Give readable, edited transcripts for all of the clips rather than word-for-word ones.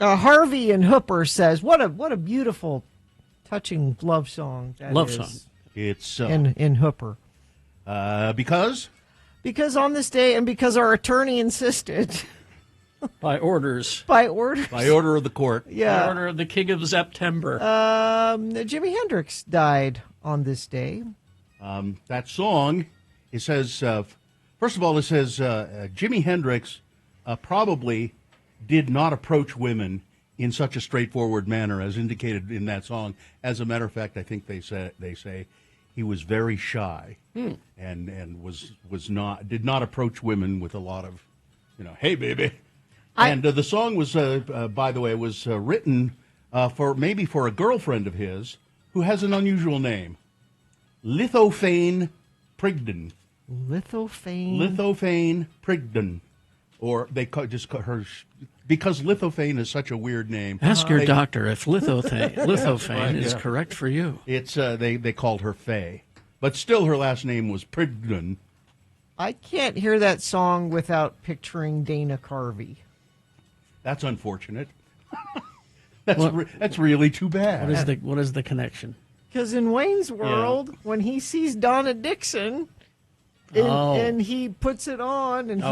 Harvey in Hooper says, "What a beautiful, touching love song that Love is song. It's in Hooper." Because on this day, and because our attorney insisted, By orders. by order, of the court. yeah, By order of the King of September. Jimi Hendrix died on this day. That song, it says, first of all, it says Jimi Hendrix probably did not approach women in such a straightforward manner as indicated in that song. As a matter of fact, I think they say he was very shy and did not approach women with a lot of, hey, baby. And the song was, by the way, was written for a girlfriend of his who has an unusual name, Lithophane Prigden. Lithophane Prigden, or they just call her because Lithophane is such a weird name. Ask your doctor if lithophane is correct for you. It's they called her Faye, but still her last name was Prigden. I can't hear that song without picturing Dana Carvey. That's unfortunate. That's really too bad. What is the connection? Because in Wayne's World, when he sees Donna Dixon, and he puts it on, and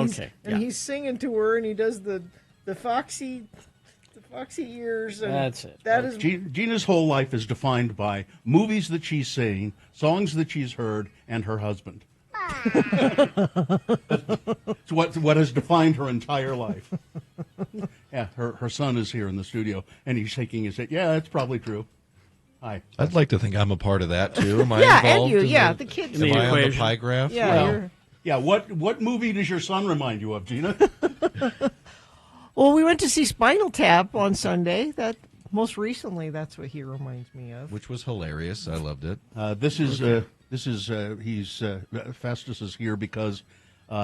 he's singing to her, and he does the foxy ears. And that's it. That is Gina's whole life is defined by movies that she's seen, songs that she's heard, and her husband. It's what has defined her entire life. Yeah, her son is here in the studio, and he's shaking his head. Yeah, that's probably true. Hi. I'd like to think I'm a part of that too. Am I and involved? you, the kids. Am I on the pie graph? Yeah. What movie does your son remind you of, Gina? Well, we went to see Spinal Tap on Sunday. That most recently, that's what he reminds me of. Which was hilarious. I loved it. Festus is here because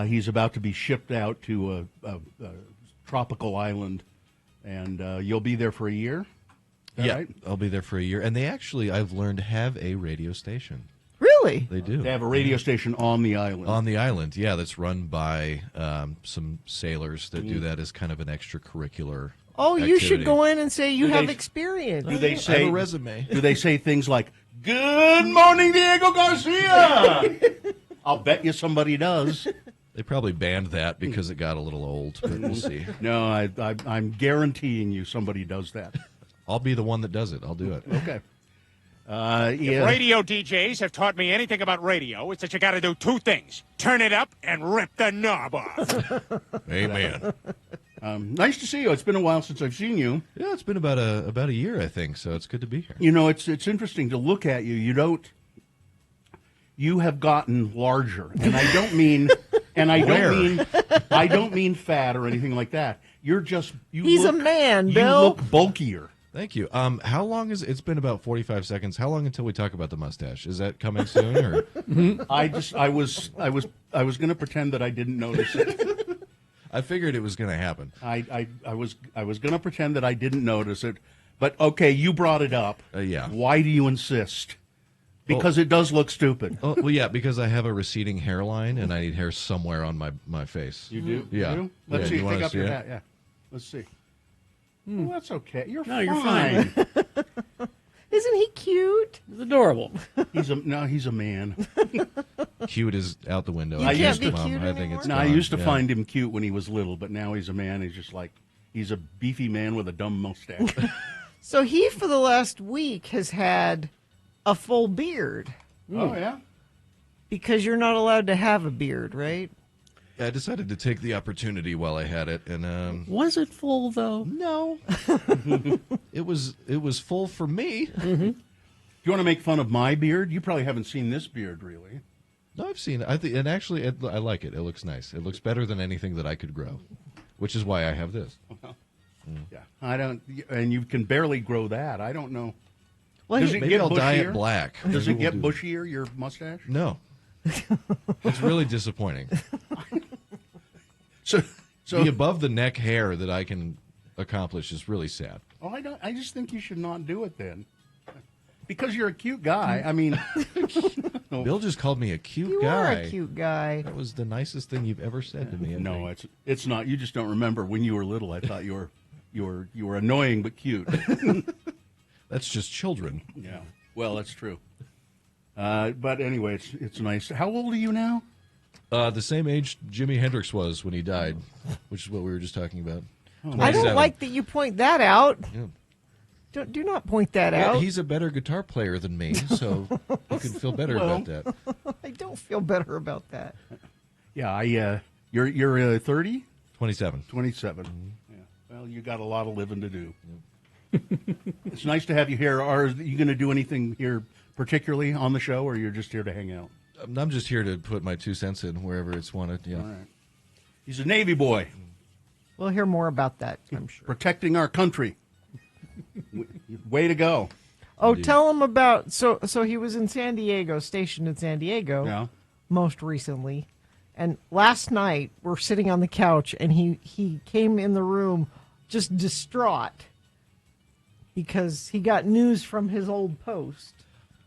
he's about to be shipped out to a tropical island, and you'll be there for a year. Yeah, right? I'll be there for a year. And they actually, I've learned, have a radio station. Really? They do. They have a radio station on the island. On the island, yeah, that's run by some sailors that do that as kind of an extracurricular Oh, you activity. should go in and say you have experience. Do they I say have a resume? Do they say things like "Good morning, Diego Garcia"? I'll bet you somebody does. They probably banned that because it got a little old, but we'll see. No, I'm guaranteeing you somebody does that. I'll be the one that does it. I'll do it. Okay. If radio DJs have taught me anything about radio, it's that you got to do two things: turn it up and rip the knob off. Amen. Nice to see you. It's been a while since I've seen you. Yeah, it's been about a year, I think. So it's good to be here. You know, it's interesting to look at you. You have gotten larger, and I don't mean, I don't mean fat or anything like that. He's a man, you Bill. look bulkier. Thank you. How long is it's been about 45 seconds? How long until we talk about the mustache? Is that coming soon? Or I was going to pretend that I didn't notice it. I figured it was going to happen. I was going to pretend that I didn't notice it, but okay, you brought it up. Yeah. Why do you insist? Because it does look stupid. Oh, well, yeah, because I have a receding hairline and I need hair somewhere on my face. You do? Yeah. You do? Let's see. You wanna Take up see your it? hat. Yeah. Let's see. Well, that's okay. You're You're fine. Isn't he cute? It's adorable. He's a man. Cute is out the window. You I can't used be to, cute I think anymore? it's No, I gone. used to Yeah. find him cute when he was little, but now he's a man. He's a beefy man with a dumb mustache. So he, for the last week, has had a full beard Oh yeah. because you're not allowed to have a beard, right? I decided to take the opportunity while I had it, and Was it full, though? no, it was full for me. Do you want to make fun of my beard? You probably haven't seen this beard, really. No, I've seen it. And actually, I like it. It looks nice. It looks better than anything that I could grow, which is why I have this. Yeah, I don't, and you can barely grow that. I don't know. Well, Does he- it Maybe get I'll dye bushier? it black. Does Maybe it get we'll do- bushier, your mustache? No. It's really disappointing. So The above the neck hair that I can accomplish is really sad. I just think you should not do it then, because you're a cute guy. I mean, Bill just called me a cute you guy. are a cute guy. That was the nicest thing you've ever said to me. I no, think. it's not. You just don't remember when you were little. I thought you You were annoying but cute. That's just children. Yeah. Well, that's true. But anyway, it's nice. How old are you now? The same age Jimi Hendrix was when he died, which is what we were just talking about. I don't like that you point that out. Yeah. Do not point that out. He's a better guitar player than me, so you can feel better about that. I don't feel better about that. Yeah, you're 30? 27. 27. Yeah. Well, you got a lot of living to do. It's nice to have you here. Are you going to do anything here particularly on the show, or you're just here to hang out? I'm just here to put my 2 cents in wherever it's wanted. Yeah. All right. He's a Navy boy. We'll hear more about that, I'm sure. Protecting our country. Way to go. Oh, indeed. Tell him about, so he was in San Diego, stationed in San Diego, most recently. And last night, we're sitting on the couch, and he came in the room just distraught because he got news from his old post.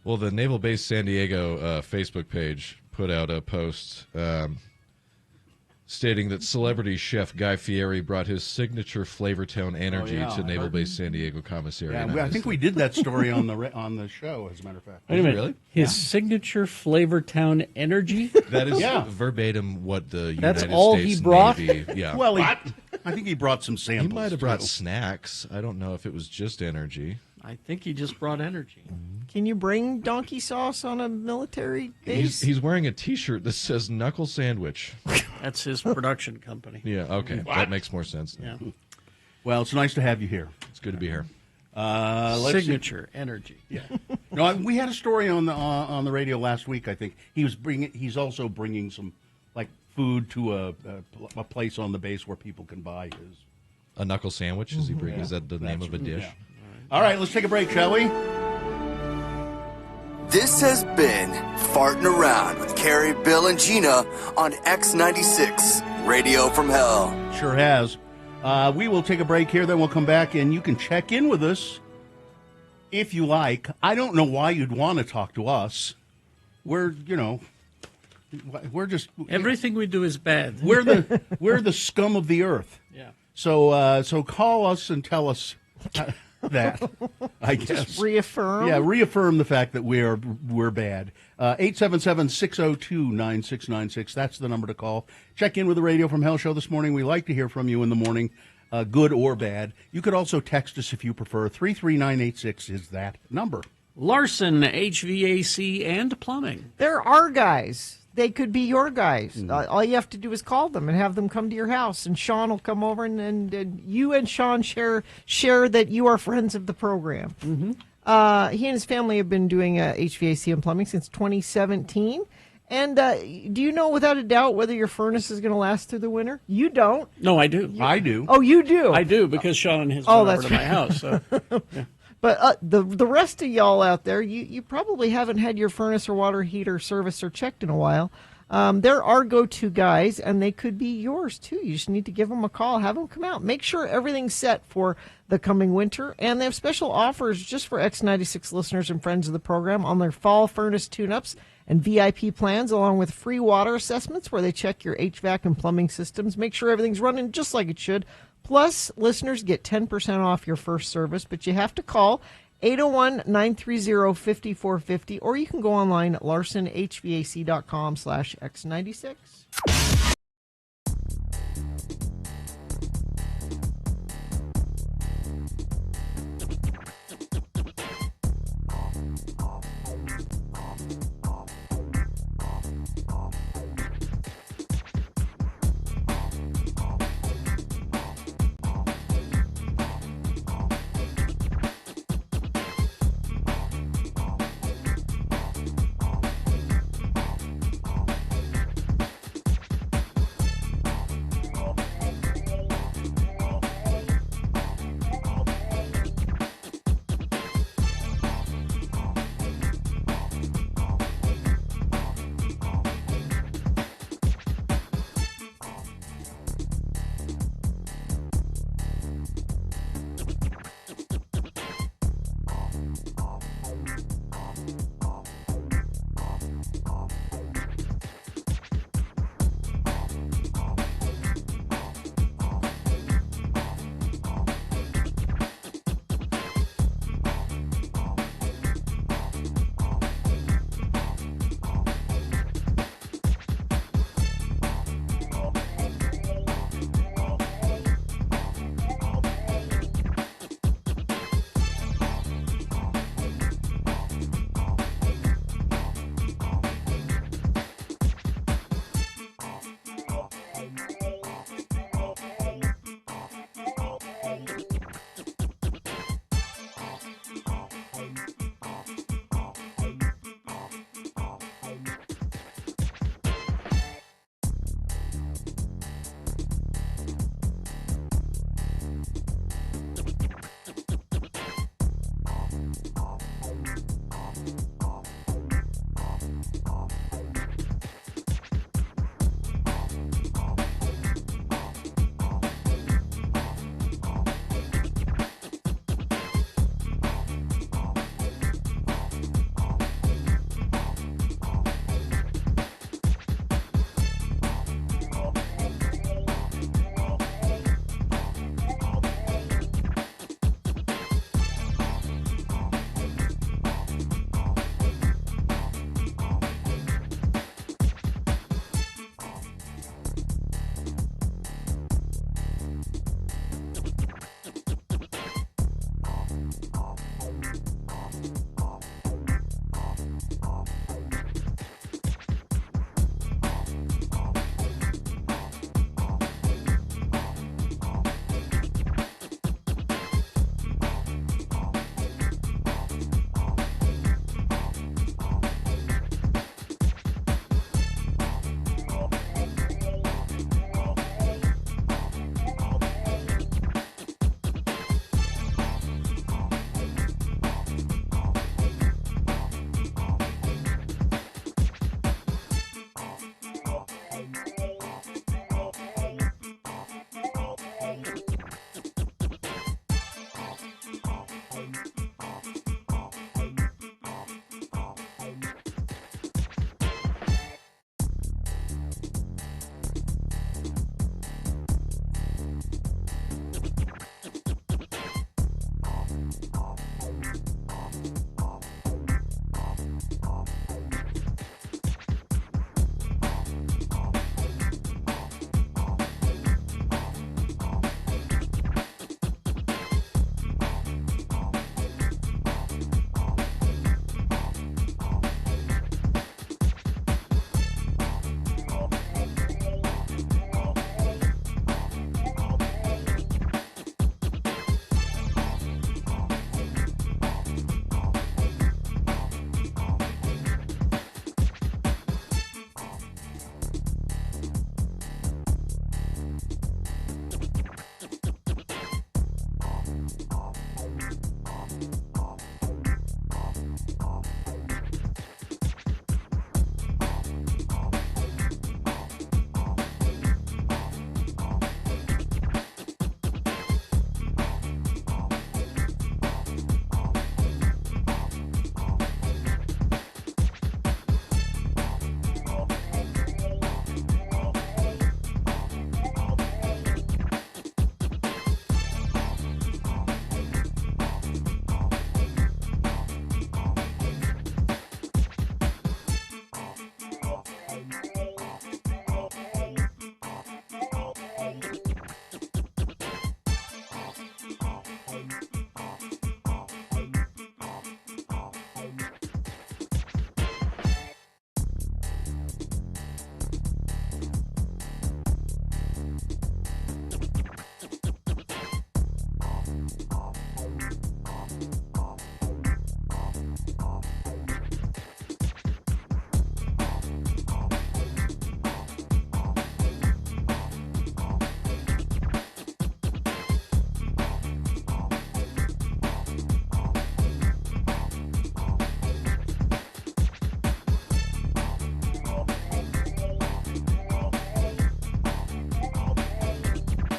Well, the Naval Base San Diego Facebook page put out a post stating that celebrity chef Guy Fieri brought his signature Flavortown energy to Naval Base San Diego Commissary. Yeah, I think we did that story on the show, as a matter of fact. Wait a minute. Really? His signature Flavortown energy? That is verbatim what the That's United all States he brought? Navy... Yeah. Well, I think he brought some samples. He might have brought snacks. I don't know if it was just energy. I think he just brought energy. Can you bring donkey sauce on a military base? He's wearing a T-shirt that says Knuckle Sandwich. That's his production company. Yeah, okay. That makes more sense now. Yeah. Well, it's nice to have you here. It's good to be here. Signature energy. Yeah. No, we had a story on the radio last week. I think he's also bringing some like food to a place on the base where people can buy his. A knuckle sandwich? Is he bringing? Is that the name of a dish? Yeah. All right, let's take a break, shall we? This has been Farting Around with Carrie, Bill, and Gina on X96, Radio from Hell. Sure has. We will take a break here, then we'll come back, and you can check in with us if you like. I don't know why you'd want to talk to us. We're just... Everything we do is bad. We're the scum of the earth. Yeah. So call us and tell us... that, I guess. Just reaffirm? Yeah, reaffirm the fact that we're bad. 877-602-9696. That's the number to call. Check in with the Radio from Hell show this morning. We like to hear from you in the morning, good or bad. You could also text us if you prefer. 33986 is that number. Larson, HVAC, and plumbing. There are guys. They could be your guys. All you have to do is call them and have them come to your house, and Sean will come over, and you and Sean share that you are friends of the program. Mm-hmm. He and his family have been doing HVAC and plumbing since 2017. And do you know without a doubt whether your furnace is going to last through the winter? You don't. No, I do. I do. Oh, you do? I do, because Sean has been over to my house. So. Yeah. But the rest of y'all out there, you probably haven't had your furnace or water heater serviced or checked in a while. There are go-to guys, and they could be yours, too. You just need to give them a call, have them come out. Make sure everything's set for the coming winter. And they have special offers just for X96 listeners and friends of the program on their fall furnace tune-ups and VIP plans, along with free water assessments where they check your HVAC and plumbing systems, make sure everything's running just like it should. Plus, listeners get 10% off your first service, but you have to call 801-930-5450, or you can go online at larsonhvac.com/X96.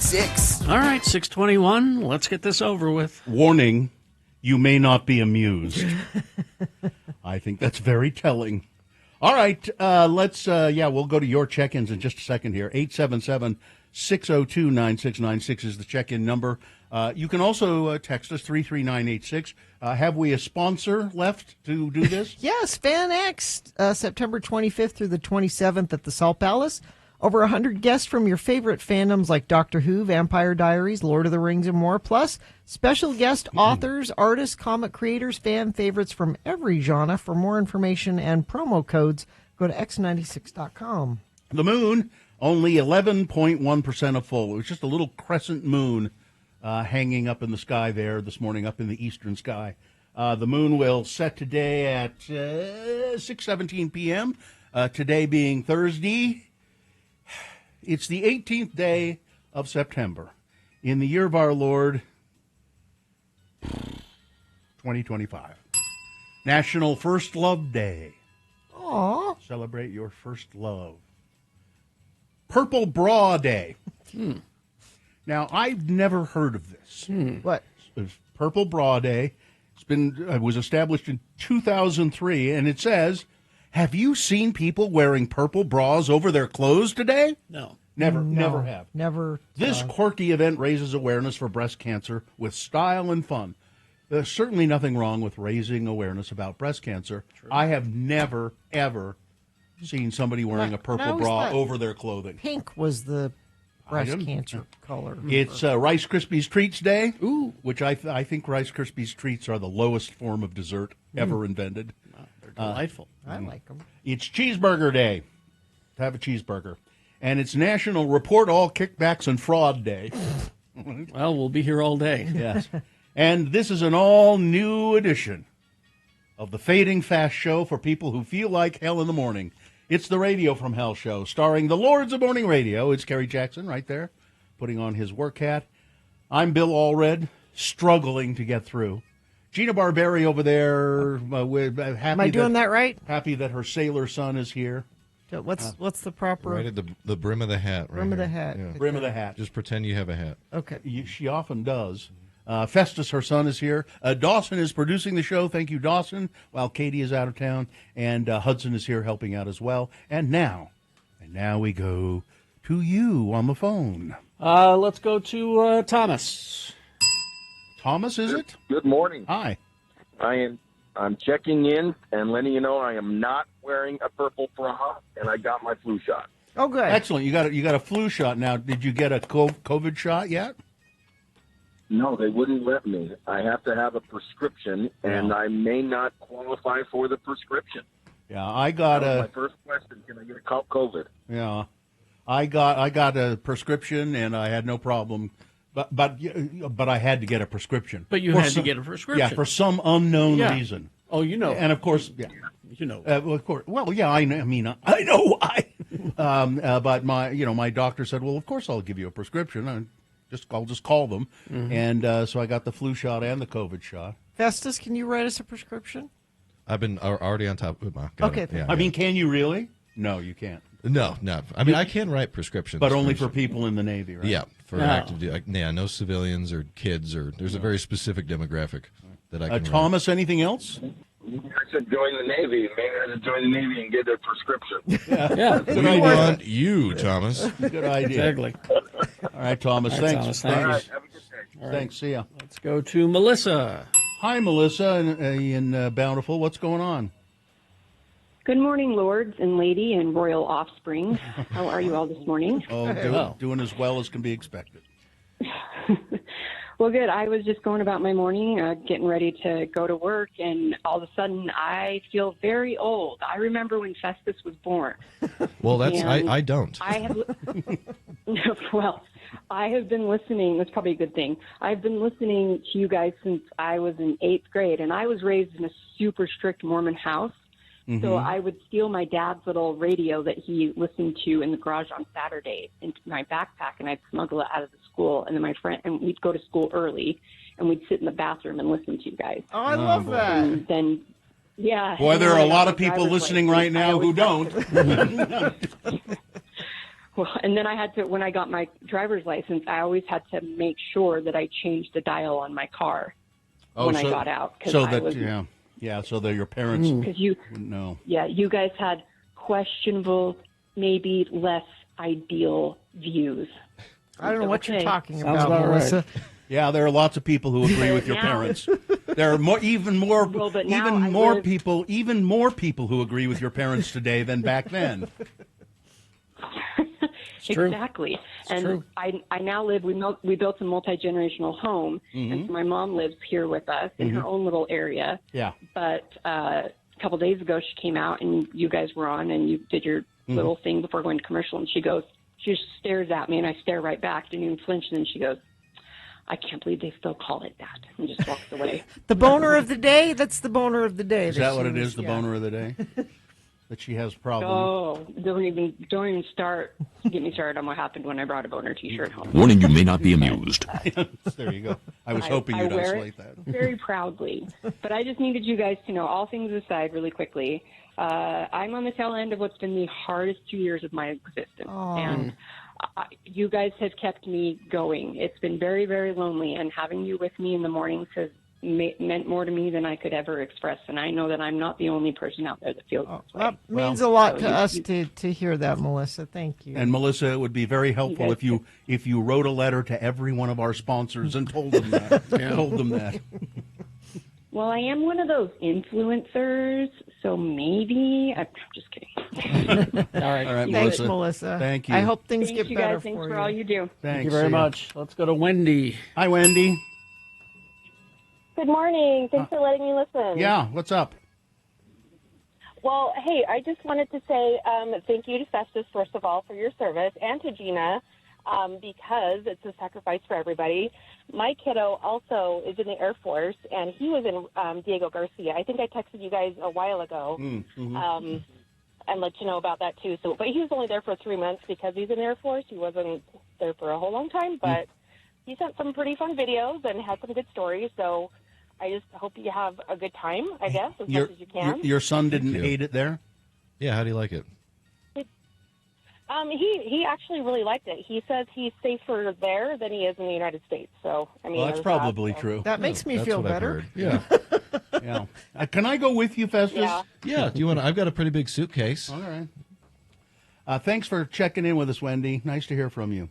X96. All right, 6:21. Let's get this over with. Warning, you may not be amused. I think that's very telling. All right, we'll go to your check-ins in just a second here. 877-602-9696 is the check-in number. You can also text us, 33986. Have we a sponsor left to do this? Yes, Fan X, September 25th through the 27th at the Salt Palace. Over 100 guests from your favorite fandoms like Doctor Who, Vampire Diaries, Lord of the Rings, and more. Plus, special guest authors, artists, comic creators, fan favorites from every genre. For more information and promo codes, go to x96.com. The moon, only 11.1% of full. It was just a little crescent moon hanging up in the sky there this morning, up in the eastern sky. The moon will set today at 6:17 p.m., today being Thursday. It's the 18th day of September in the year of our Lord, 2025. National First Love Day. Aww. Celebrate your first love. Purple Bra Day. Now, I've never heard of this. What? It's Purple Bra Day. It was established in 2003, and it says, have you seen people wearing purple bras over their clothes today? No. Never have. Never. This quirky event raises awareness for breast cancer with style and fun. There's certainly nothing wrong with raising awareness about breast cancer. True. I have never, ever seen somebody wearing a purple bra over their clothing. Pink was the breast cancer color. It's Rice Krispies Treats Day, which I think Rice Krispies Treats are the lowest form of dessert ever invented. They're delightful. I like them. It's Cheeseburger Day. Have a cheeseburger. And it's National Report All Kickbacks and Fraud Day. Well, we'll be here all day. Yes. And this is an all-new edition of the Fading Fast Show for people who feel like hell in the morning. It's the Radio from Hell show, starring the Lords of Morning Radio. It's Kerry Jackson right there, putting on his work hat. I'm Bill Allred, struggling to get through. Gina Barberi over there. Happy Am I doing that right? Happy that her sailor son is here. What's the proper... Right at the brim of the hat. Brim of the hat. Yeah. Brim of the hat. Just pretend you have a hat. Okay. She often does. Festus, her son, is here. Dawson is producing the show. Thank you, Dawson, while Katie is out of town. And Hudson is here helping out as well. And now we go to you on the phone. Let's go to Thomas. Thomas, is it? Good morning. Hi. I'm checking in and letting you know I am not wearing a purple bra, and I got my flu shot. Oh, good. Excellent. You got a flu shot now. Did you get a COVID shot yet? No, they wouldn't let me. I have to have a prescription, and I may not qualify for the prescription. Yeah, I got that was my first question. Can I get a COVID? Yeah, I got a prescription, and I had no problem. But I had to get a prescription. But you had to get a prescription. Yeah, for some unknown reason. Oh, you know. And of course, you know. Well, of course. Well, yeah, I know. I know why. But my doctor said, well, of course I'll give you a prescription. I'll just call them. Mm-hmm. And so I got the flu shot and the COVID shot. Festus, can you write us a prescription? I've been already on top of it. Okay. I mean, can you really? No, you can't. No. I mean, I can write prescriptions. But only for people in the Navy, right? Yeah, for active duty. Yeah, no civilians or kids. There's a very specific demographic that I can Thomas, anything else? I said join the Navy. Maybe I should join the Navy and get their prescription. Yeah. We want you, Thomas. Good idea. Exactly. All right, Thomas. All right, thanks. Thomas, thanks. All right, have a good day. Right. Thanks. See ya. Let's go to Melissa. Hi, Melissa in Bountiful. What's going on? Good morning, lords and lady and royal offspring. How are you all this morning? Doing as well as can be expected. Well, good. I was just going about my morning, getting ready to go to work, and all of a sudden I feel very old. I remember when Festus was born. Well, I don't. I have, well, I have been listening. That's probably a good thing. I've been listening to you guys since I was in 8th grade, and I was raised in a super strict Mormon house. Mm-hmm. So I would steal my dad's little radio that he listened to in the garage on Saturday into my backpack, and I'd smuggle it out of the school. And then we'd go to school early, and we'd sit in the bathroom and listen to you guys. Oh, I love that. And then, yeah. Boy, there are a lot of people listening right now who don't. Well, and then I had to, when I got my driver's license, I always had to make sure that I changed the dial on my car when I got out. So that, so that your parents wouldn't know. Yeah, you guys had questionable, maybe less ideal views. I don't know what you're talking Sounds about, Melissa. Right. Yeah, there are lots of people who agree with your parents. There are even more people who agree with your parents today than back then. Exactly. It's true. I now live, we built a multi-generational home, and so my mom lives here with us in her own little area. Yeah. But a couple days ago, she came out, and you guys were on, and you did your little thing before going to commercial, and she just stares at me, and I stare right back, didn't even flinch, and then she goes, I can't believe they still call it that, and just walks away. The boner of the day? That's the boner of the day. Is that what it is, the boner of the day? That she has problems. Oh, don't even get me started on what happened when I brought a boner T-shirt home. Warning: you may not be amused. There you go. I was hoping you'd isolate that. Very proudly, but I just needed you guys to know. All things aside, really quickly, I'm on the tail end of what's been the hardest 2 years of my existence, and you guys have kept me going. It's been very, very lonely, and having you with me in the mornings has meant more to me than I could ever express, and I know that I'm not the only person out there that feels this way. That means a lot to us to hear that, Melissa. Thank you. And Melissa, it would be very helpful if you wrote a letter to every one of our sponsors and told them that. Well, I am one of those influencers, so maybe I'm just kidding. All right, Thanks, Melissa. Thank you. I hope things get better guys. Thanks for for you. all you do. Thank you very much. Let's go to Wendy. Hi, Wendy. Good morning. Thanks for letting me listen. Yeah, what's up? Well, hey, I just wanted to say thank you to Festus, first of all, for your service, and to Gina, because it's a sacrifice for everybody. My kiddo also is in the Air Force, and he was in Diego Garcia. I think I texted you guys a while ago and let you know about that, too. But he was only there for 3 months because he's in the Air Force. He wasn't there for a whole long time, but he sent some pretty fun videos and had some good stories, so I just hope you have a good time, I guess, as much as you can. Your son didn't hate it there? Yeah, how do you like it? He actually really liked it. He says he's safer there than he is in the United States. So, I mean, well, that's probably true. That makes me feel better. Yeah. Yeah. Can I go with you, Festus? Yeah. Do you want? I've got a pretty big suitcase. All right. Thanks for checking in with us, Wendy. Nice to hear from you.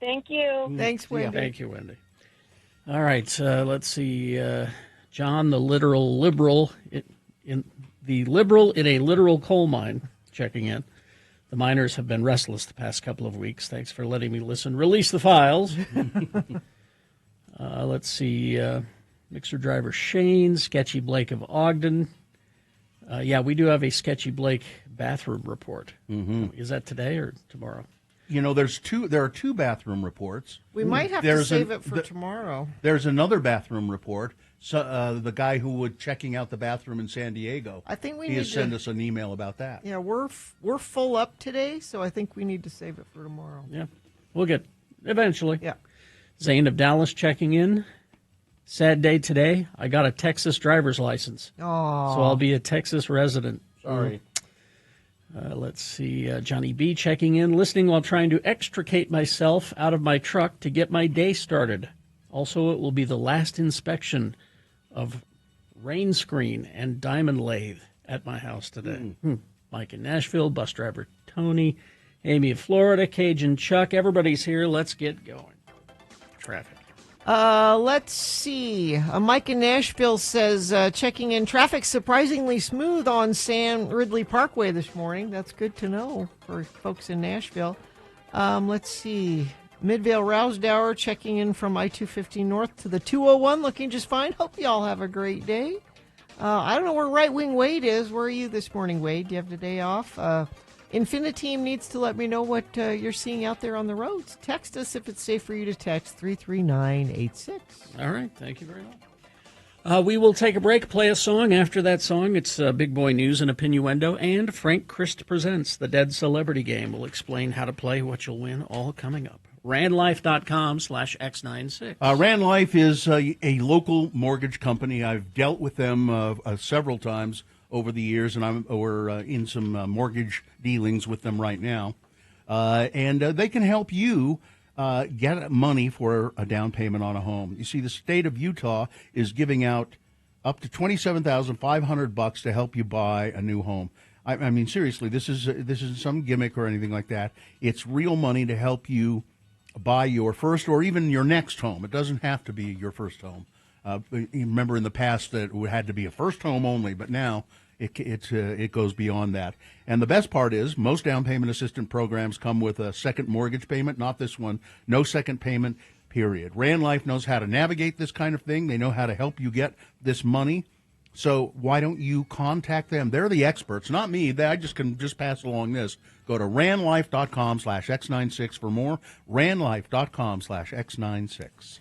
Thank you. Thanks, Wendy. Thank you, Wendy. All right, let's see. John, the literal liberal, in a literal coal mine, checking in. The miners have been restless the past couple of weeks. Thanks for letting me listen. Release the files. Let's see. Mixer driver Shane, Sketchy Blake of Ogden. Yeah, we do have a Sketchy Blake bathroom report. Is that today or tomorrow? You know, there are two bathroom reports. We might have to save it for tomorrow. There's another bathroom report. So the guy who was checking out the bathroom in San Diego. I think we need to send us an email about that. Yeah, we're full up today, so I think we need to save it for tomorrow. Yeah, we'll get eventually. Yeah. Zane of Dallas checking in. Sad day today. I got a Texas driver's license. Oh. So I'll be a Texas resident. Sorry. Let's see. Johnny B checking in, listening while trying to extricate myself out of my truck to get my day started. Also, it will be the last inspection of rain screen and diamond lathe at my house today. Mike in Nashville, bus driver Tony, Amy of Florida, Cajun Chuck. Everybody's here. Let's get going. Traffic. Let's see. Mike in Nashville says, checking in, traffic surprisingly smooth on San Ridley Parkway this morning. That's good to know for folks in Nashville. Let's see. Midvale Rousdower checking in from I-250 north to the 201, looking just fine. Hope you all have a great day. I don't know where Right Wing Wade is. Where are you this morning, Wade? Do you have the day off? Infiniteam needs to let me know what you're seeing out there on the roads. Text us if it's safe for you to text 33986. All right. Thank you very much. We will take a break, play a song. After that song, it's Big Boy News and Opinioendo, and Frank Christ Presents The Dead Celebrity Game. We'll explain how to play, what you'll win, all coming up. RandLife.com/X96. RandLife is a local mortgage company. I've dealt with them several times over the years, and we're in some mortgage dealings with them right now. and they can help you get money for a down payment on a home. You see, the state of Utah is giving out up to $27,500 to help you buy a new home. I mean, seriously, this isn't some gimmick or anything like that. It's real money to help you buy your first or even your next home. It doesn't have to be your first home. Remember in the past that it had to be a first home only, but now it goes beyond that. And the best part is most down payment assistance programs come with a second mortgage payment. Not this one. No second payment, period. Rand Life knows how to navigate this kind of thing. They know how to help you get this money. So why don't you contact them? They're the experts, not me. I can just pass along this. Go to randlife.com/X96 for more. randlife.com/X96.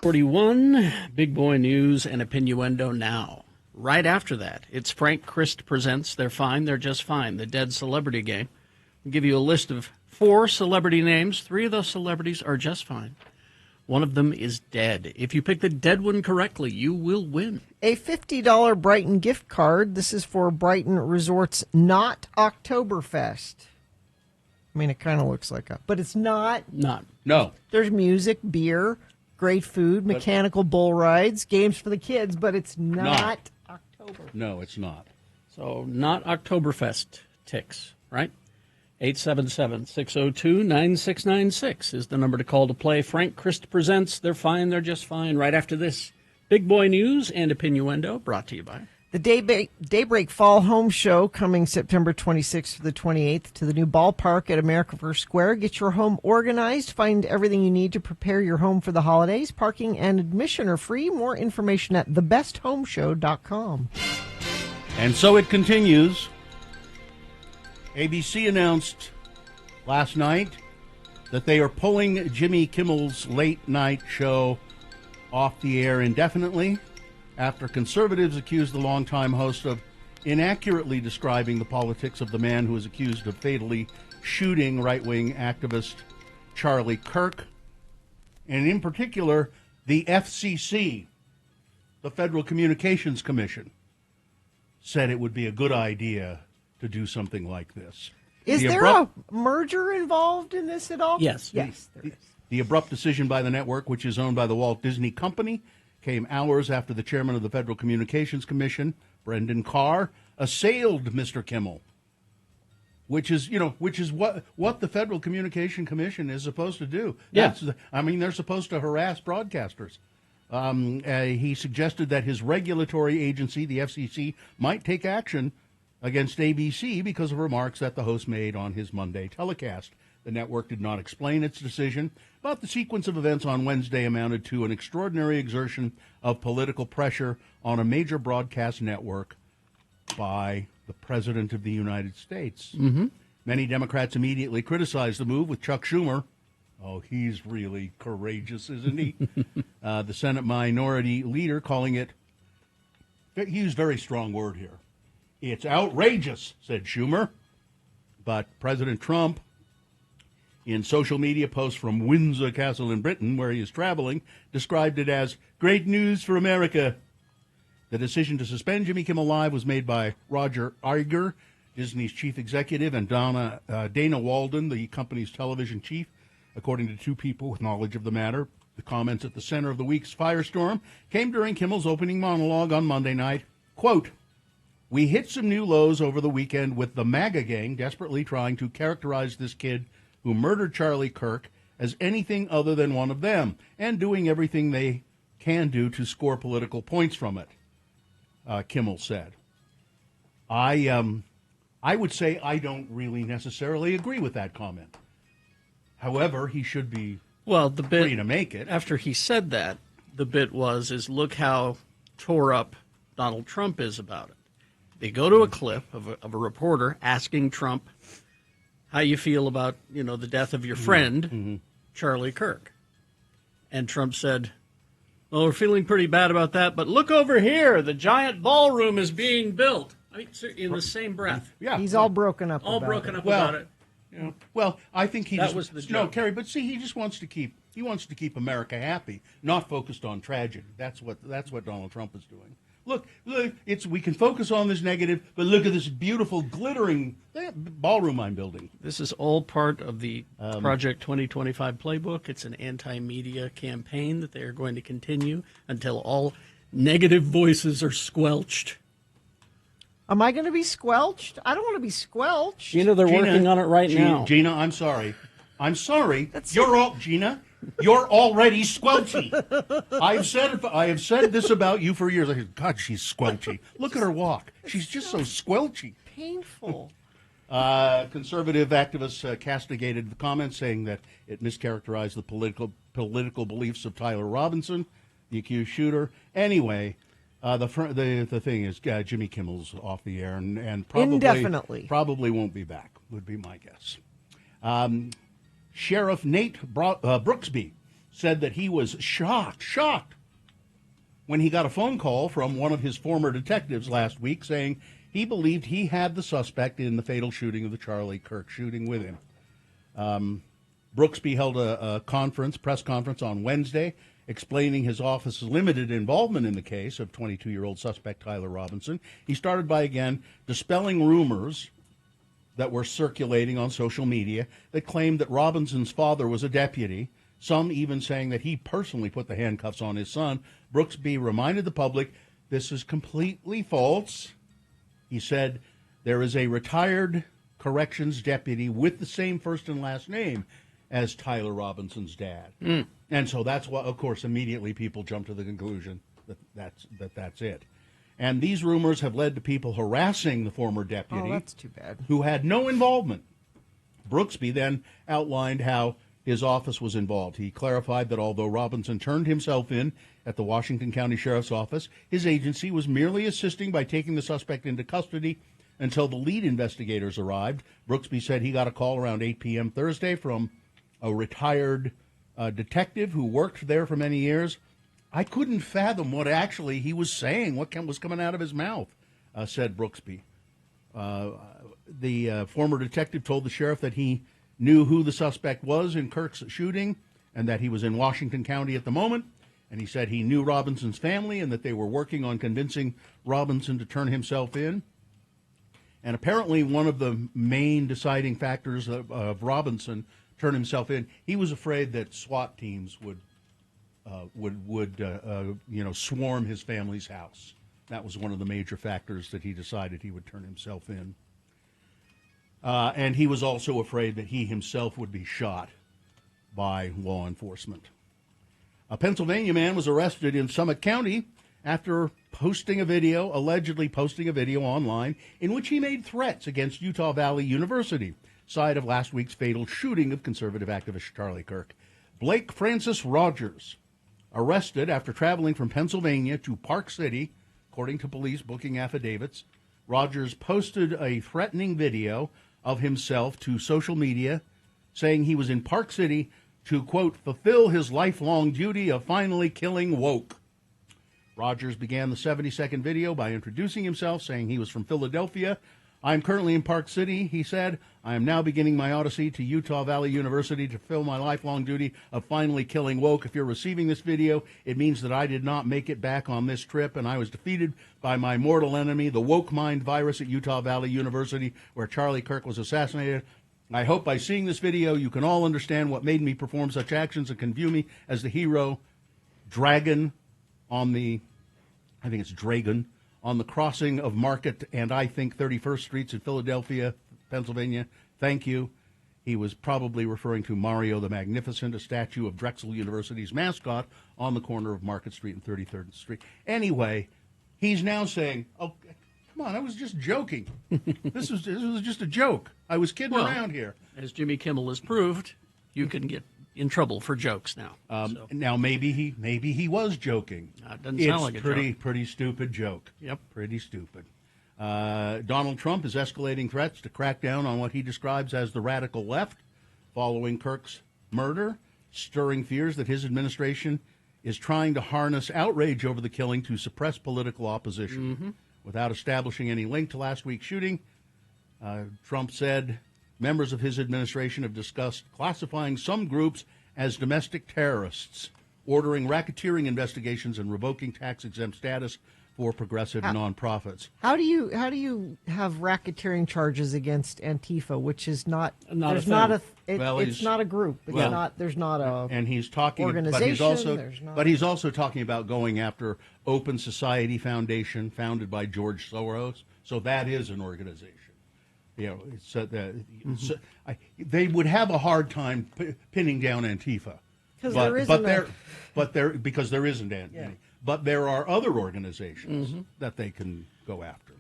41, Big Boy News and Opinioendo now. Right after that, it's Frank Christ Presents They're Fine, They're Just Fine, the Dead Celebrity Game. We'll give you a list of 4 celebrity names. 3 of those celebrities are just fine. One of them is dead. If you pick the dead one correctly, you will win. A $50 Brighton gift card. This is for Brighton Resort's Not Oktoberfest. I mean, it kind of looks like but it's not. No. There's music, beer, great food, mechanical bull rides, games for the kids, but it's not October. No, it's not. So, not Oktoberfest ticks, right? 877-602-9696 is the number to call to play. Frank Christ Presents They're Fine, They're Just Fine. Right after this, Big Boy News and Opinioendo, brought to you by the Daybreak Fall Home Show coming September 26th to the 28th to the new ballpark at America First Square. Get your home organized. Find everything you need to prepare your home for the holidays. Parking and admission are free. More information at thebesthomeshow.com. And so it continues. ABC announced last night that they are pulling Jimmy Kimmel's late night show off the air indefinitely after conservatives accused the longtime host of inaccurately describing the politics of the man who is accused of fatally shooting right-wing activist Charlie Kirk. And in particular, the FCC, the Federal Communications Commission, said it would be a good idea to do something like this. Is there a merger involved in this at all? Yes. Yes, there is. The abrupt decision by the network, which is owned by the Walt Disney Company, came hours after the chairman of the Federal Communications Commission, Brendan Carr, assailed Mr. Kimmel, which is what the Federal Communication Commission is supposed to do. Yeah. They're supposed to harass broadcasters. He suggested that his regulatory agency, the FCC, might take action against ABC because of remarks that the host made on his Monday telecast. The network did not explain its decision, but the sequence of events on Wednesday amounted to an extraordinary exertion of political pressure on a major broadcast network by the President of the United States. Mm-hmm. Many Democrats immediately criticized the move, with Chuck Schumer. Oh, he's really courageous, isn't he? The Senate Minority Leader calling it, he used a very strong word here. It's outrageous, said Schumer. But President Trump, in social media posts from Windsor Castle in Britain, where he is traveling, described it as great news for America. The decision to suspend Jimmy Kimmel Live was made by Roger Iger, Disney's chief executive, and Dana Walden, the company's television chief, according to 2 people with knowledge of the matter. The comments at the center of the week's firestorm came during Kimmel's opening monologue on Monday night. Quote, "We hit some new lows over the weekend with the MAGA gang desperately trying to characterize this kid who murdered Charlie Kirk as anything other than one of them, and doing everything they can do to score political points from it," Kimmel said. I would say I don't really necessarily agree with that comment. However, he should be free to make it. After he said that, the bit is look how tore up Donald Trump is about it. They go to a clip of a reporter asking Trump how you feel about, the death of your friend, Charlie Kirk. And Trump said, well, we're feeling pretty bad about that, but look over here. The giant ballroom is being built. I mean, in the same breath. Yeah. He's all broken up about it. Well, I think that was the joke. No, Kerry, but see, he just wants to keep America happy, not focused on tragedy. That's what Donald Trump is doing. Look, we can focus on this negative, but look at this beautiful, glittering ballroom I'm building. This is all part of the Project 2025 playbook. It's an anti-media campaign that they are going to continue until all negative voices are squelched. Am I going to be squelched? I don't want to be squelched. They're working on it right now. Gina, I'm sorry. Gina, you're already squelchy. I have said this about you for years. God, she's squelchy. Look at her walk. She's just so squelchy. Painful. Conservative activists castigated the comments, saying that it mischaracterized the political beliefs of Tyler Robinson, the accused shooter. Anyway, the thing is, Jimmy Kimmel's off the air and probably won't be back, would be my guess. Sheriff Nate Brooksby said that he was shocked, when he got a phone call from one of his former detectives last week saying he believed he had the suspect in the fatal shooting of the Charlie Kirk shooting with him. Brooksby held a press conference on Wednesday, explaining his office's limited involvement in the case of 22-year-old suspect Tyler Robinson. He started by, again, dispelling rumors that were circulating on social media that claimed that Robinson's father was a deputy, some even saying that he personally put the handcuffs on his son. Brooksby reminded the public this is completely false. He said there is a retired corrections deputy with the same first and last name as Tyler Robinson's dad. And so that's why, of course, immediately people jump to the conclusion that that's it. And these rumors have led to people harassing the former deputy. Oh, that's too bad. Who had no involvement. Brooksby then outlined how his office was involved. He clarified that although Robinson turned himself in at the Washington County Sheriff's Office, his agency was merely assisting by taking the suspect into custody until the lead investigators arrived. Brooksby said he got a call around 8 p.m. Thursday from a retired detective who worked there for many years. I couldn't fathom what actually he was saying, what was coming out of his mouth, said Brooksby. The former detective told the sheriff that he knew who the suspect was in Kirk's shooting and that he was in Washington County at the moment. And he said he knew Robinson's family and that they were working on convincing Robinson to turn himself in. And apparently one of the main deciding factors of Robinson turn himself in, he was afraid that SWAT teams would swarm his family's house. That was one of the major factors that he decided he would turn himself in. And he was also afraid that he himself would be shot by law enforcement. A Pennsylvania man was arrested in Summit County after allegedly posting a video online in which he made threats against Utah Valley University, site of last week's fatal shooting of conservative activist Charlie Kirk. Blake Francis Rogers, arrested after traveling from Pennsylvania to Park City, according to police booking affidavits. Rogers posted a threatening video of himself to social media, saying he was in Park City to, quote, fulfill his lifelong duty of finally killing woke. Rogers began the 70-second video by introducing himself, saying he was from Philadelphia. I'm currently in Park City, he said. I am now beginning my odyssey to Utah Valley University to fulfill my lifelong duty of finally killing woke. If you're receiving this video, it means that I did not make it back on this trip, and I was defeated by my mortal enemy, the woke mind virus at Utah Valley University, where Charlie Kirk was assassinated. I hope by seeing this video, you can all understand what made me perform such actions and can view me as the hero Dragon on the crossing of Market and I think 31st Streets in Philadelphia, Pennsylvania. Thank you. He was probably referring to Mario the Magnificent, a statue of Drexel University's mascot on the corner of Market Street and 33rd Street. Anyway, he's now saying, oh, come on, I was just joking. This was just a joke. I was kidding around here. As Jimmy Kimmel has proved, you can get in trouble for jokes now. Now maybe he was joking. It doesn't sound like a joke. Pretty stupid joke. Yep, pretty stupid. Donald Trump is escalating threats to crack down on what he describes as the radical left following Kirk's murder, stirring fears that his administration is trying to harness outrage over the killing to suppress political opposition. Without establishing any link to last week's shooting, Trump said members of his administration have discussed classifying some groups as domestic terrorists, ordering racketeering investigations, and revoking tax-exempt status for progressive nonprofits. How do you have racketeering charges against Antifa, which is not it's not a group. There's not a and he's talking organization. But he's also talking about going after Open Society Foundation, founded by George Soros. So that is an organization. You know, they would have a hard time pinning down Antifa, because there isn't any. Yeah. But there are other organizations that they can go after.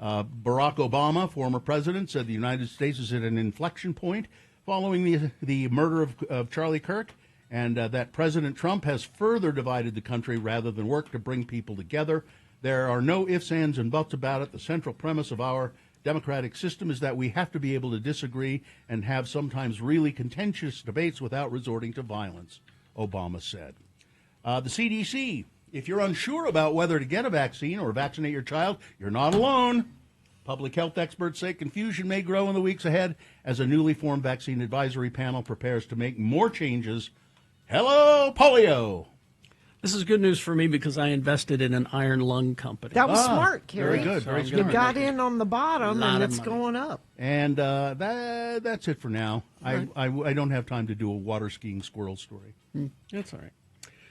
Barack Obama, former president, said the United States is at an inflection point following the murder of Charlie Kirk, and that President Trump has further divided the country rather than work to bring people together. There are no ifs, ands, and buts about it. The central premise of our democratic system is that we have to be able to disagree and have sometimes really contentious debates without resorting to violence. Obama said. The CDC, if you're unsure about whether to get a vaccine or vaccinate your child, you're not alone. Public health experts say confusion may grow in the weeks ahead as a newly formed vaccine advisory panel prepares to make more changes. Hello, polio. This is good news for me because I invested in an iron lung company. That was smart, Kerry. Very good. Very smart. You got in on the bottom, and it's going up. And that's it for now. Right. I don't have time to do a water skiing squirrel story. That's all right.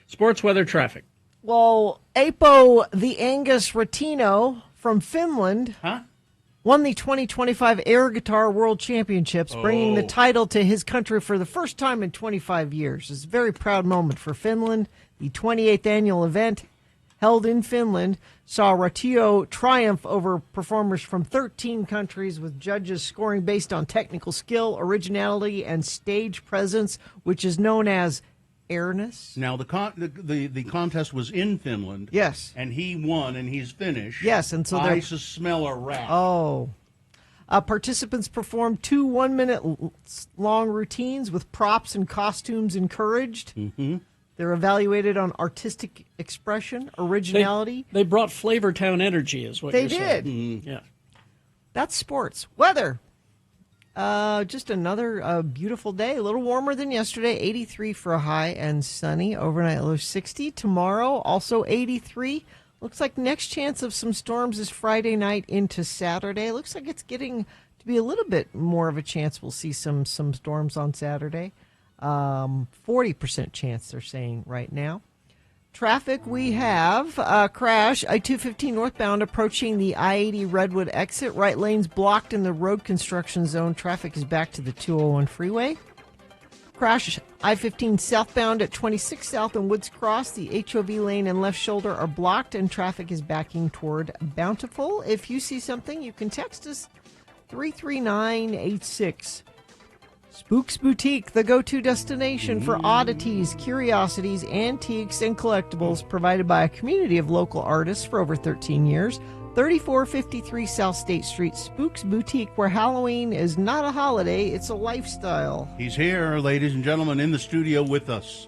Sports, weather, traffic. Well, Apo the Angus Ratino from Finland won the 2025 Air Guitar World Championships, bringing the title to his country for the first time in 25 years. It's a very proud moment for Finland. The 28th annual event, held in Finland, saw Ratio triumph over performers from 13 countries, with judges scoring based on technical skill, originality, and stage presence, which is known as airness. Now, the contest was in Finland. Yes. And he won, and he's Finnish. Yes, and so I smell a rat. Participants performed 2 1-minute-long routines with props and costumes encouraged. Mm-hmm. They're evaluated on artistic expression, originality. They brought Flavortown energy, is what they you're did. Saying. Yeah. That's sports. Weather. Just another beautiful day. A little warmer than yesterday. 83 for a high and sunny. Overnight low 60. Tomorrow, also 83. Looks like next chance of some storms is Friday night into Saturday. Looks like it's getting to be a little bit more of a chance we'll see some storms on Saturday. 40% chance they're saying right now. Traffic, we have a crash, I-215 northbound approaching the I-80 Redwood exit. Right lane's blocked in the road construction zone. Traffic is back to the 201 freeway. Crash, I-15 southbound at 26 South and Woods Cross. The HOV lane and left shoulder are blocked and traffic is backing toward Bountiful. If you see something, you can text us 33986. Spooks Boutique, the go-to destination for oddities, curiosities, antiques, and collectibles, provided by a community of local artists for over 13 years. 3453 South State Street, Spooks Boutique, where Halloween is not a holiday, it's a lifestyle. He's here, ladies and gentlemen, in the studio with us.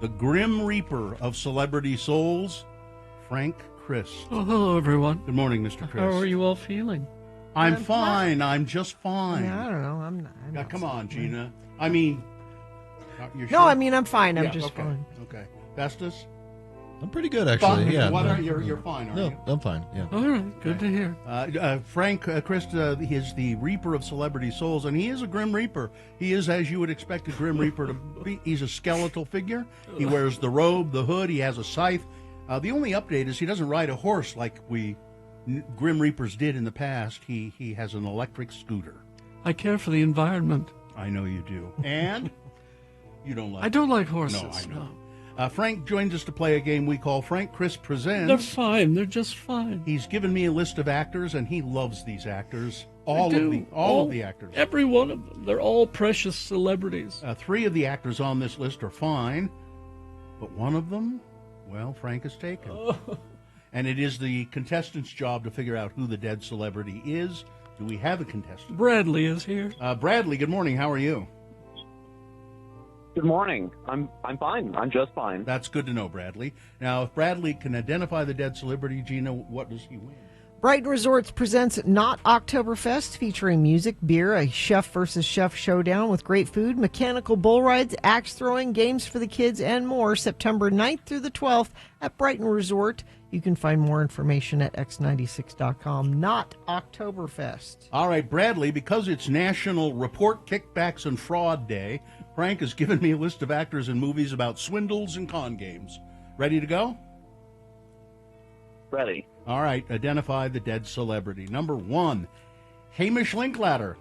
The Grim Reaper of celebrity souls, Frank Christ. Oh, hello, everyone. Good morning, Mr. Christ. How are you all feeling? I'm fine. I'm just fine. I don't know. I'm not. Come on, Gina. I mean, you're sure? No, I mean, I'm fine. I'm just fine. Okay. Festus? I'm pretty good, actually. Yeah. You're fine, aren't you? I'm fine. Yeah. All right. Good to hear. Frank Christ he is the Reaper of celebrity souls, and he is a Grim Reaper. He is, as you would expect a Grim Reaper to be. He's a skeletal figure. He wears the robe, the hood. He has a scythe. The only update is he doesn't ride a horse like we Grim Reapers did in the past. He has an electric scooter. I care for the environment. I know you do. And you don't like I don't like horses. No, I know. Frank joins us to play a game we call Frank Chris Presents. They're fine. They're just fine. He's given me a list of actors, and he loves these actors. All of the actors. Every one of them. They're all precious celebrities. 3 of the actors on this list are fine, but one of them, well, Frank has taken. And it is the contestant's job to figure out who the dead celebrity is. Do we have a contestant? Bradley is here. Bradley, good morning. How are you? Good morning. I'm fine. I'm just fine. That's good to know, Bradley. Now, if Bradley can identify the dead celebrity, Gina, what does he win? Brighton Resorts presents Not Oktoberfest, featuring music, beer, a chef versus chef showdown with great food, mechanical bull rides, axe throwing, games for the kids, and more. September 9th through the 12th at Brighton Resort. You can find more information at x96.com. Not Oktoberfest. All right, Bradley, because it's National Report Kickbacks and Fraud Day, Frank has given me a list of actors in movies about swindles and con games. Ready to go? Ready. All right, identify the dead celebrity. Number 1, Hamish Linklater,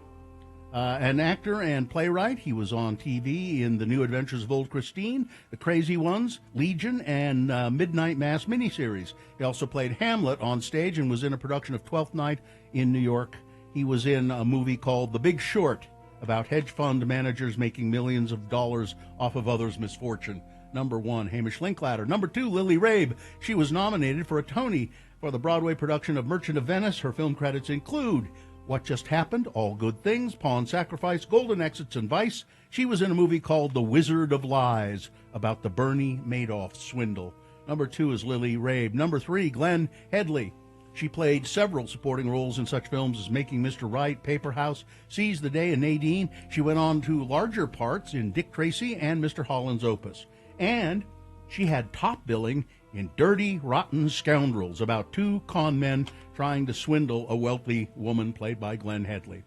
an actor and playwright. He was on TV in The New Adventures of Old Christine, The Crazy Ones, Legion, and Midnight Mass miniseries. He also played Hamlet on stage and was in a production of Twelfth Night in New York. He was in a movie called The Big Short, about hedge fund managers making millions of dollars off of others' misfortune. Number 1, Hamish Linklater. Number 2, Lily Rabe. She was nominated for a Tony for the Broadway production of Merchant of Venice. Her film credits include What Just Happened, All Good Things, Pawn Sacrifice, Golden Exits, and Vice. She was in a movie called The Wizard of Lies about the Bernie Madoff swindle. Number 2 is Lily Rabe. Number 3, Glenn Headley. She played several supporting roles in such films as Making Mr. Right, Paper House, Seize the Day, and Nadine. She went on to larger parts in Dick Tracy and Mr. Holland's Opus. And she had top billing in Dirty, Rotten Scoundrels, about 2 con men trying to swindle a wealthy woman played by Glenn Headley.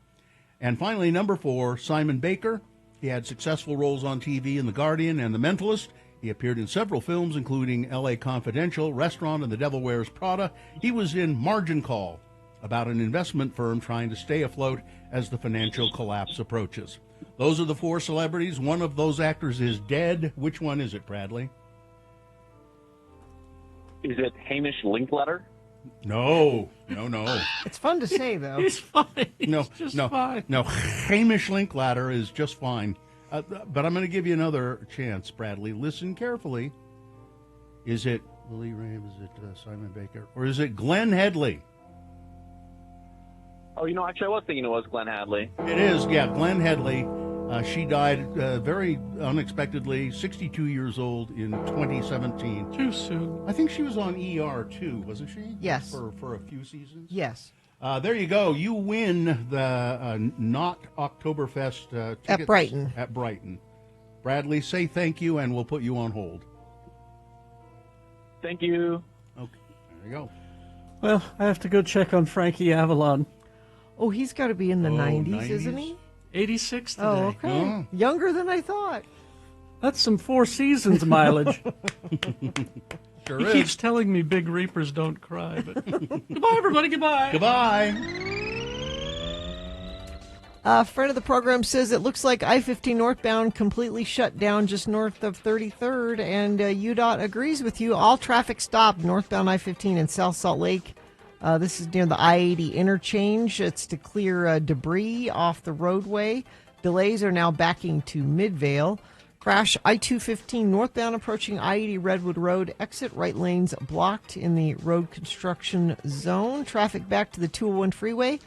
And finally, number 4, Simon Baker. He had successful roles on TV in The Guardian and The Mentalist. He appeared in several films, including L.A. Confidential, Restaurant, and The Devil Wears Prada. He was in Margin Call, about an investment firm trying to stay afloat as the financial collapse approaches. Those are the 4 celebrities. One of those actors is dead. Which one is it, Bradley? Is it Hamish Linklater? No. It's fun to say, though. He's funny. No, fine. no. Hamish Linklater is just fine. But I'm going to give you another chance, Bradley. Listen carefully. Is it Lily Rabe? Is it Simon Baker? Or is it Glenn Headley? Oh, actually, I was thinking it was Glenn Headley. It is, yeah, Glenn Headley. She died very unexpectedly, 62 years old in 2017. Too soon. I think she was on ER too, wasn't she? Yes. For a few seasons? Yes. There you go. You win the Not Oktoberfest tickets At Brighton. At Brighton. Bradley, say thank you, and we'll put you on hold. Thank you. Okay, there you go. Well, I have to go check on Frankie Avalon. Oh, he's got to be in the 90s, isn't he? 86 today. Oh, okay. Oh. Younger than I thought. That's some Four Seasons mileage. Sure He is. keeps telling me big reapers don't cry. But goodbye, everybody. Goodbye. Goodbye. A friend of the program says it looks like I-15 northbound completely shut down just north of 33rd, and UDOT agrees with you. All traffic stopped northbound I-15 in South Salt Lake. This is near the I-80 interchange. It's to clear debris off the roadway. Delays are now backing to Midvale. Crash I-215 northbound approaching I-80 Redwood Road. Exit right lanes blocked in the road construction zone. Traffic back to the 201 freeway.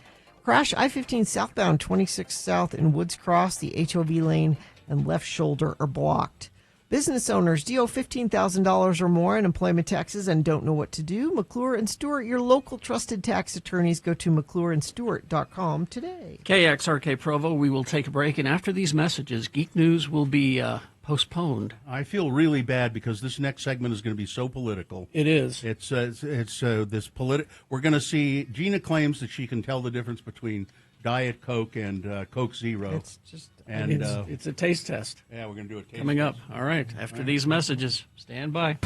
Crash I-15 southbound 26 South in Woods Cross. The HOV lane and left shoulder are blocked. Business owners, do you owe $15,000 or more in employment taxes and don't know what to do? McClure and Stewart, your local trusted tax attorneys. Go to McClureandStewart.com today. KXRK Provo, we will take a break, and after these messages, Geek News will be postponed. I feel really bad because this next segment is going to be so political. It is. It's this political. We're going to see. Gina claims that she can tell the difference between Diet Coke and Coke Zero. It's just, and it's a taste test. Yeah, we're going to do a taste coming test. up. All right. After these messages, stand by.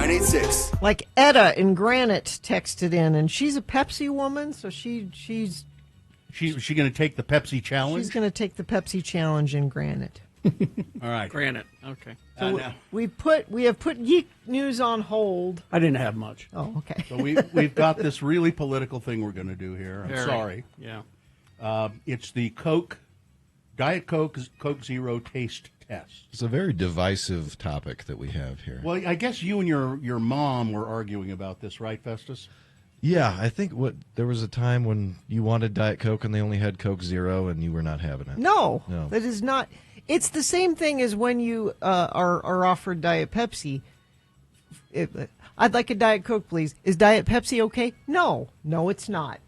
986. Like Etta in Granite texted in, and she's a Pepsi woman, so she's She's going to take the Pepsi challenge? She's going to take the Pepsi challenge in Granite. All right. Granite. Okay. So we have put Geek News on hold. I didn't have much. Oh, okay. So we've got this really political thing we're going to do here. I'm sorry. Yeah. It's the Diet Coke Zero taste test. It's a very divisive topic that we have here. Well, I guess you and your mom were arguing about this, right, Festus? Yeah, I think there was a time when you wanted Diet Coke and they only had Coke Zero and you were not having it. No, that is not. It's the same thing as when you are offered Diet Pepsi. I'd like a Diet Coke, please. Is Diet Pepsi okay? No, it's not.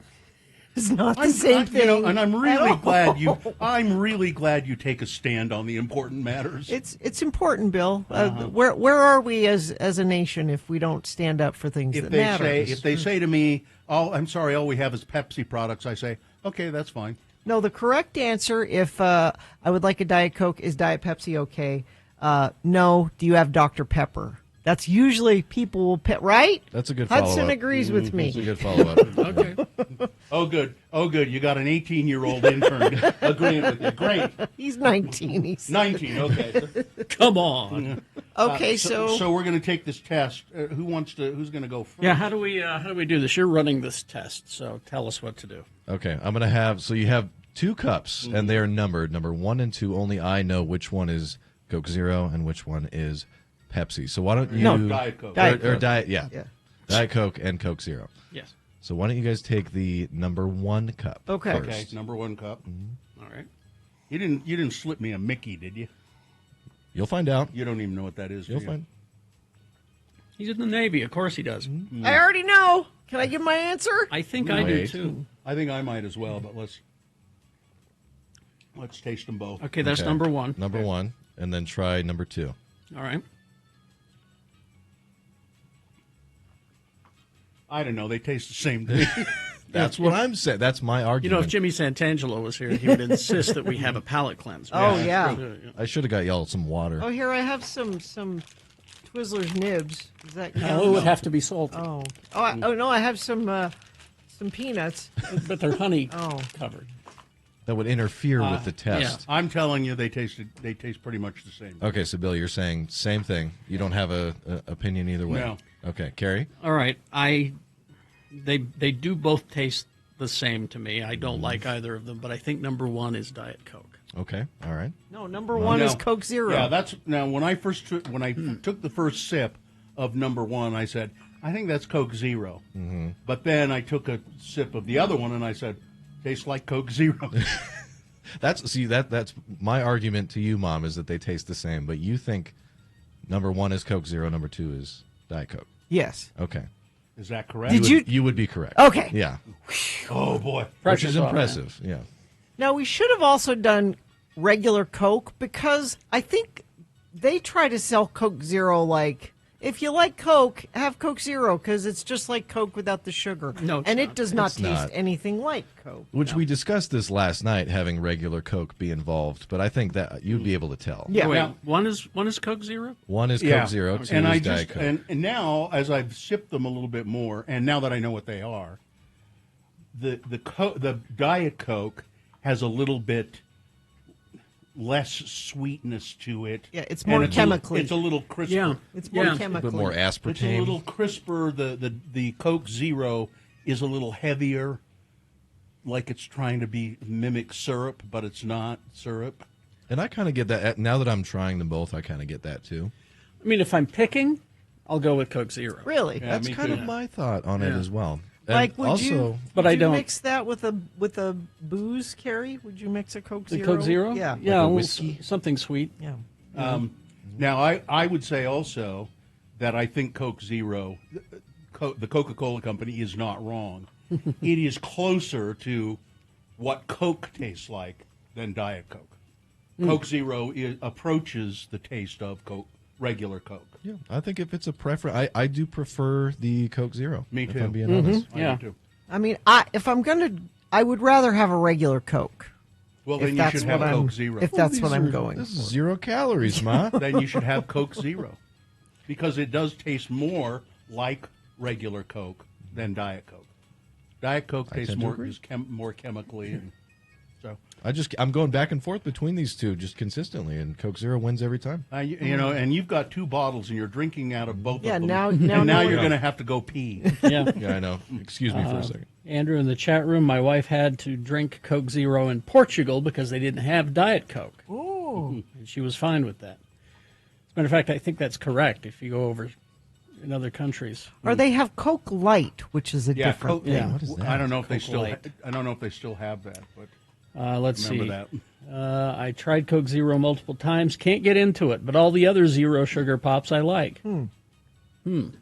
It's not the same thing. And I'm really glad you take a stand on the important matters. It's important, Bill. Where are we as a nation if we don't stand up for things that matter? If they say to me, "Oh, I'm sorry, all we have is Pepsi products," I say, "Okay, that's fine." No, the correct answer, if I would like a Diet Coke, is Diet Pepsi okay? No. Do you have Dr. Pepper? That's usually people will pick, right? That's a good follow-up. Hudson agrees with me. That's a good follow-up. Okay. Oh, good. You got an 18-year-old intern agreeing with you. Great. He's 19. He's 19, okay. Come on. Okay, so we're going to take this test. Who's going to go first? Yeah, how do we do this? You're running this test, so tell us what to do. Okay, I'm going to have, so you have 2 cups, and they are numbered. Number 1 and 2, only I know which one is Coke Zero and which one is Pepsi. So why don't you... No, Diet Coke. Or Diet, yeah. Diet Coke and Coke Zero. Yes. So why don't you guys take the number 1 cup first. Okay, number 1 cup. All right. You didn't slip me a Mickey, did you? You'll find out. You don't even know what that is, You'll do you? find. He's in the Navy. Of course he does. I already know. Can I give my answer? I think I do, too. I think I might as well, but let's taste them both. Okay, that's number 1. Number 1, and then try number 2. All right. I don't know. They taste the same to me. That's what I'm saying. That's my argument. You know, if Jimmy Santangelo was here, he would insist that we have a palate cleanser. Oh, yeah. I should have got y'all some water. Oh, here I have some Twizzlers nibs. Is that count? No, it would have to be salty. Oh, no, I have some peanuts. But they're honey covered. That would interfere with the test. Yeah. I'm telling you, they taste pretty much the same. Okay, so Bill, you're saying same thing. You don't have a opinion either way. No. Okay, Carrie. All right, they do both taste the same to me. I don't like either of them, but I think number 1 is Diet Coke. Okay, all right. No, number 1 is Coke Zero. Yeah, when I took the first sip of number 1, I said, I think that's Coke Zero. Mm-hmm. But then I took a sip of the other one and I said, tastes like Coke Zero. That's my argument to you, Mom, is that they taste the same. But you think number 1 is Coke Zero, number 2 is Diet Coke. Yes. Okay. Is that correct? You would be correct. Okay. Yeah. Oh boy, which is impressive. Yeah. Now we should have also done regular Coke because I think they try to sell Coke Zero like, if you like Coke, have Coke Zero because it's just like Coke without the sugar. No, and it does not taste not. anything like Coke. Which we discussed this last night, having regular Coke be involved, but I think that you'd be able to tell. Yeah. Wait, one is Coke Zero? 1 is Coke Zero, 2 is Diet Coke. And now, as I've sipped them a little bit more, and now that I know what they are, the Diet Coke has a little bit less sweetness to it. Yeah, it's more chemically. It's a little crisper. Yeah, it's more chemically. A bit more aspartame. It's a little crisper. The Coke Zero is a little heavier, like it's trying to mimic syrup, but it's not syrup. And I kind of get that. Now that I'm trying them both, I kind of get that too. I mean, if I'm picking, I'll go with Coke Zero. Really? Yeah, that's kind of my thought on it as well. And like, would you don't mix that with a booze, Carrie? Would you mix a Coke Zero? The Coke Zero? Yeah. Yeah, like whiskey? Something sweet. Yeah. Now, I would say also that I think Coke Zero, the Coca-Cola company, is not wrong. It is closer to what Coke tastes like than Diet Coke. Coke Zero approaches the taste of regular Coke. Yeah, I think if it's a preference, I do prefer the Coke Zero. Me too. If I'm being honest. Yeah. I do too. I mean, if I'm gonna, I would rather have a regular Coke. Well, then you should have Coke Zero. If that's what I'm going This for. is 0 calories, Ma. Then you should have Coke Zero. because it does taste more like regular Coke than Diet Coke. Diet Coke tastes more more chemically, and so I'm going back and forth between these two just consistently, and Coke Zero wins every time. You know, and you've got two bottles, and you're drinking out of both of them. Now you're going to have to go pee. Yeah, yeah, I know. Excuse me for a second. Andrew in the chat room, my wife had to drink Coke Zero in Portugal because they didn't have Diet Coke. Oh, and she was fine with that. As a matter of fact, I think that's correct. If you go over in other countries, or they have Coke Light, which is a different thing. Yeah, what is that? I don't know if they Coke still. Light. I don't know if they still have that, but let's remember see. that. I tried Coke Zero multiple times. Can't get into it, but all the other zero sugar pops I like. I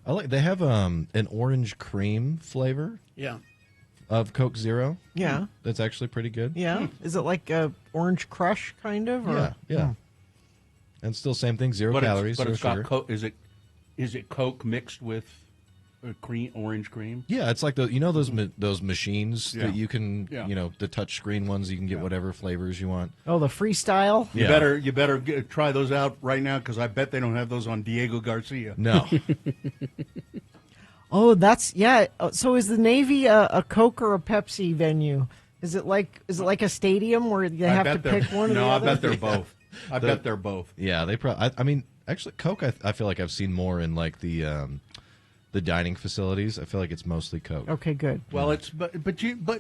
like. They have an orange cream flavor. Yeah. Of Coke Zero. Yeah. That's actually pretty good. Yeah. Is it like a Orange Crush kind of? Or? Yeah. And still same thing, zero calories, but zero it's sugar. got Coke. Is it Coke mixed with orange cream? Yeah, it's like those machines Yeah. that you can, Yeah. The touch screen ones. You can get whatever flavors you want. Oh, the Freestyle? You better try those out right now, because I bet they don't have those on Diego Garcia. No. Oh, that's So is the Navy a Coke or a Pepsi venue? Is it like a stadium where they have to pick one or the other? No, I bet they're both. I bet they're both. Yeah, they probably. I mean, actually, Coke. I feel like I've seen more in like the dining facilities. I feel like it's mostly Coke. Okay, good. Well, but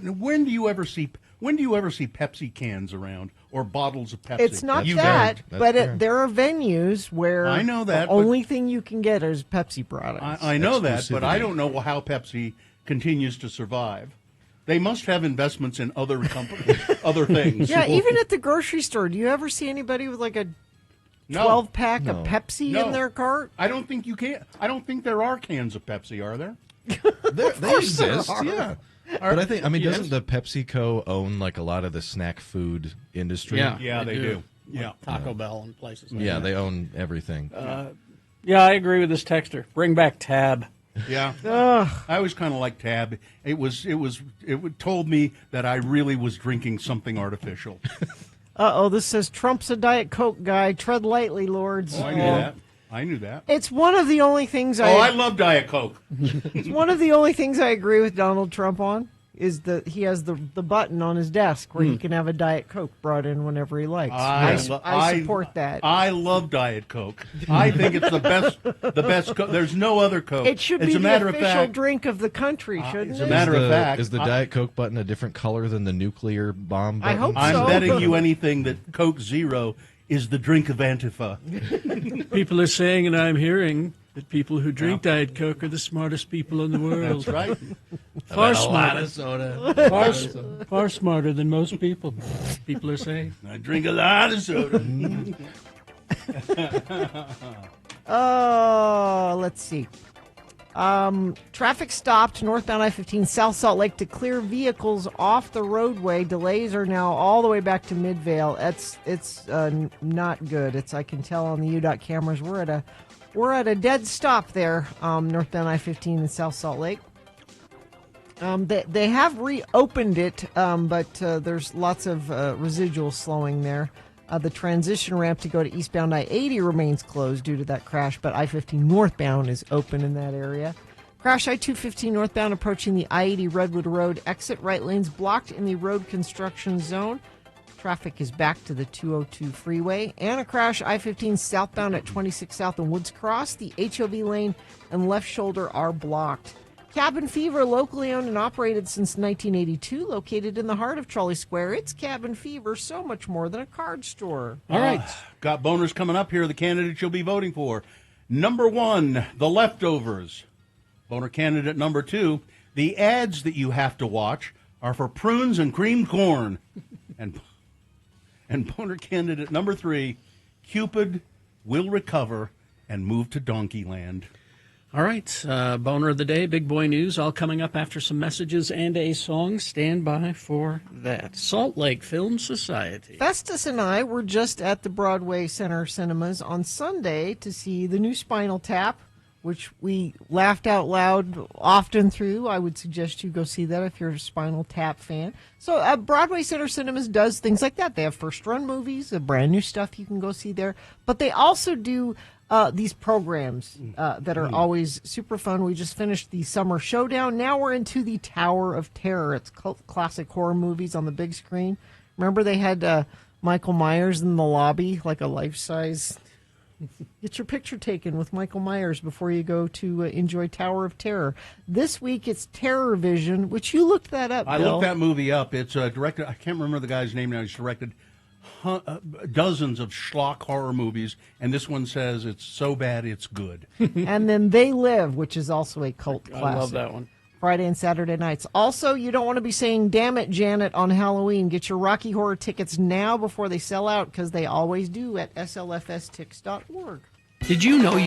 when do you ever see Pepsi cans around or bottles of Pepsi? It's not that, but there are venues where I know that the only thing you can get is Pepsi products. I know that, but I don't know how Pepsi continues to survive. They must have investments in other companies, other things. Yeah, even at the grocery store, do you ever see anybody with like a 12-pack of Pepsi in their cart? I don't think you can. I don't think there are cans of Pepsi, are there? They exist, yeah. But I think, Yes. doesn't the PepsiCo own like a lot of the snack food industry? Yeah, they do. Yeah, Like Taco Bell and places like that. Yeah, they own everything. Yeah, I agree with this texter. Bring back Tab. Yeah, I always kind of like Tab. It told me that I really was drinking something artificial. This says Trump's a Diet Coke guy. Tread lightly, lords. Oh, I knew that. It's one of the only things I love Diet Coke. It's one of the only things I agree with Donald Trump on is that he has the button on his desk where he can have a Diet Coke brought in whenever he likes. I support that. I love Diet Coke. I think it's the best Coke. There's no other Coke. It should be the official drink of the country, shouldn't it? As a matter of fact, is the Diet Coke button a different color than the nuclear bomb button? I hope so. I'm betting you anything that Coke Zero is the drink of Antifa. People are saying, and I'm hearing, that people who drink Diet Coke are the smartest people in the world. That's right. Far A smarter. lot of soda. Far smarter than most people. People are saying. I drink a lot of soda. Let's see. Traffic stopped northbound I-15 South Salt Lake to clear vehicles off the roadway. Delays are now all the way back to Midvale. It's not good. I can tell on the UDOT cameras we're at a dead stop there, northbound I-15 in South Salt Lake. They have reopened it, but there's lots of residual slowing there. The transition ramp to go to eastbound I-80 remains closed due to that crash, but I-15 northbound is open in that area. Crash I-215 northbound approaching the I-80 Redwood Road exit. Right lanes blocked in the road construction zone. Traffic is back to the 202 freeway. And a crash I-15 southbound at 26 South and Woods Cross. The HOV lane and left shoulder are blocked. Cabin Fever, locally owned and operated since 1982, located in the heart of Trolley Square. It's Cabin Fever, so much more than a card store. All right. Got boners coming up here, the candidates you'll be voting for. Number 1, The Leftovers. Boner candidate number 2, the ads that you have to watch are for prunes and creamed corn. and boner candidate number 3, Cupid will recover and move to Donkeyland. All right, boner of the day, big boy news, all coming up after some messages and a song. Stand by for that. Salt Lake Film Society. Festus and I were just at the Broadway Center Cinemas on Sunday to see the new Spinal Tap, which we laughed out loud often through. I would suggest you go see that if you're a Spinal Tap fan. So Broadway Center Cinemas does things like that. They have first-run movies, brand new stuff you can go see there. But they also do these programs that are always super fun. We just finished the Summer Showdown. Now we're into the Tower of Terror. It's classic horror movies on the big screen. Remember they had Michael Myers in the lobby, like a life-size... Get your picture taken with Michael Myers before you go to enjoy Tower of Terror. This week it's Terror Vision, which you looked that up, I Bill. looked that movie up. It's directed, I can't remember the guy's name now. He's directed dozens of schlock horror movies, and this one says it's so bad it's good. And then They Live, which is also a cult classic. I love that one. Friday and Saturday nights. Also, you don't want to be saying, damn it, Janet, on Halloween. Get your Rocky Horror tickets now before they sell out, because they always do at slfstix.org. Did you know...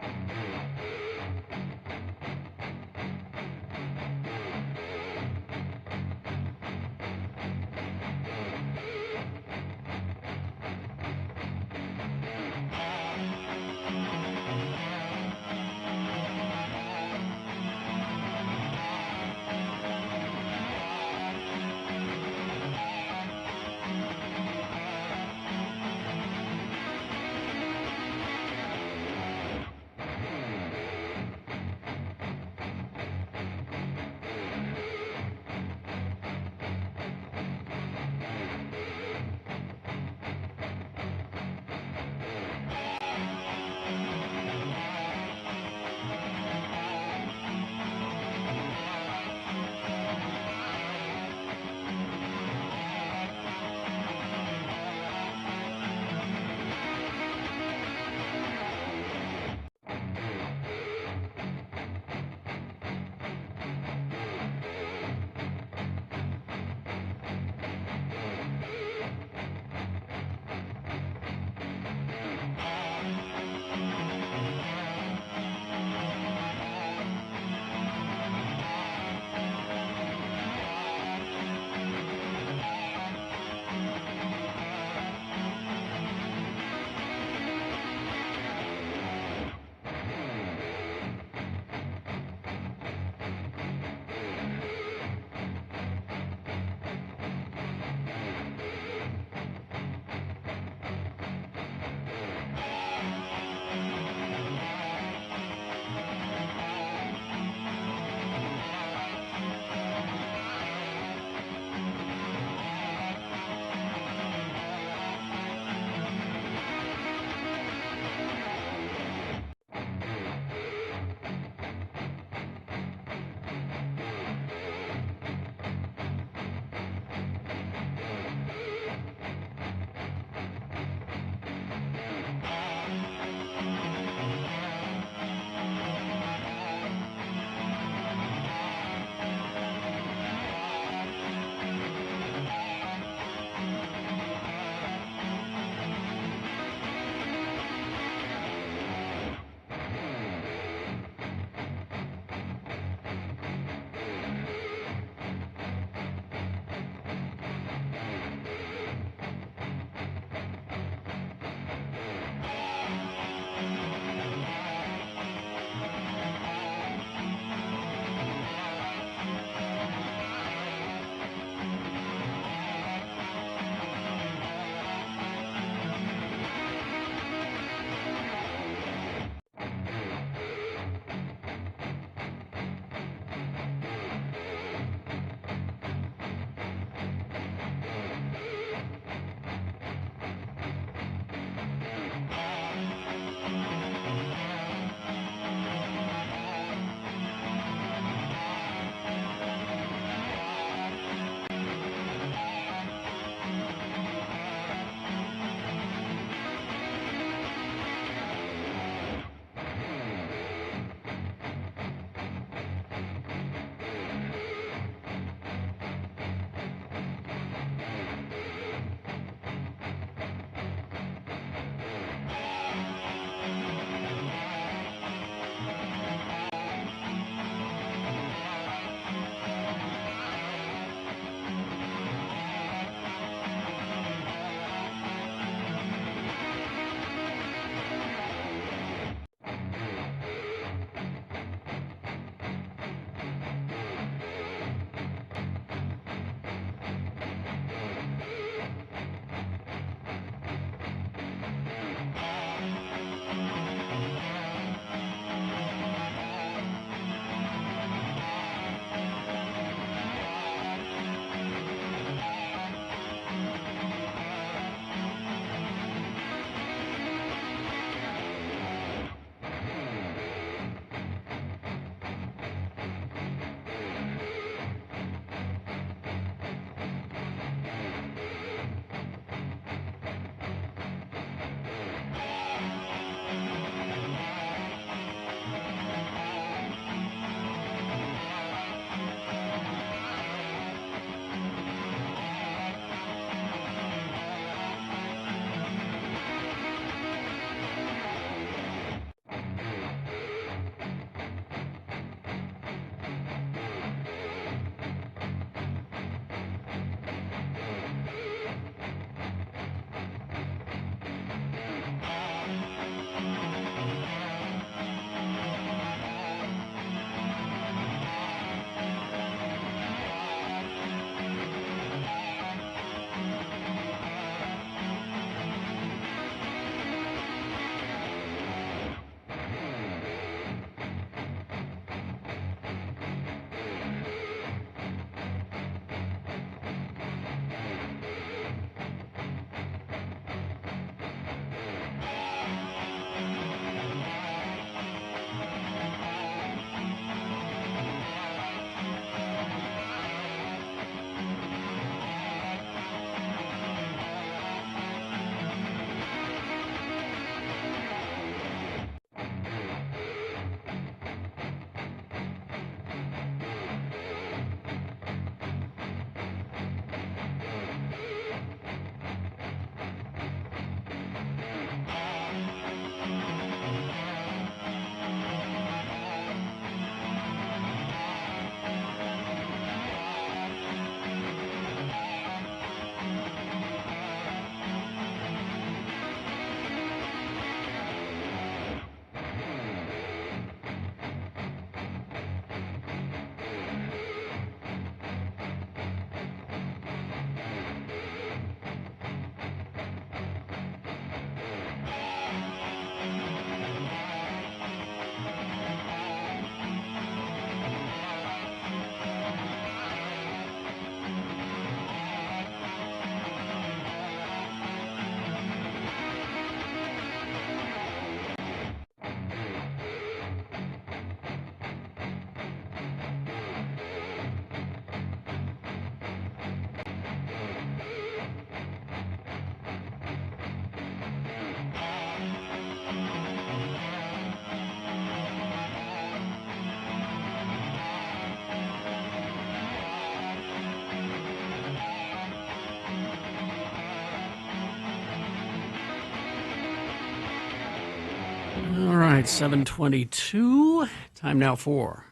All right, 7:22. Time now for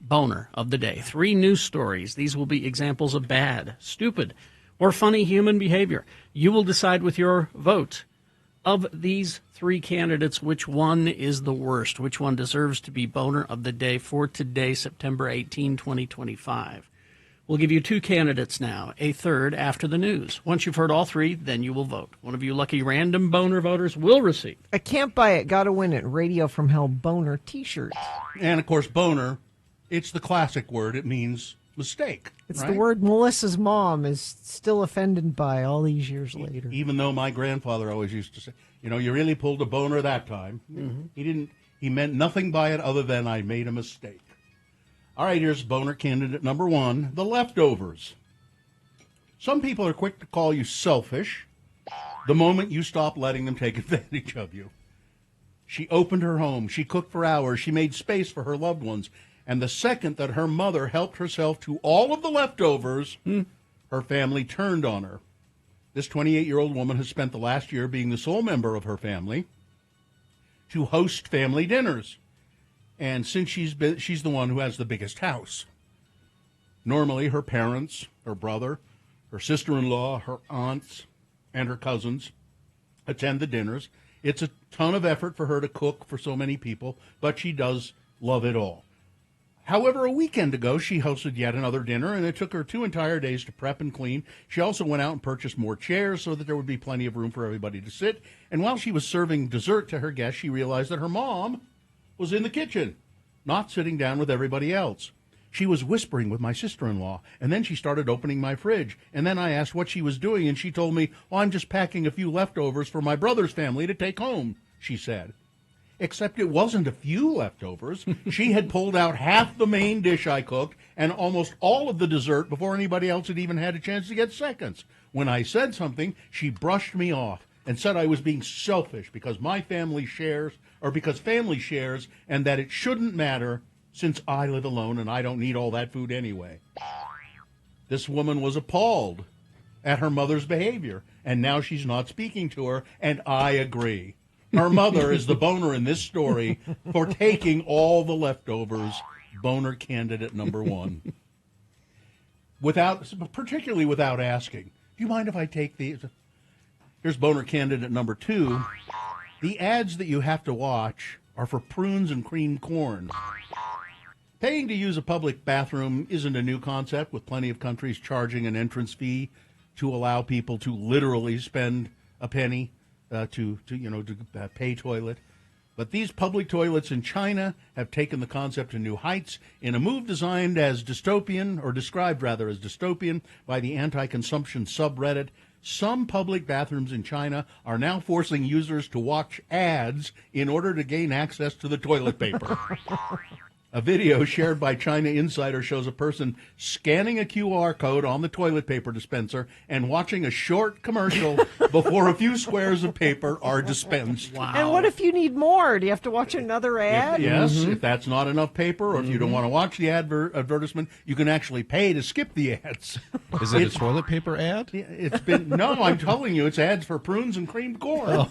Boner of the Day. 3 news stories. These will be examples of bad, stupid, or funny human behavior. You will decide with your vote of these 3 candidates which one is the worst, which one deserves to be Boner of the Day for today, September 18, 2025. We'll give you 2 candidates now, a third after the news. Once you've heard all 3, then you will vote. One of you lucky random Boner voters will receive I can't buy it, gotta win it. Radio from Hell Boner t-shirt. And, of course, boner, it's the classic word. It means mistake. It's right? the word Melissa's mom is still offended by all these years later. Even though my grandfather always used to say, you really pulled a boner that time. Mm-hmm. He meant nothing by it other than I made a mistake. All right, here's boner candidate number 1, the leftovers. Some people are quick to call you selfish the moment you stop letting them take advantage of you. She opened her home. She cooked for hours. She made space for her loved ones. And the second that her mother helped herself to all of the leftovers, her family turned on her. This 28-year-old woman has spent the last year being the sole member of her family to host family dinners. And since she's the one who has the biggest house. Normally, her parents, her brother, her sister-in-law, her aunts, and her cousins attend the dinners. It's a ton of effort for her to cook for so many people, but she does love it all. However, a weekend ago, she hosted yet another dinner, and it took her 2 entire days to prep and clean. She also went out and purchased more chairs so that there would be plenty of room for everybody to sit. And while she was serving dessert to her guests, she realized that her mom was in the kitchen, not sitting down with everybody else. She was whispering with my sister-in-law, and then she started opening my fridge. And then I asked what she was doing, and she told me, I'm just packing a few leftovers for my brother's family to take home, she said. Except it wasn't a few leftovers. She had pulled out half the main dish I cooked and almost all of the dessert before anybody else had even had a chance to get seconds. When I said something, she brushed me off and said I was being selfish because my family shares, or because family shares, and that it shouldn't matter since I live alone and I don't need all that food anyway. This woman was appalled at her mother's behavior, and now she's not speaking to her, and I agree. Her mother is the boner in this story for taking all the leftovers. Boner candidate number 1. Particularly without asking. Do you mind if I take these? Here's boner candidate number 2. The ads that you have to watch are for prunes and creamed corn. Paying to use a public bathroom isn't a new concept, with plenty of countries charging an entrance fee to allow people to literally spend a penny to pay toilet. But these public toilets in China have taken the concept to new heights in a move described as dystopian by the anti-consumption subreddit. Some public bathrooms in China are now forcing users to watch ads in order to gain access to the toilet paper. A video shared by China Insider shows a person scanning a QR code on the toilet paper dispenser and watching a short commercial before a few squares of paper are dispensed. Wow. And what if you need more? Do you have to watch another ad? If that's not enough paper, or if you don't want to watch the advertisement, you can actually pay to skip the ads. Is it a toilet paper ad? No, I'm telling you, it's ads for prunes and creamed corn.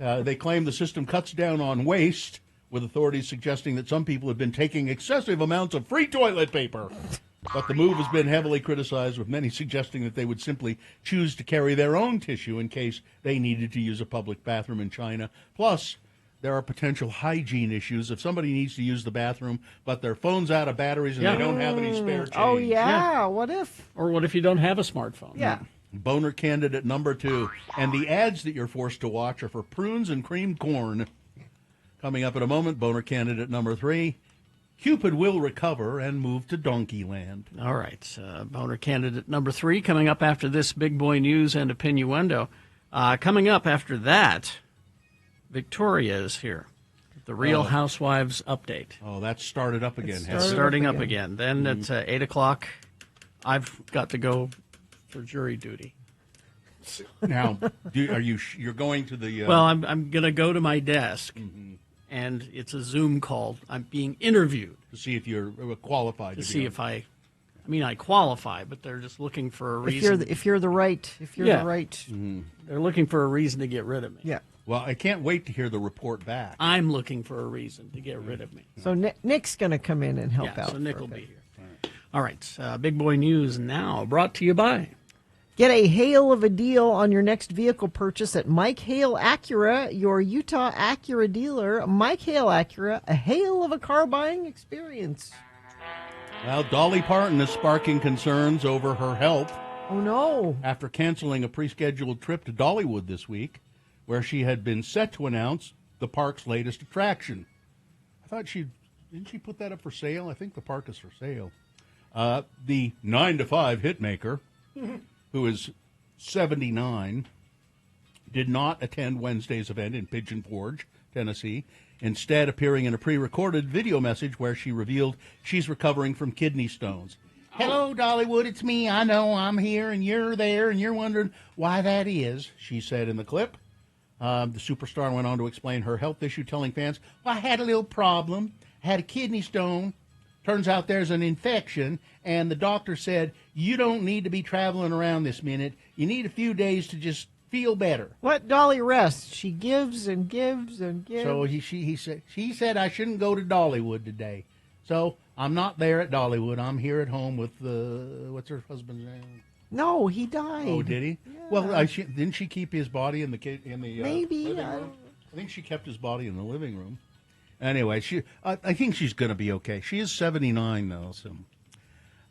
Oh. They claim the system cuts down on waste, with authorities suggesting that some people have been taking excessive amounts of free toilet paper. But the move has been heavily criticized, with many suggesting that they would simply choose to carry their own tissue in case they needed to use a public bathroom in China. Plus, there are potential hygiene issues. If somebody needs to use the bathroom, but their phone's out of batteries and they don't have any spare change. Oh, yeah. What if? Or what if you don't have a smartphone? Yeah. Boner candidate number 2. And the ads that you're forced to watch are for prunes and creamed corn. Coming up in a moment, boner candidate number 3. Cupid will recover and move to Donkeyland. All right. Boner candidate number 3 coming up after this big boy news and opinioendo. Coming up after that, Victoria is here. The Real Housewives update. Oh, that's started up again. It's starting up again. Then at 8 o'clock, I've got to go for jury duty. Now, you're going to the... Well, I'm going to go to my desk, and it's a Zoom call. I'm being interviewed. To see if you're qualified. To see if I'm I mean, I qualify, but they're just looking for a reason. If you're the right. Mm-hmm. They're looking for a reason to get rid of me. Yeah. Well, I can't wait to hear the report back. I'm looking for a reason to get rid of me. So Nick's going to come in and help out. So Nick will be here. All right. Big Boy News now brought to you by. Get a hail of a deal on your next vehicle purchase at Mike Hale Acura, your Utah Acura dealer. Mike Hale Acura, a hail of a car buying experience. Well, Dolly Parton is sparking concerns over her health. Oh, no. After canceling a pre-scheduled trip to Dollywood this week, where she had been set to announce the park's latest attraction. I thought didn't she put that up for sale? I think the park is for sale. The 9-to-5 hitmaker, who is 79, did not attend Wednesday's event in Pigeon Forge, Tennessee, instead appearing in a pre-recorded video message where she revealed she's recovering from kidney stones. Hello, Dollywood, it's me. I know I'm here and you're there and you're wondering why that is, she said in the clip. The superstar went on to explain her health issue, telling fans, well, I had a little problem. I had a kidney stone. Turns out there's an infection, and the doctor said, you don't need to be traveling around this minute. You need a few days to just feel better. Let Dolly rest. She gives and gives and gives. So she said I shouldn't go to Dollywood today. So I'm not there at Dollywood. I'm here at home with what's her husband's name? No, he died. Oh, did he? Yeah. Well, didn't she keep his body in the maybe living room? I think she kept his body in the living room. Anyway, I think she's going to be okay. She is 79 though. So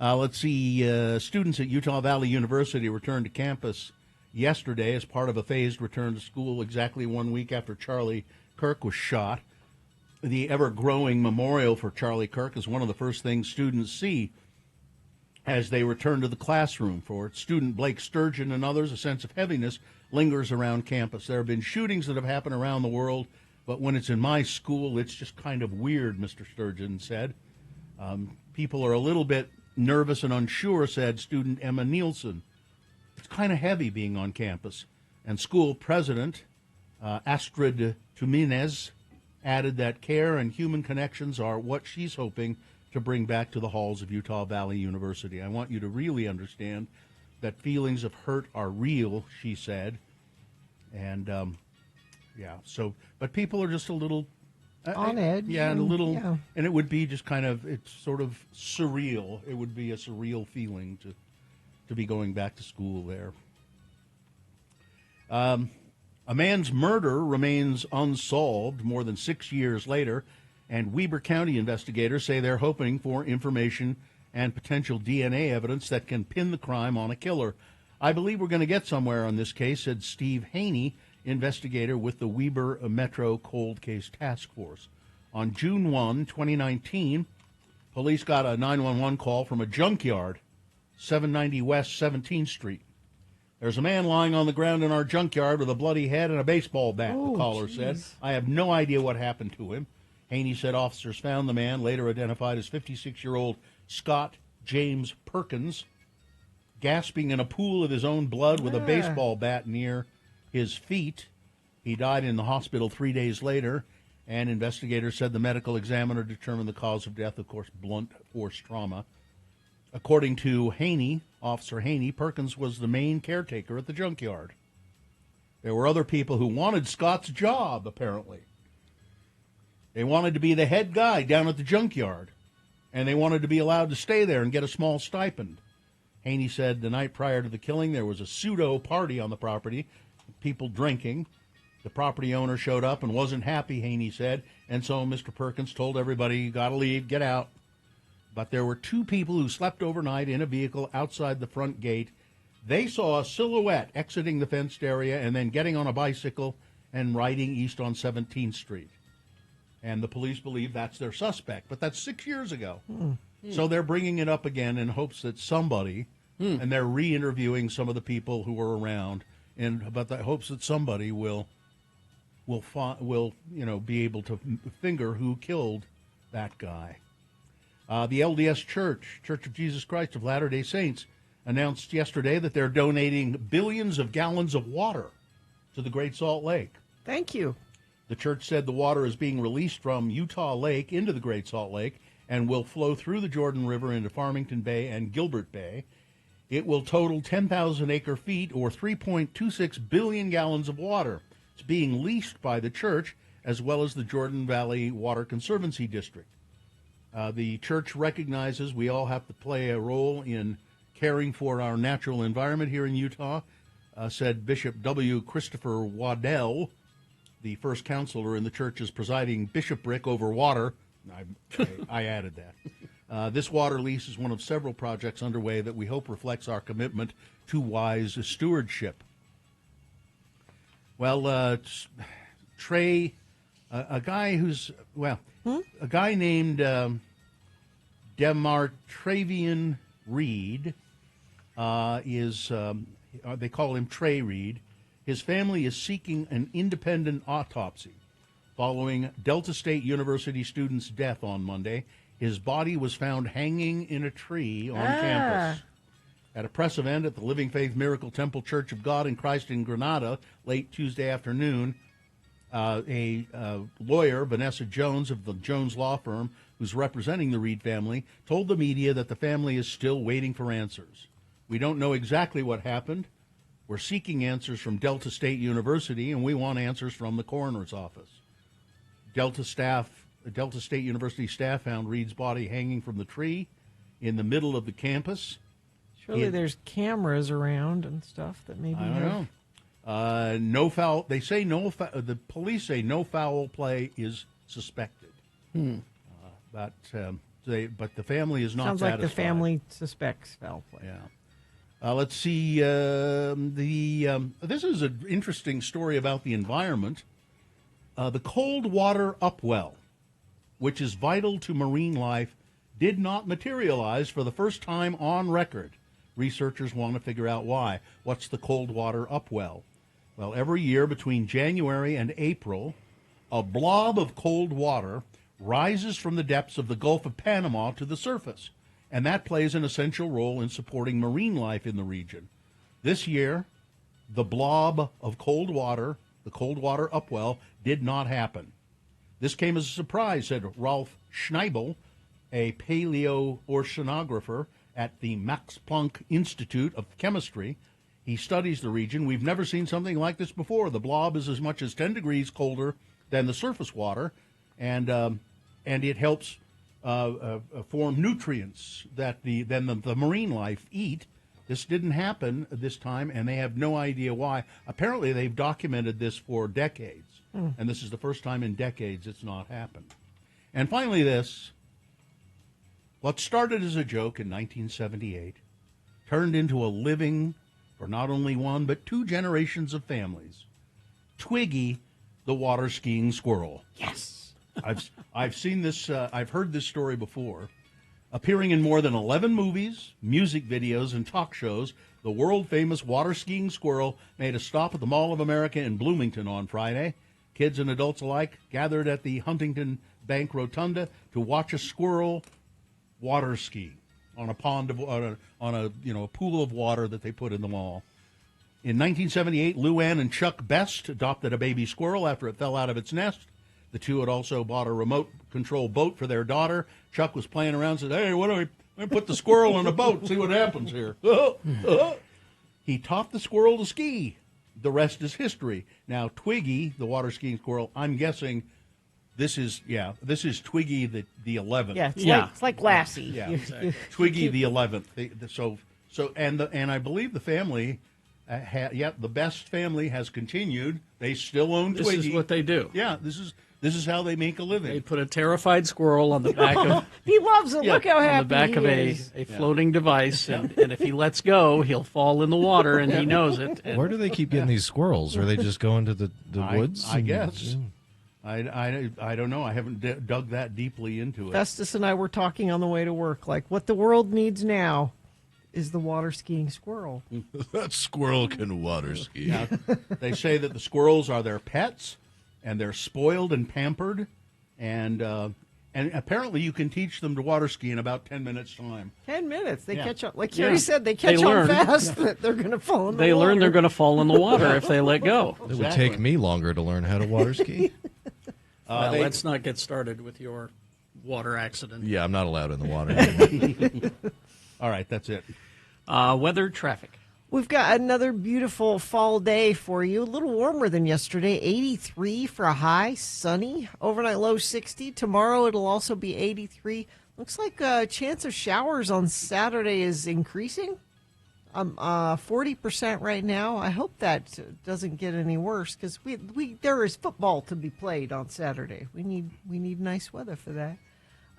let's see. Students at Utah Valley University returned to campus yesterday as part of a phased return to school exactly 1 week after Charlie Kirk was shot. The ever-growing memorial for Charlie Kirk is one of the first things students see as they return to the classroom. For student Blake Sturgeon and others, a sense of heaviness lingers around campus. There have been shootings that have happened around the world, but when it's in my school, it's just kind of weird, Mr. Sturgeon said. People are a little bit nervous and unsure, said student Emma Nielsen. It's kind of heavy being on campus. And school president Astrid Tuminez added that care and human connections are what she's hoping to bring back to the halls of Utah Valley University. I want you to really understand that feelings of hurt are real, she said. And, but people are just a little... on edge. Yeah, and a little... Yeah. And it would be just kind of, it's sort of surreal. It would be a surreal feeling to be going back to school there. A man's murder remains unsolved more than 6 years later, and Weber County investigators say they're hoping for information and potential DNA evidence that can pin the crime on a killer. I believe we're going to get somewhere on this case, said Steve Haney, investigator with the Weber Metro Cold Case Task Force. On June 1, 2019, police got a 911 call from a junkyard, 790 West 17th Street. There's a man lying on the ground in our junkyard with a bloody head and a baseball bat, the caller said. I have no idea what happened to him. Haney said officers found the man, later identified as 56-year-old Scott James Perkins, gasping in a pool of his own blood with a baseball bat near his feet. He died in the hospital 3 days later, and investigators said the medical examiner determined the cause of death, of course, blunt force trauma. According to Haney, Officer Haney, Perkins was the main caretaker at the junkyard. There were other people who wanted Scott's job, apparently. They wanted to be the head guy down at the junkyard, and they wanted to be allowed to stay there and get a small stipend. Haney said the night prior to the killing, there was a pseudo party on the property, people drinking. The property owner showed up and wasn't happy, Haney said, and so Mr. Perkins told everybody, you got to leave, get out. But there were two people who slept overnight in a vehicle outside the front gate. They saw a silhouette exiting the fenced area and then getting on a bicycle and riding east on 17th Street. And the police believe that's their suspect. But that's 6 years ago. So they're bringing it up again in hopes that somebody, and they're re-interviewing some of the people who were around, but the hopes that somebody will be able to finger who killed that guy. The LDS Church of Jesus Christ of Latter-day Saints, announced yesterday that they're donating billions of gallons of water to the Great Salt Lake. Thank you. The church said the water is being released from Utah Lake into the Great Salt Lake, and will flow through the Jordan River into Farmington Bay and Gilbert Bay. It will total 10,000 acre-feet or 3.26 billion gallons of water. It's being leased by the church as well as the Jordan Valley Water Conservancy District. The church recognizes we all have to play a role in caring for our natural environment here in Utah, said Bishop W. Christopher Waddell, the first counselor in the church's presiding bishopric over water. I added that. This water lease is one of several projects underway that we hope reflects our commitment to wise stewardship. Well, Trey, a guy who's, a guy named Demartravian Reed is, they call him Trey Reed. His family is seeking an independent autopsy following Delta State University student's death on Monday. His body was found hanging in a tree on campus. At a press event at the Living Faith Miracle Temple Church of God in Christ in Granada late Tuesday afternoon, a lawyer, Vanessa Jones of the Jones Law Firm, who's representing the Reed family, told the media that the family is still waiting for answers. We don't know exactly what happened. We're seeking answers from Delta State University, and we want answers from the coroner's office. Delta State University staff found Reed's body hanging from the tree in the middle of the campus. Surely there's cameras around and stuff that maybe. I don't know. No foul. They say no. The police say no foul play is suspected. But the family is not Sounds satisfied. like the family suspects foul play. Yeah. Let's see. This is an interesting story about the environment. The cold water upwell, which is vital to marine life, did not materialize for the first time on record. Researchers want to figure out why. What's the cold water upwell? Well, every year between January and April, a blob of cold water rises from the depths of the Gulf of Panama to the surface, and that plays an essential role in supporting marine life in the region. This year, the blob of cold water, the cold water upwell, did not happen. This came as a surprise, said Rolf Schneibel, a paleoceanographer at the Max Planck Institute of Chemistry. He studies the region. We've never seen something like this before. The blob is as much as 10 degrees colder than the surface water, and it helps form nutrients that the marine life eat. This didn't happen this time, and they have no idea why. Apparently, they've documented this for decades, and this is the first time in decades it's not happened. And finally, this. What started as a joke in 1978 turned into a living for not only one, but two generations of families. Twiggy, the water skiing squirrel. Yes. I've seen this, I've heard this story before. Appearing in more than 11 movies, music videos, and talk shows, the world-famous water skiing squirrel made a stop at the Mall of America in Bloomington on Friday. Kids and adults alike gathered at the Huntington Bank Rotunda to watch a squirrel water ski on a pond of a pool of water that they put in the mall. In 1978, Luann and Chuck Best adopted a baby squirrel after it fell out of its nest. The two had also bought a remote control boat for their daughter. Chuck was playing around and said, "Hey, why don't we put the squirrel on a boat and see what happens here?" He taught the squirrel to ski. The rest is history. Now, Twiggy, the water skiing squirrel, I'm guessing this is Twiggy the 11th. Yeah, it's like Lassie. Yeah, exactly. Twiggy the 11th. And I believe the family, the Best family has continued. They still own Twiggy. This is what they do. Yeah, this is how they make a living. They put a terrified squirrel on the back of. He loves it. Look how happy on the back of a floating device, and if he lets go, he'll fall in the water, and he knows it. And where do they keep getting these squirrels? Are they just going to the woods? I guess. I don't know. I haven't dug that deeply into it. Festus and I were talking on the way to work, like what the world needs now is the water skiing squirrel. That squirrel can water ski. Now, they say that the squirrels are their pets, and they're spoiled and pampered, and apparently you can teach them to water ski in about 10 minutes' time. 10 minutes. They catch on. Like Fieri said, they catch on fast that they're going to fall in the water. They learn they're going to fall in the water if they let go. It would take me longer to learn how to water ski. Let's not get started with your Water accident. Yeah, I'm not allowed in the water. All right, that's it. Weather, traffic. We've got another beautiful fall day for you. A little warmer than yesterday. 83 for a high, sunny. Overnight low 60. Tomorrow it'll also be 83. Looks like a chance of showers on Saturday is increasing. 40% right now. I hope that doesn't get any worse because there is football to be played on Saturday. We need nice weather for that.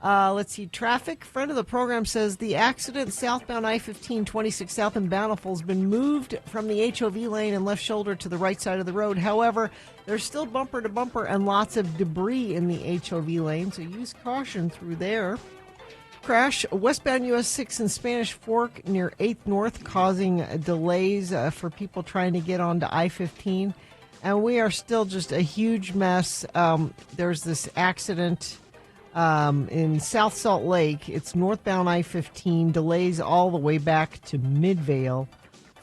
Let's see. Traffic. Friend of the program says the accident southbound I-15 26 south in Bountiful has been moved from the HOV lane and left shoulder to the right side of the road. However, there's still bumper to bumper and lots of debris in the HOV lane, so use caution through there. Crash westbound US 6 in Spanish Fork near 8th North, causing delays for people trying to get onto I-15. And we are still just a huge mess. There's this accident in South Salt Lake. It's northbound I-15, delays all the way back to Midvale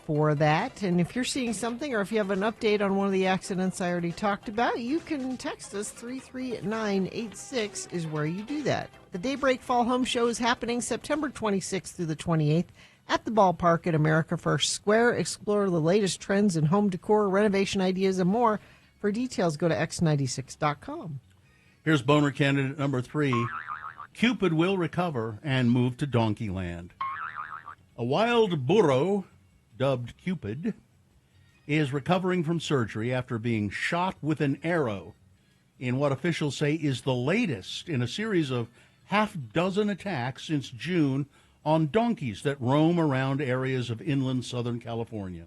for that. And if you're seeing something or if you have an update on one of the accidents I already talked about, you can text us. 33986 is where you do that. The Daybreak Fall Home Show is happening September 26th through the 28th at the ballpark at America First Square. Explore the latest trends in home decor, renovation ideas, and more. For details, go to x96.com. Here's boner candidate number 3. Cupid will recover and move to Donkeyland. A wild burro, dubbed Cupid, is recovering from surgery after being shot with an arrow in what officials say is the latest in a series of half-dozen attacks since June on donkeys that roam around areas of inland Southern California.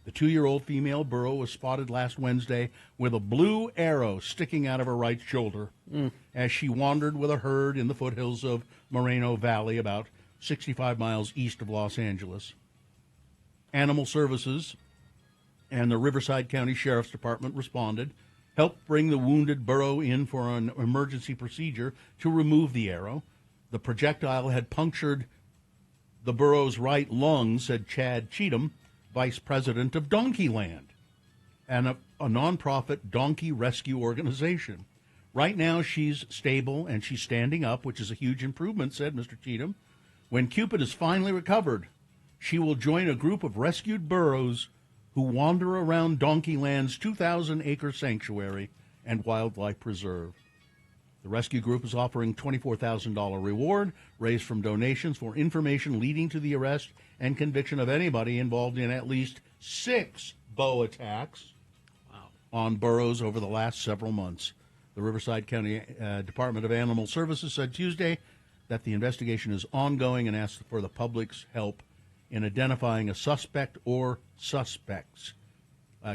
The 2-year-old female burro was spotted last Wednesday with a blue arrow sticking out of her right shoulder as she wandered with a herd in the foothills of Moreno Valley, about 65 miles east of Los Angeles. Animal Services and the Riverside County Sheriff's Department responded, helped bring the wounded burro in for an emergency procedure to remove the arrow. The projectile had punctured the burro's right lung, said Chad Cheatham, vice president of Donkeyland, and a nonprofit donkey rescue organization. Right now, she's stable and she's standing up, which is a huge improvement, said Mr. Cheatham. When Cupid is finally recovered, she will join a group of rescued burros who wander around Donkeyland's 2,000-acre sanctuary and wildlife preserve. The rescue group is offering a $24,000 reward raised from donations for information leading to the arrest and conviction of anybody involved in at least 6 bow attacks on burros over the last several months. The Riverside County Department of Animal Services said Tuesday that the investigation is ongoing and asked for the public's help in identifying a suspect or suspects.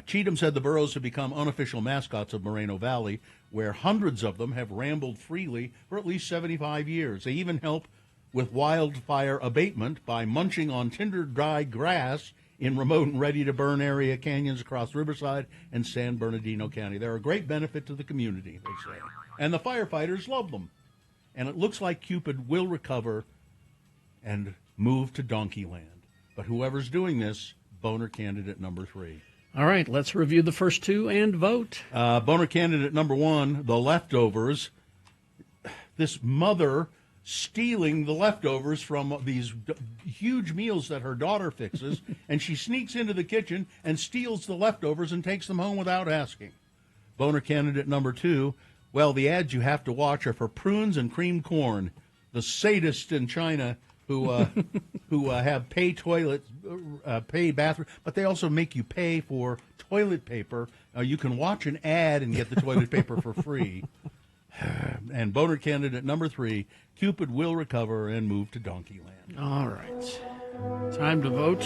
Cheatham said the burros have become unofficial mascots of Moreno Valley, where hundreds of them have rambled freely for at least 75 years. They even help with wildfire abatement by munching on tinder-dry grass in remote and ready-to-burn area canyons across Riverside and San Bernardino County. They're a great benefit to the community, they say. And the firefighters love them. And it looks like Cupid will recover and move to Donkeyland. But whoever's doing this, boner candidate number 3. All right, let's review the first 2 and vote. Boner candidate number 1, the leftovers. This mother stealing the leftovers from these huge meals that her daughter fixes, and she sneaks into the kitchen and steals the leftovers and takes them home without asking. Boner candidate number 2, well, the ads you have to watch are for prunes and creamed corn. The sadists in China who have pay toilet, pay bathroom, but they also make you pay for toilet paper. You can watch an ad and get the toilet paper for free. And boner candidate number 3, Cupid will recover and move to Donkeyland. All right. Time to vote.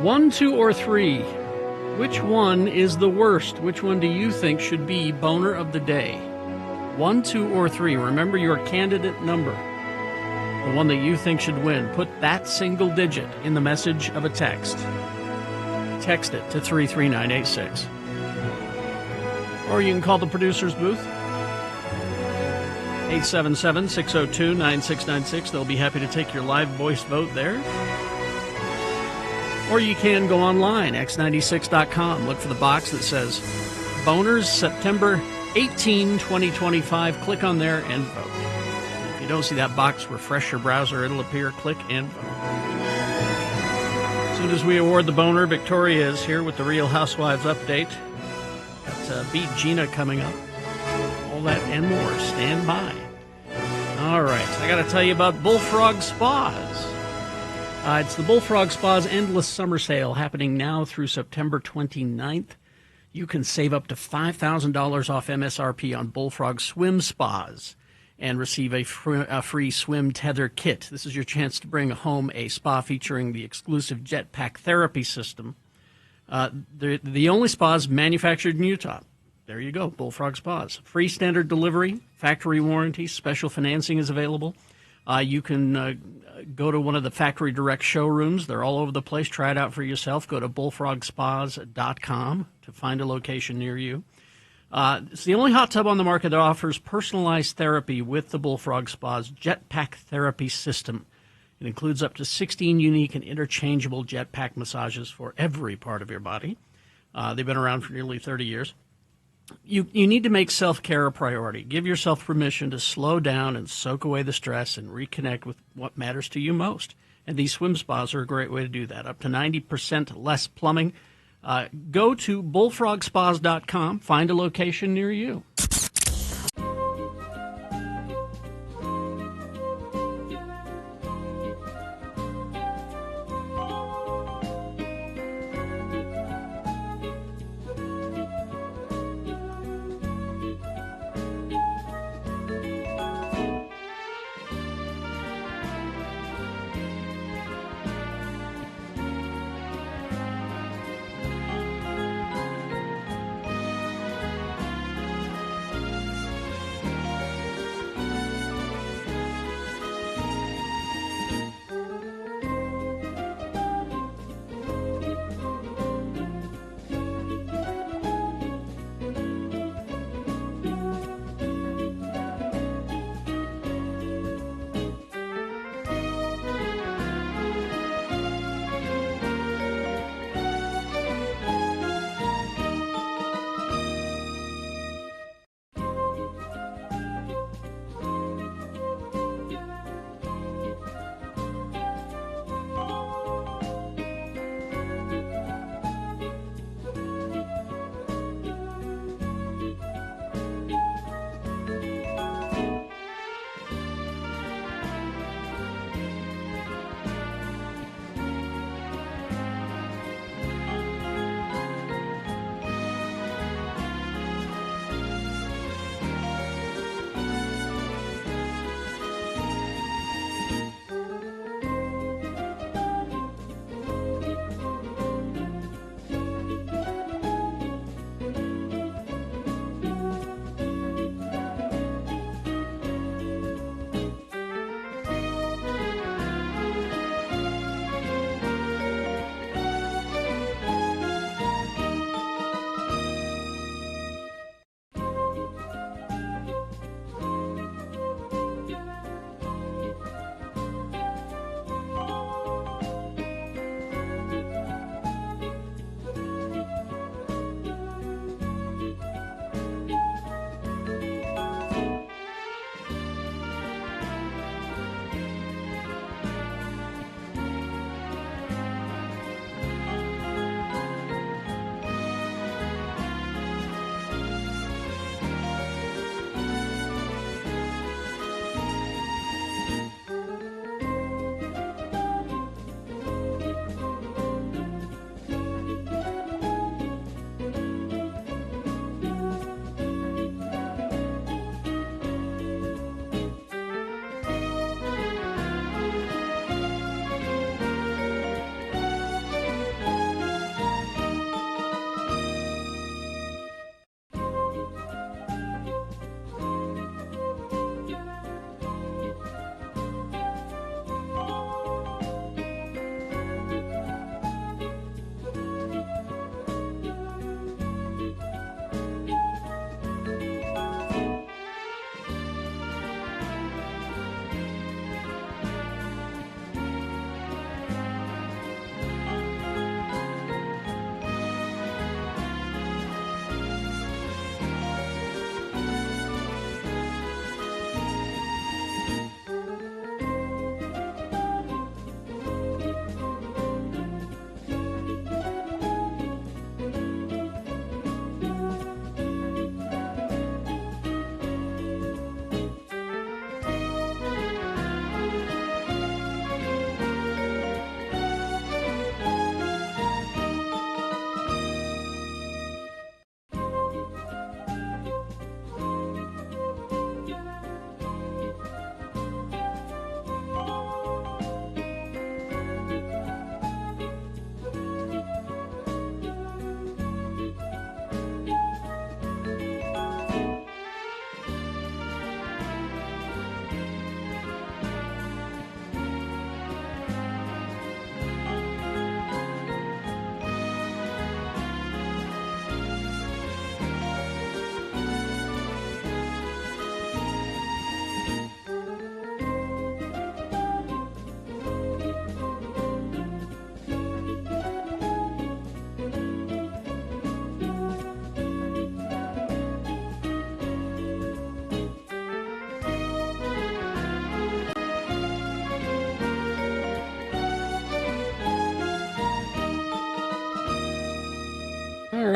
1, 2, or 3. Which one is the worst? Which one do you think should be boner of the day? 1, 2, or 3. Remember your candidate number. The one that you think should win. Put that single digit in the message of a text. Text it to 33986. Or you can call the producer's booth. 877-602-9696. They'll be happy to take your live voice vote there. Or you can go online, x96.com. Look for the box that says Boners September 18-2025. Click on there and vote. If you don't see that box, refresh your browser. It'll appear. Click and vote. As soon as we award the boner, Victoria is here with the Real Housewives update. Got Beat Gina coming up. All that and more. Stand by. All right, I got to tell you about Bullfrog Spas. It's the Bullfrog Spas Endless Summer Sale happening now through September 29th. You can save up to $5,000 off MSRP on Bullfrog Swim Spas and receive a free swim tether kit. This is your chance to bring home a spa featuring the exclusive Jetpack therapy system. The only spas manufactured in Utah. There you go, Bullfrog Spas. Free standard delivery, factory warranty, special financing is available. You can go to one of the Factory Direct showrooms. They're all over the place. Try it out for yourself. Go to bullfrogspas.com to find a location near you. It's the only hot tub on the market that offers personalized therapy with the Bullfrog Spas Jetpack therapy system. It includes up to 16 unique and interchangeable Jetpack massages for every part of your body. They've been around for nearly 30 years. You need to make self-care a priority. Give yourself permission to slow down and soak away the stress and reconnect with what matters to you most. And these swim spas are a great way to do that. Up to 90% less plumbing. Go to bullfrogspas.com. Find a location near you.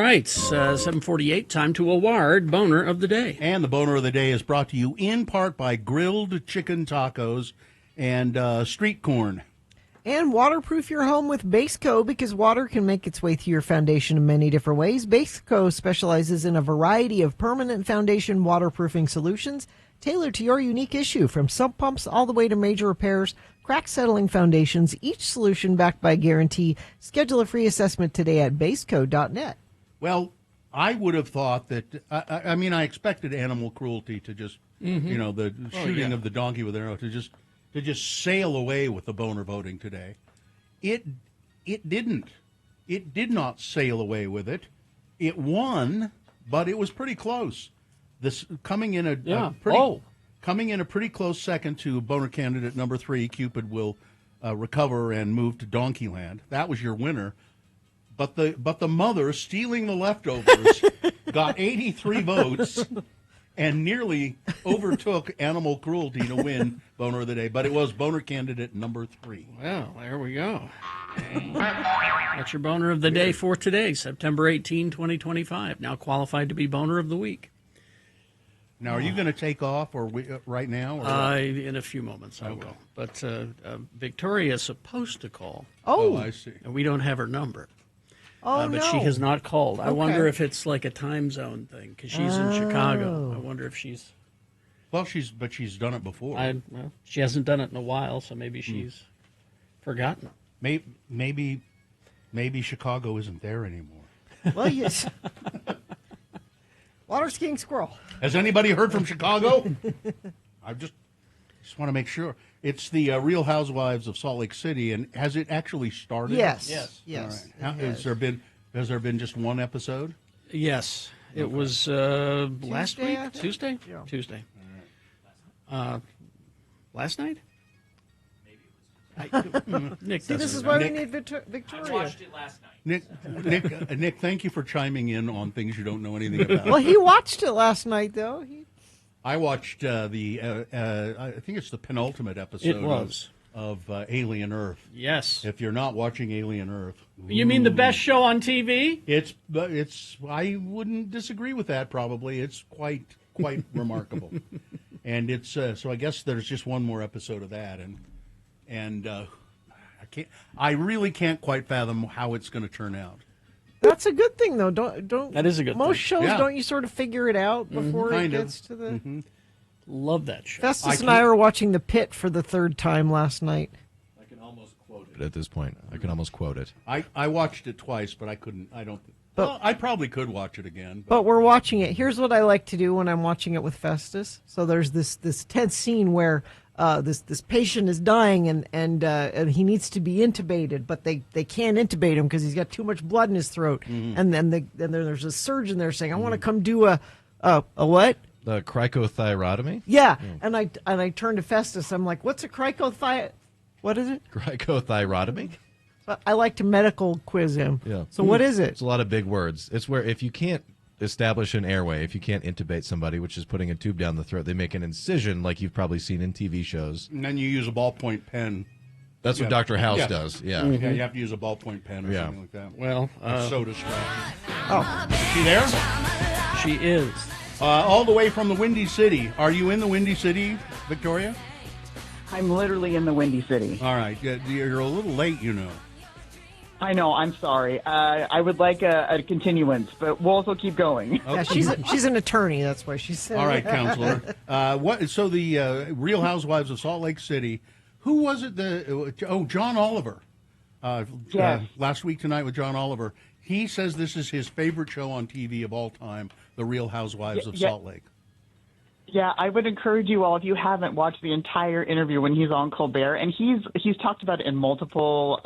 right, 7:48, time to award Boner of the Day. And the Boner of the Day is brought to you in part by grilled chicken tacos and street corn. And waterproof your home with Baseco, because water can make its way through your foundation in many different ways. Baseco specializes in a variety of permanent foundation waterproofing solutions tailored to your unique issue, from sump pumps all the way to major repairs, crack settling foundations, each solution backed by a guarantee. Schedule a free assessment today at baseco.net. Well, I would have thought that, I mean, I expected animal cruelty to just, the shooting of the donkey with an arrow to just sail away with the Boner voting today. It didn't. It did not sail away with it. It won, but it was pretty close. This coming in a pretty close second to Boner candidate number 3, Cupid will recover and move to Donkeyland. That was your winner. But the mother stealing the leftovers got 83 votes and nearly overtook animal cruelty to win Boner of the Day. But it was Boner candidate number 3. Well, there we go. That's your Boner of the Day for today, September 18, 2025. Now qualified to be Boner of the Week. Now, are you going to take off right now? Or in a few moments, I will. But Victoria is supposed to call. Oh, I see. And we don't have her number. But she has not called. I wonder if it's like a time zone thing, because she's in Chicago. I wonder if she's... Well, she's done it before. She hasn't done it in a while, so maybe she's forgotten. Maybe Chicago isn't there anymore. Well, yes. Water skiing squirrel. Has anybody heard from Chicago? I just want to make sure. It's the Real Housewives of Salt Lake City, and has it actually started? Yes. All right. Has there been just one episode? Yes, it was last week. Tuesday. Yeah. Tuesday. Last night. Nick, see, this is why we need Victoria. I watched it last night. Nick, thank you for chiming in on things you don't know anything about. Well, he watched it last night, though. I watched I think it's the penultimate episode of Alien Earth. Yes. If you're not watching Alien Earth, you mean the best show on TV? It's I wouldn't disagree with that. Probably it's quite remarkable, and it's so I guess there's just one more episode of that, and I really can't quite fathom how it's going to turn out. That's a good thing, though. Don't. That is a good thing. Most shows, don't you sort of figure it out before it gets to the... Love that show. Festus and I were watching The Pit for the 3rd time last night. I can almost quote it at this point. I can almost quote it. I watched it twice, but I couldn't. I probably could watch it again. But we're watching it. Here's what I like to do when I'm watching it with Festus. So there's this tense scene where this patient is dying and he needs to be intubated, but they can't intubate him because he's got too much blood in his throat. And then there's a surgeon there saying, "I want to come do a what?" The cricothyrotomy? Yeah. And I turn to Festus. I'm like, "What's a what is it?" Cricothyrotomy? I like to medical quiz him. Yeah. So what is it? It's a lot of big words. It's where if you can't establish an airway, if you can't intubate somebody, which is putting a tube down the throat, they make an incision like you've probably seen in TV shows. And then you use a ballpoint pen. That's what Dr. House does. Yeah. Yeah, you have to use a ballpoint pen or something like that. Well, so distracting. Oh, is she there? She is. All the way from the Windy City. Are you in the Windy City, Victoria? I'm literally in the Windy City. All right. You're a little late, you know. I know. I'm sorry. I would like a continuance, but we'll also keep going. Yeah, she's an attorney. That's why she said. All right, counselor. So the Real Housewives of Salt Lake City. Who was it? John Oliver. Last week tonight with John Oliver. He says this is his favorite show on TV of all time, The Real Housewives of Salt Lake. Yeah, I would encourage you all, if you haven't watched the entire interview when he's on Colbert, and he's talked about it in multiple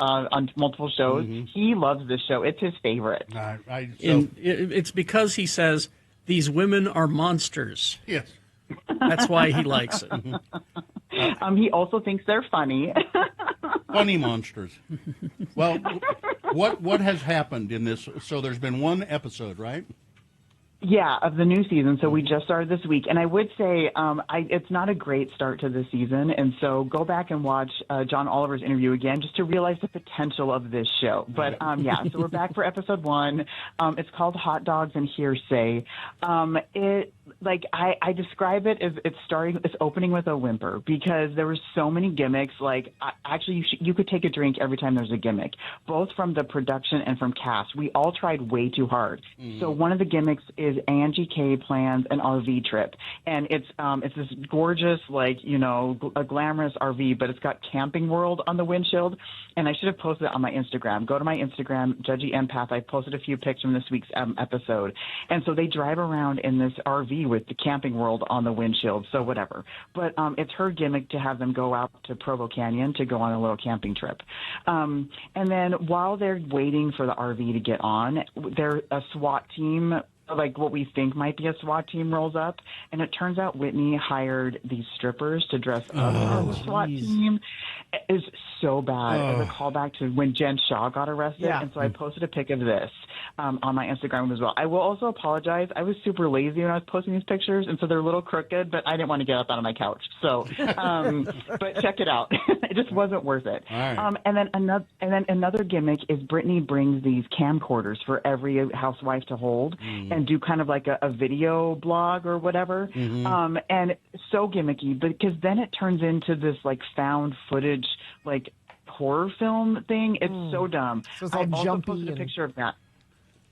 shows. He loves this show; it's his favorite. It's because he says these women are monsters. Yes, that's why he likes it. He also thinks they're funny. Funny monsters. Well, what has happened in this? So there's been one episode, right? Yeah, of the new season. So we just started this week. And I would say it's not a great start to the season. And so go back and watch John Oliver's interview again just to realize the potential of this show. But yeah, so we're back for episode 1. It's called Hot Dogs and Hearsay. I describe it as it's opening with a whimper because there were so many gimmicks. Actually, you could take a drink every time there's a gimmick, both from the production and from cast. We all tried way too hard. So one of the gimmicks is Angie K plans an RV trip, and it's this gorgeous, a glamorous RV, but it's got Camping World on the windshield. And I should have posted it on my Instagram. Go to my Instagram, Judgy Empath. I posted a few pics from this week's episode. And so they drive around in this RV with the Camping World on the windshield, so whatever. But it's her gimmick to have them go out to Provo Canyon to go on a little camping trip. And then while they're waiting for the RV to get on, a SWAT team, like what we think might be a SWAT team, rolls up, and it turns out Whitney hired these strippers to dress up as a SWAT team. It is so bad. As a callback to when Jen Shaw got arrested, and so I posted a pic of this on my Instagram as well. I will also apologize. I was super lazy when I was posting these pictures, and so they're a little crooked, but I didn't want to get up out of my couch. So, but check it out. It just wasn't worth it. Right. And then another gimmick is Brittany brings these camcorders for every housewife to hold. And do kind of like a video blog or whatever. And so gimmicky, because then it turns into this found footage, horror film thing. It's so dumb. So it's all I also posted a picture of that.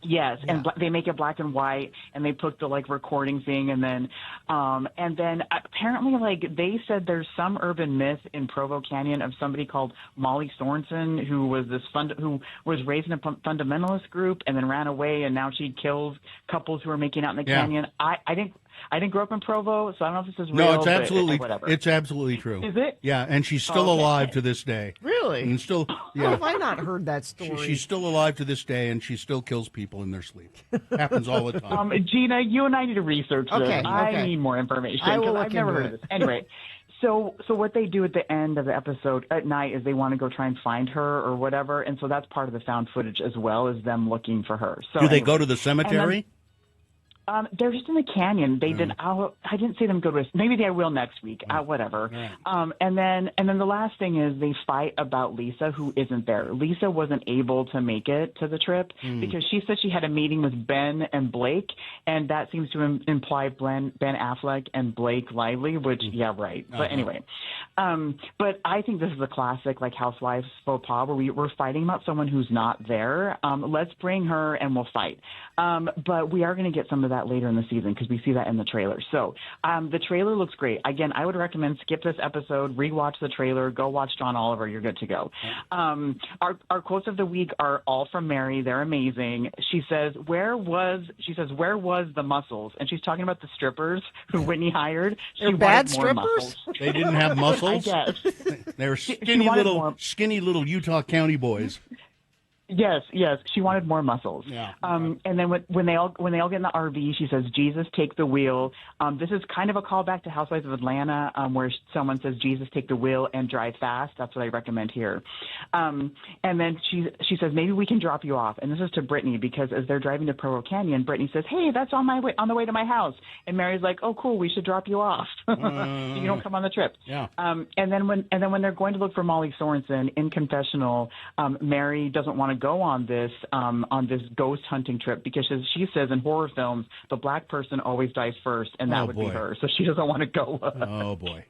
Yes, and they make it black and white, and they put the recording thing, and then apparently they said there's some urban myth in Provo Canyon of somebody called Molly Sorensen who was who was raised in a fundamentalist group and then ran away, and now she kills couples who are making out in the canyon. I didn't grow up in Provo, so I don't know if this is real. No, it's absolutely whatever. It's absolutely true. Is it? Yeah, and she's still alive to this day. Really? And still, How have I not heard that story? She's still alive to this day, and she still kills people in their sleep. Happens all the time. Gina, you and I need to research this. Okay. I need more information because I've never heard of this. Anyway. So what they do at the end of the episode at night is they want to go try and find her or whatever, and so that's part of the found footage as well as them looking for her. So do they go to the cemetery? They're just in the canyon. They didn't. I didn't see them go to. Maybe they will next week. Whatever. Yeah. And then the last thing is they fight about Lisa, who isn't there. Lisa wasn't able to make it to the trip because she said she had a meeting with Ben and Blake, and that seems to imply Ben Affleck and Blake Lively. Which right. But anyway, but I think this is a classic Housewives faux pas where we're fighting about someone who's not there. Let's bring her and we'll fight. But we are going to get some of that later in the season because we see that in the trailer. So the trailer looks great. Again, I would recommend skip this episode, rewatch the trailer, go watch John Oliver. You're good to go. Our quotes of the week are all from Mary. They're amazing. She says, where was the muscles? And she's talking about the strippers who Whitney hired. They're bad strippers? They didn't have muscles? I guess. They were skinny little Utah County boys. Yes. She wanted more muscles. Yeah. And then when they all get in the RV, she says, "Jesus, take the wheel." This is kind of a callback to Housewives of Atlanta, where someone says, "Jesus, take the wheel and drive fast." That's what I recommend here. And then she says, "Maybe we can drop you off." And this is to Brittany because as they're driving to Provo Canyon, Brittany says, "Hey, that's on the way to my house." And Mary's like, "Oh, cool, we should drop you off so you don't come on the trip." Yeah. And then when they're going to look for Molly Sorensen in confessional, Mary doesn't want to go on this ghost hunting trip because as she says in horror films, the black person always dies first, and that would be her. So she doesn't want to go. Oh boy.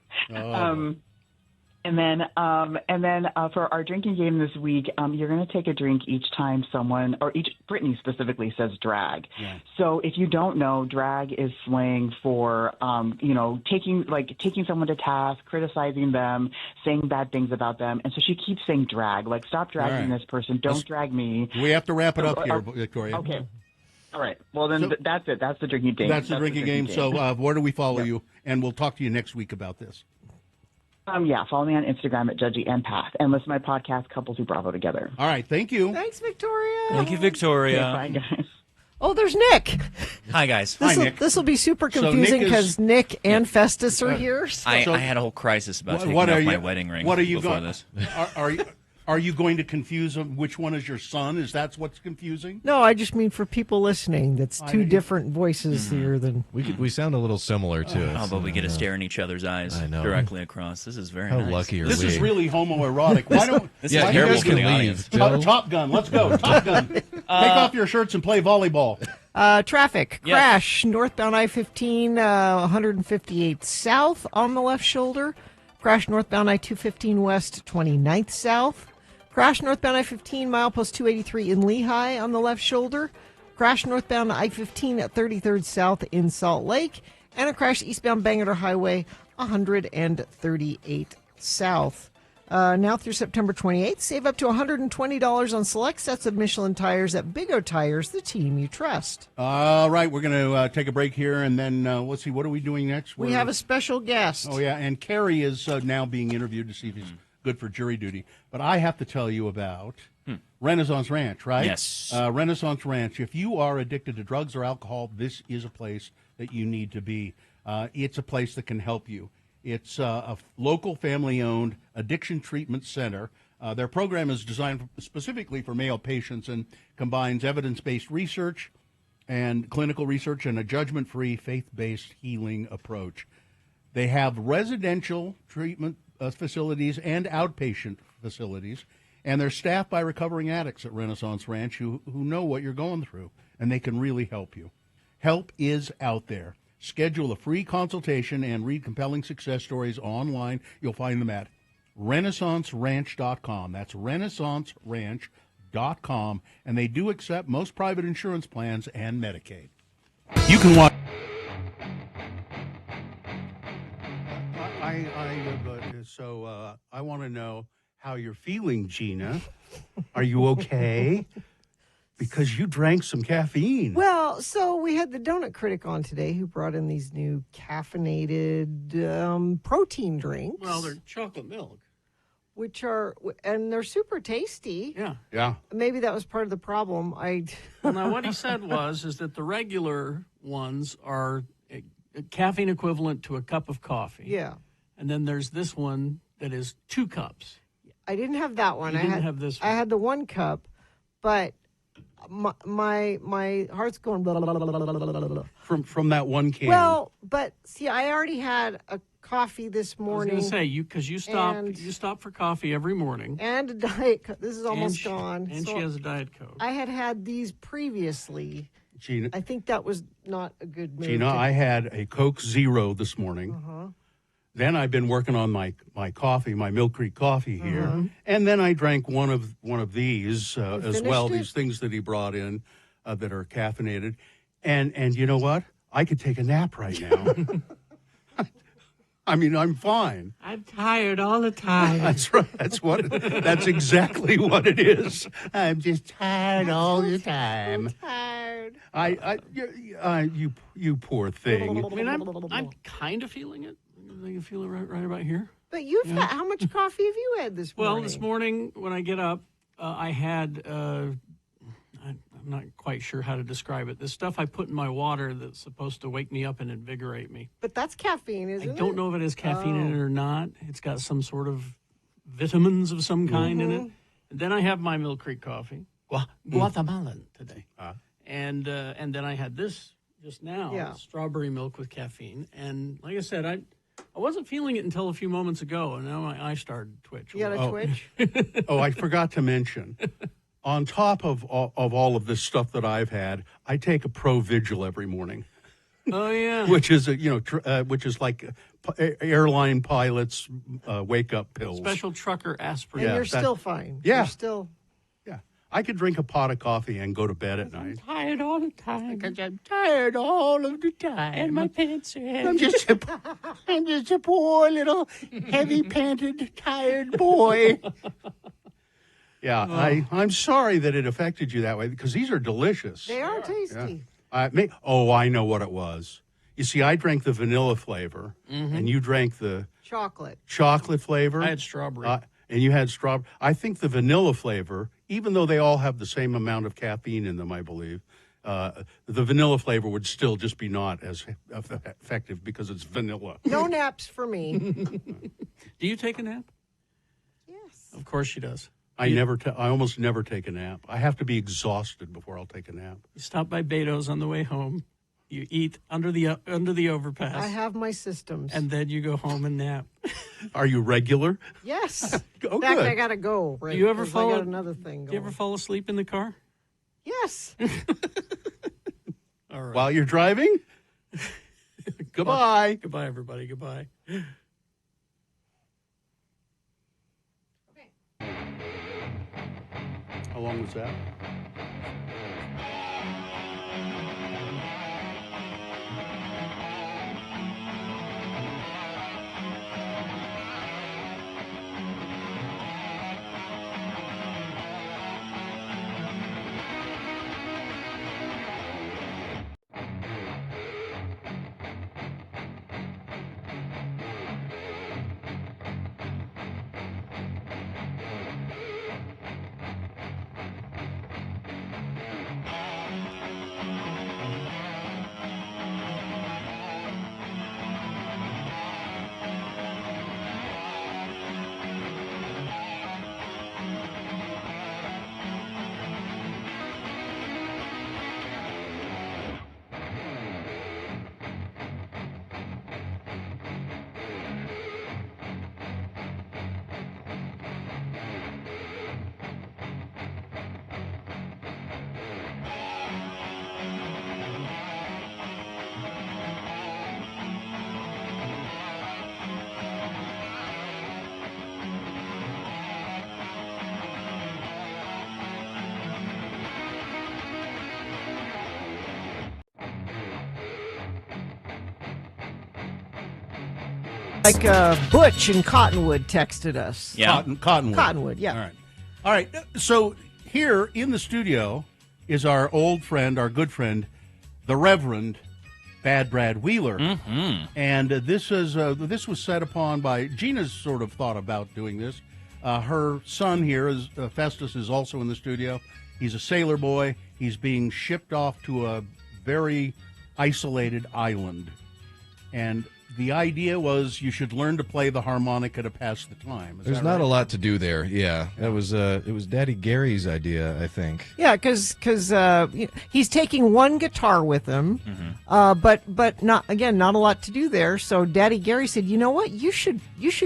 And then for our drinking game this week, you're going to take a drink each time Brittany specifically says drag. Yeah. So if you don't know, drag is slang for, taking someone to task, criticizing them, saying bad things about them. And so she keeps saying drag, stop dragging this person. Don't drag me. We have to wrap it up here, Victoria. Okay. All right. Well, then that's it. That's the drinking game. That's the drinking game. So where do we follow you? And we'll talk to you next week about this. Follow me on Instagram at Judgy Empath and listen to my podcast, Couples Who Bravo Together. All right, thank you. Thanks, Victoria. Thank you, Victoria. Okay, bye, guys. Oh, there's Nick. Hi, guys. Hi, Nick. This will be super confusing because Nick and Festus are here. So. I had a whole crisis about taking off my wedding ring before this. Are you going to confuse them? Which one is your son? Is that what's confusing? No, I just mean for people listening, that's two different voices here than... We sound a little similar to it. Oh, but we get to stare in each other's eyes directly across. This is very How nice. lucky are This we? is really homoerotic. Why don't Yeah, why don't can you leave. Top Gun, let's go. Top Gun. Take off your shirts and play volleyball. Traffic. Yes. Crash. Northbound I-15, 158 south on the left shoulder. Crash northbound I-215 west, 29th south. Crash northbound I-15, milepost 283 in Lehigh on the left shoulder. Crash northbound I-15 at 33rd south in Salt Lake. And a crash eastbound Bangor Highway, 138 south. Now through September 28th, save up to $120 on select sets of Michelin tires at Big O Tires, the team you trust. All right, we're going to take a break here, and then let's see, what are we doing next? We have a special guest. Oh, yeah, and Kerry is now being interviewed to see if he's good for jury duty. But I have to tell you about Renaissance Ranch, right? Yes. Renaissance Ranch. If you are addicted to drugs or alcohol, this is a place that you need to be. It's a place that can help you. It's a local family-owned addiction treatment center. Their program is designed specifically for male patients and combines evidence-based research and clinical research and a judgment-free, faith-based healing approach. They have residential treatment facilities and outpatient facilities, and they're staffed by recovering addicts at Renaissance Ranch who know what you're going through, and they can really help you. Help is out there. Schedule a free consultation and read compelling success stories online. You'll find them at renaissanceranch.com. That's renaissanceranch.com, and they do accept most private insurance plans and Medicaid. You can watch. I want to know how you're feeling, Gina. Are you okay? Because you drank some caffeine. Well, so we had the donut critic on today who brought in these new caffeinated protein drinks. Well, they're chocolate milk. Which are, and they're super tasty. Yeah. Yeah. Maybe that was part of the problem. Well, now what he said is that the regular ones are a caffeine equivalent to a cup of coffee. Yeah. And then there's this one that is 2 cups. I didn't have that one. You didn't have this one. I had the 1 cup, but my heart's going blah, blah, blah, blah, blah, blah, blah. From that one can. Well, but see, I already had a coffee this morning. I was going to say, because you stop for coffee every morning. And a Diet Coke. This is almost gone. And she has a Diet Coke. I had these previously. Gina, I think that was not a good move. Gina, I had a Coke Zero this morning. Uh-huh. Then I've been working on my coffee, my Mill Creek coffee here, and then I drank one of these as well. These things that he brought in that are caffeinated, and you know what? I could take a nap right now. I mean, I'm fine. I'm tired all the time. That's right. That's exactly what it is. I'm just tired all the time. I'm tired. You poor thing. I mean, I'm kind of feeling it. I can feel it right about here. But you've had, how much coffee have you had this morning? Well, this morning when I get up, I had, I'm not quite sure how to describe it. The stuff I put in my water that's supposed to wake me up and invigorate me. But that's caffeine, isn't it? I don't know if it has caffeine in it or not. It's got some sort of vitamins of some kind in it. And then I have my Mill Creek coffee. Guatemalan today. And then I had this just now, strawberry milk with caffeine. And like I said, I wasn't feeling it until a few moments ago, and now my eye started to twitch. You got a twitch? I forgot to mention, on top of all of this stuff that I've had, I take a Pro Vigil every morning. Oh yeah, which is which is like airline pilots' wake up pills. Special trucker aspirin. And you're still fine. Yeah, you're still. I could drink a pot of coffee and go to bed at night. I'm tired all the time. Because I'm tired all of the time. And my pants are heavy. I'm just a poor little heavy-panted, tired boy. Yeah, I'm sorry that it affected you that way because these are delicious. They are tasty. I know what it was. You see, I drank the vanilla flavor, and you drank the chocolate flavor. I had strawberry. And you had strawberry. I think the vanilla flavor, even though they all have the same amount of caffeine in them, I believe, the vanilla flavor would still just be not as effective because it's vanilla. No naps for me. Do you take a nap? Yes. Of course she does. I almost never take a nap. I have to be exhausted before I'll take a nap. You stop by Beto's on the way home. You eat under the overpass. I have my systems. And then you go home and nap. Are you regular? Yes. Oh, In fact, good. I got to go. Right, Do you ever I fall? got another thing going. Do you ever fall asleep in the car? Yes. All right. While you're driving? Goodbye. Goodbye, everybody. Goodbye. How long was that? Like Butch in Cottonwood texted us. Yeah. Cottonwood. Cottonwood, yeah. All right. So here in the studio is our old friend, our good friend, the Reverend Bad Brad Wheeler. Mm-hmm. And this was set upon by Gina's sort of thought about doing this. Her son here is Festus is also in the studio. He's a sailor boy. He's being shipped off to a very isolated island. And the idea was you should learn to play the harmonica to pass the time. There's not a lot to do there. Yeah, that was it was Daddy Gary's idea, I think. Yeah, because he's taking one guitar with him, but not a lot to do there. So Daddy Gary said, you know what, you should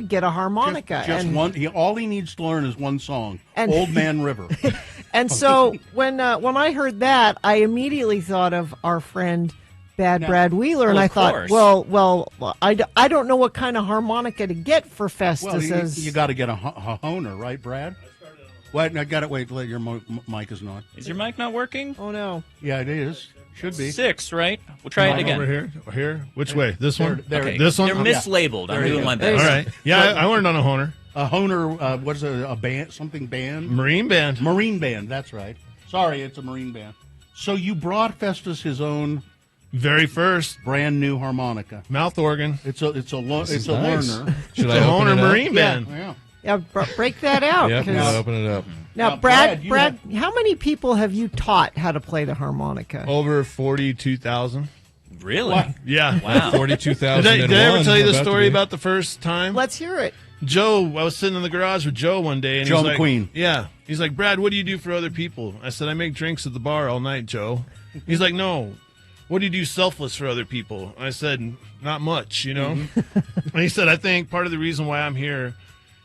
get a harmonica. Just and, one. All he needs to learn is one song, and, Old Man River. And so when I heard that, I immediately thought of our friend Brad Wheeler, and I thought, well, I don't know what kind of harmonica to get for Festus. Well, you got to get a Honer, right, Brad? Wait, I got to wait. Your mic is not. Is your mic not working? Oh no. Yeah, it is. Should be 6, right? We'll try it again. Over here. Which way? This one. Okay. This one. They're mislabeled. I'm doing my best. All right. Yeah, I learned on a Honer. A Honer. What is it? A band? Something band? Marine band. Marine band. That's right. Sorry, it's a Marine band. So you brought Festus his own. Very first brand new harmonica, mouth organ. It's a nice. learner. Should I open it Marine band? Yeah, break that out. Yeah, open it up. Now, Brad, how many people have you taught how to play the harmonica? Over 42,000. Really? What? Yeah. Wow. 42,000. Did I ever tell you the story about the first time? Let's hear it. Joe, I was sitting in the garage with Joe one day, and Joe he's McQueen. like, "Yeah." He's like, "Brad, what do you do for other people?" I said, "I make drinks at the bar all night, Joe." He's like, "No. What do you do selfless for other people?" I said, "Not much, you know." And he said, "I think part of the reason why I'm here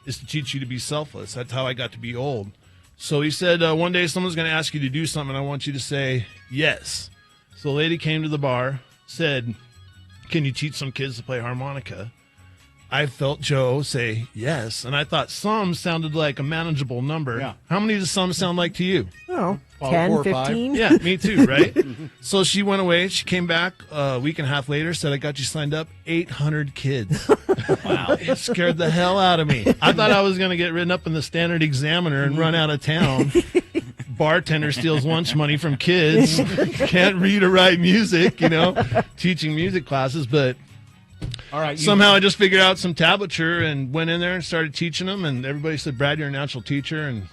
is to teach you to be selfless. That's how I got to be old." So he said, one day someone's going to ask you to do something. I want you to say yes. So a lady came to the bar, said, "Can you teach some kids to play harmonica?" I felt Joe say yes, and I thought some sounded like a manageable number. Yeah. How many does some sound like to you? Oh, 10, 15? Yeah, me too, right? So she went away. She came back a week and a half later, said, "I got you signed up." 800 kids. Wow. It scared the hell out of me. I thought I was going to get written up in the Standard Examiner and run out of town. Bartender steals lunch money from kids. Can't read or write music, teaching music classes, but... All right. Somehow I just figured out some tablature and went in there and started teaching them, and everybody said, "Brad, you're a natural teacher." And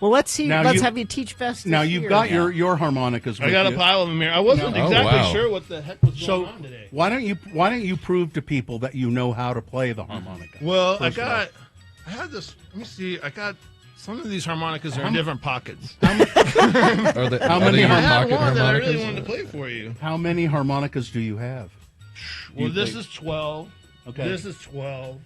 well, let's see. Let's have you teach Festus. Now you've got your harmonicas. I got a pile of them here. I wasn't exactly sure what the heck was going on today. Why don't you prove to people that you know how to play the harmonica? Well, I had this. Let me see. I got Some of these harmonicas are in different pockets. How many I have harmonicas? one that I really wanted to play for you. How many harmonicas do you have? Well, this is 12. Okay. This is 12.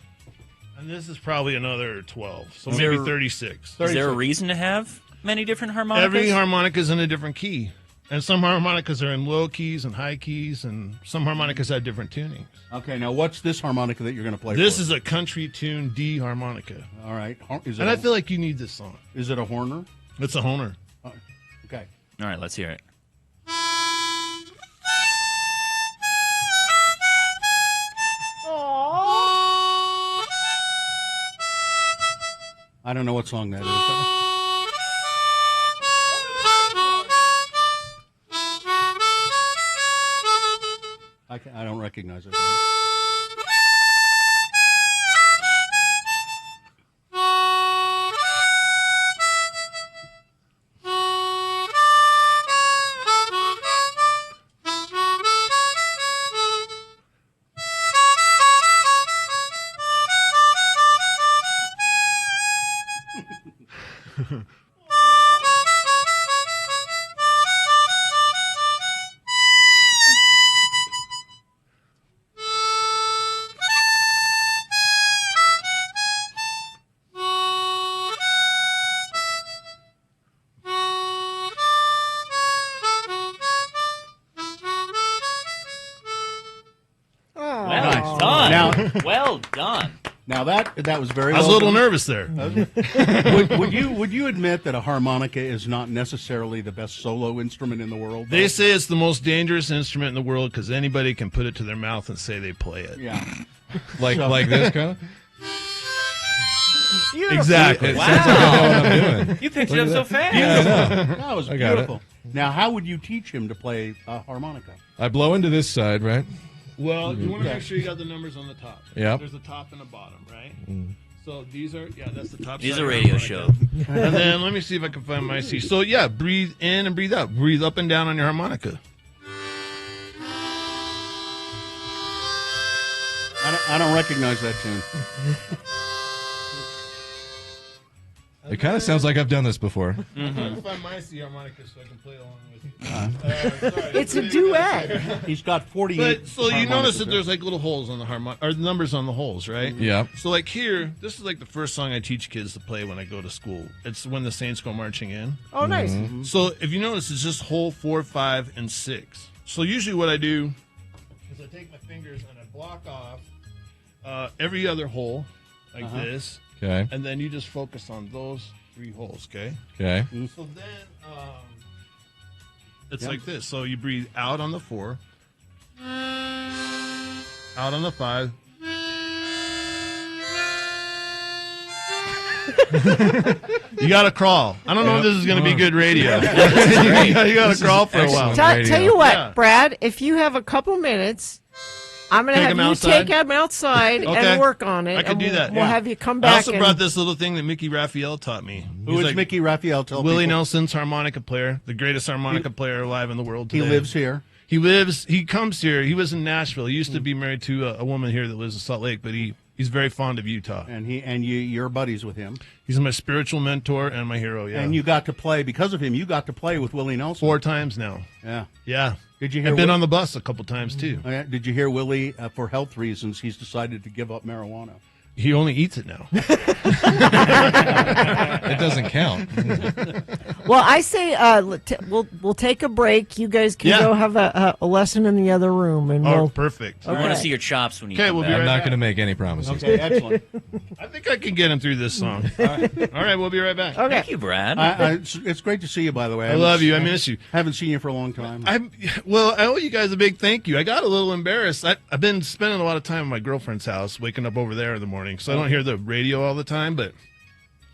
And this is probably another 12. So Is maybe there- 36. Is there a reason to have many different harmonicas? Every harmonica is in a different key. And some harmonicas are in low keys and high keys, and some harmonicas have different tunings. Okay, now what's this harmonica that you're going to play This for? is a country tune D harmonica. All right. And I feel like you need this song. Is it a horner? It's a Honer. Okay. All right, let's hear it. I don't know what song that is. I don't recognize it. Well done. Now, well done. Now that was very. I was a little nervous there. would you admit that a harmonica is not necessarily the best solo instrument in the world? They say it's the most dangerous instrument in the world because anybody can put it to their mouth and say they play it. Yeah. Like this kind of? Beautiful. Exactly. It sounds like I know what I'm doing. You picked Look it up at so that. fast. Yeah, I know. That was I got beautiful. it. Now, how would you teach him to play a harmonica? I blow into this side, right? Well, you want to make sure you got the numbers on the top. Yep. There's a top and a bottom, right? Mm. So these are, that's the top. These side are of the radio harmonica. show. And then let me see if I can find my C. So yeah, breathe in and breathe out. Breathe up and down on your harmonica. I don't recognize that tune. It kind of sounds like I've done this before. I'm trying to find my C harmonica so I can play along with you. Sorry. It's a duet. He's got 48. But so you notice that there's like little holes on the harmonica, or numbers on the holes, right? Yeah. So like here, this is like the first song I teach kids to play when I go to school. It's When the Saints Go Marching In. Oh, nice. Mm-hmm. So if you notice, it's just hole 4, 5, and 6. So usually what I do is I take my fingers and I block off every other hole like this. Okay. And then you just focus on those 3 holes, okay? Okay. So then it's like this. So you breathe out on the 4, out on the 5. You got to crawl. I don't know if this is going to be good radio. You got to crawl for a while. Tell you what, Yeah. Brad, if you have a couple minutes, I'm going to Take have him you outside? take him outside Okay. and work on it. I could and do that. We'll yeah. have you come I back. also and, brought this little thing that Mickey Raphael taught me. Who is Mickey Raphael? Tell Willie people. Nelson's harmonica player, the greatest harmonica player alive in the world He today. lives here. He comes here. He was in Nashville. He used to be married to a woman here that lives in Salt Lake, but he's very fond of Utah. And you're buddies with him. He's my spiritual mentor and my hero, yeah. And you got to play, because of him, you got to play with Willie Nelson. 4 times now. Yeah. Yeah. Did you hear I've been on the bus a couple times, too. Oh, yeah? Did you hear Willie, for health reasons, he's decided to give up marijuana? He only eats it now. It doesn't count. Well, I say we'll take a break. You guys can go have a lesson in the other room, and Oh, we'll. perfect. I want to see your chops when you Okay, come we'll be back. I'm right not back. going to make any promises. Okay, excellent. I think I can get him through this song. All right, we'll be right back. Okay. Thank you, Brad. It's great to see you, by the way. I love you. I miss you. Haven't seen you for a long time. I owe you guys a big thank you. I got a little embarrassed. I've been spending a lot of time at my girlfriend's house, waking up over there in the morning, so I don't hear the radio all the time. But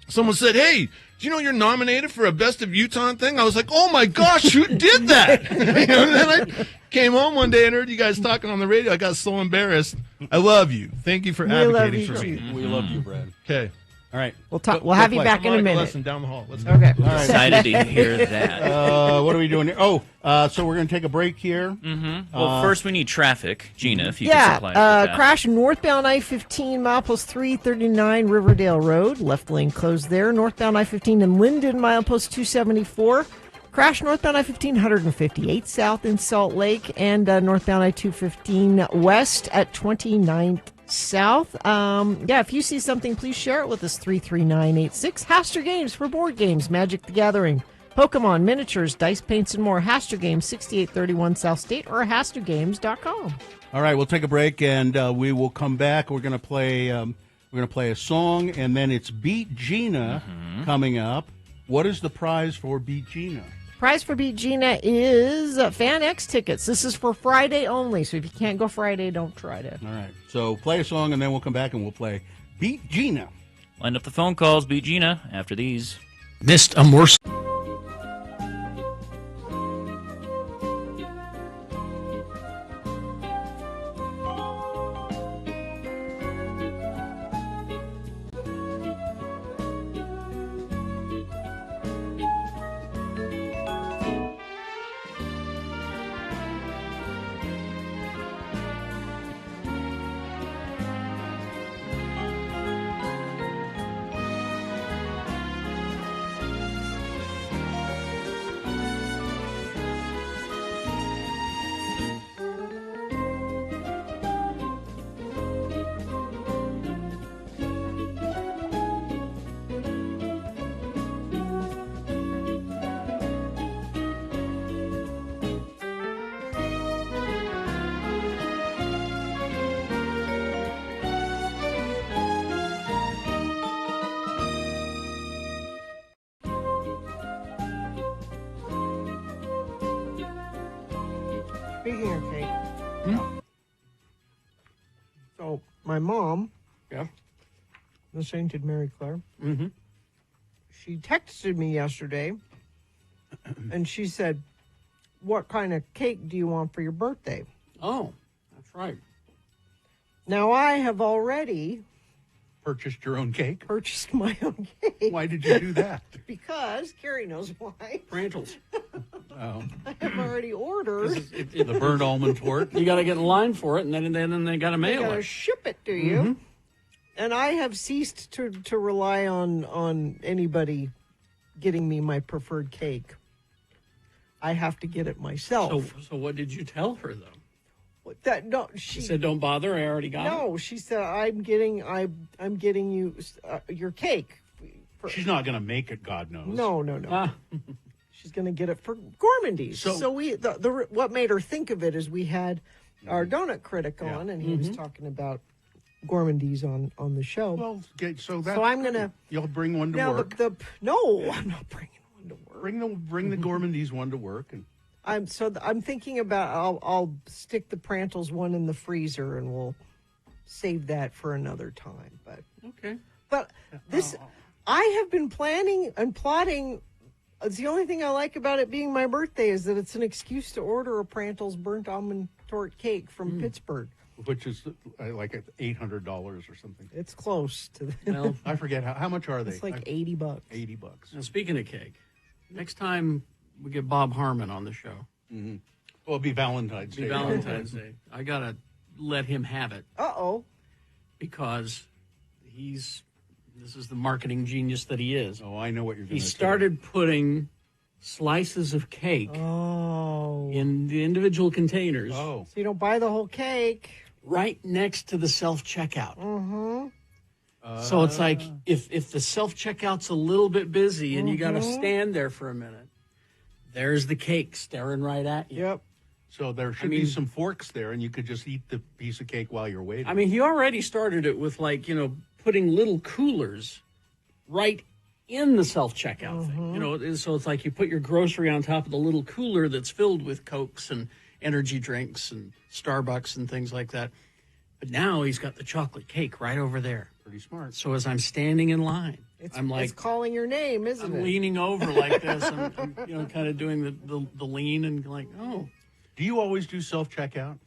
someone said, "Hey, do you know you're nominated for a Best of Utah thing?" I was like, "Oh my gosh, who did that?" And then I came home one day and heard you guys talking on the radio. I got so embarrassed. I love you. Thank you for We love advocating you for too. me. We love you, Brad. Okay. All right. We'll have you back in a minute. Listen, down the hall. Let's go. Okay. All right. Excited to hear that. What are we doing here? Oh, so we're going to take a break here. Mm-hmm. Well, first we need traffic. Gina, if you can supply us with that. Crash northbound I-15, milepost 339 Riverdale Road. Left lane closed there. Northbound I-15 in Linden, milepost 274. Crash northbound I-15, 158 south in Salt Lake. And northbound I-215 west at 29th south. If you see something, please share it with us. 33986. Haster Games for board games, Magic the Gathering, Pokemon, miniatures, dice, paints, and more. Haster Games, 6831 South State, or hastergames.com. All right, we'll take a break and we will come back. We're going to play a song, and then it's Beat Gina coming up. What is the prize for Beat Gina? Prize for Beat Gina is Fan X tickets. This is for Friday only, so if you can't go Friday, don't try to. All right. So play a song, and then we'll come back and we'll play Beat Gina. Line up the phone calls. Beat Gina after these. Missed a morsel. Speaking of cake, so my mom, the Sainted Mary Claire, she texted me yesterday, and she said, "What kind of cake do you want for your birthday?" Oh, that's right. Now, I have already Purchased your own cake? purchased my own cake. Why did you do that? Because Carrie knows why. Prantles. Oh. I have already ordered. The burnt almond torte. You got to get in line for it, and then they got to mail They gotta it. ship it to you. And I have ceased to rely on anybody getting me my preferred cake. I have to get it myself. So what did you tell her, though? She said, "Don't bother. I already got it." No, she said, I'm getting you your cake. She's not going to make it, God knows. No. She's going to get it for Gourmandies. So we what made her think of it is we had our donut critic on, and he was talking about Gourmandies on the show. Well, so I'm gonna. You'll bring one to work. No, I'm not bringing one to work. Bring the Gourmandies one to work, and I'm thinking about I'll stick the Prantles one in the freezer, and we'll save that for another time. But okay. But this, I have been planning and plotting. It's the only thing I like about it being my birthday is that it's an excuse to order a Prantles burnt almond torte cake from Pittsburgh. Which is like $800 or something. It's close to that. Well, I forget how much are they? It's like $80. $80. Now, speaking of cake, next time we get Bob Harmon on the show. Mm-hmm. Well, it'll be Valentine's Day. Day. I got to let him have it. Uh-oh. Because this is the marketing genius that he is. Oh, I know what you're going to say. He started putting slices of cake in the individual containers. Oh. So you don't buy the whole cake. Right next to the self-checkout. Mm-hmm. So it's like if the self-checkout's a little bit busy and you got to stand there for a minute, there's the cake staring right at you. Yep. So there should be some forks there, and you could just eat the piece of cake while you're waiting. I mean, he already started it with putting little coolers right in the self-checkout thing. So it's like you put your grocery on top of the little cooler that's filled with Cokes and energy drinks and Starbucks and things like that. But now he's got the chocolate cake right over there. Pretty smart. So as I'm standing in line, it's calling your name, isn't it? I'm leaning over like this. I'm kind of doing the lean and like, oh. Do you always do self-checkout?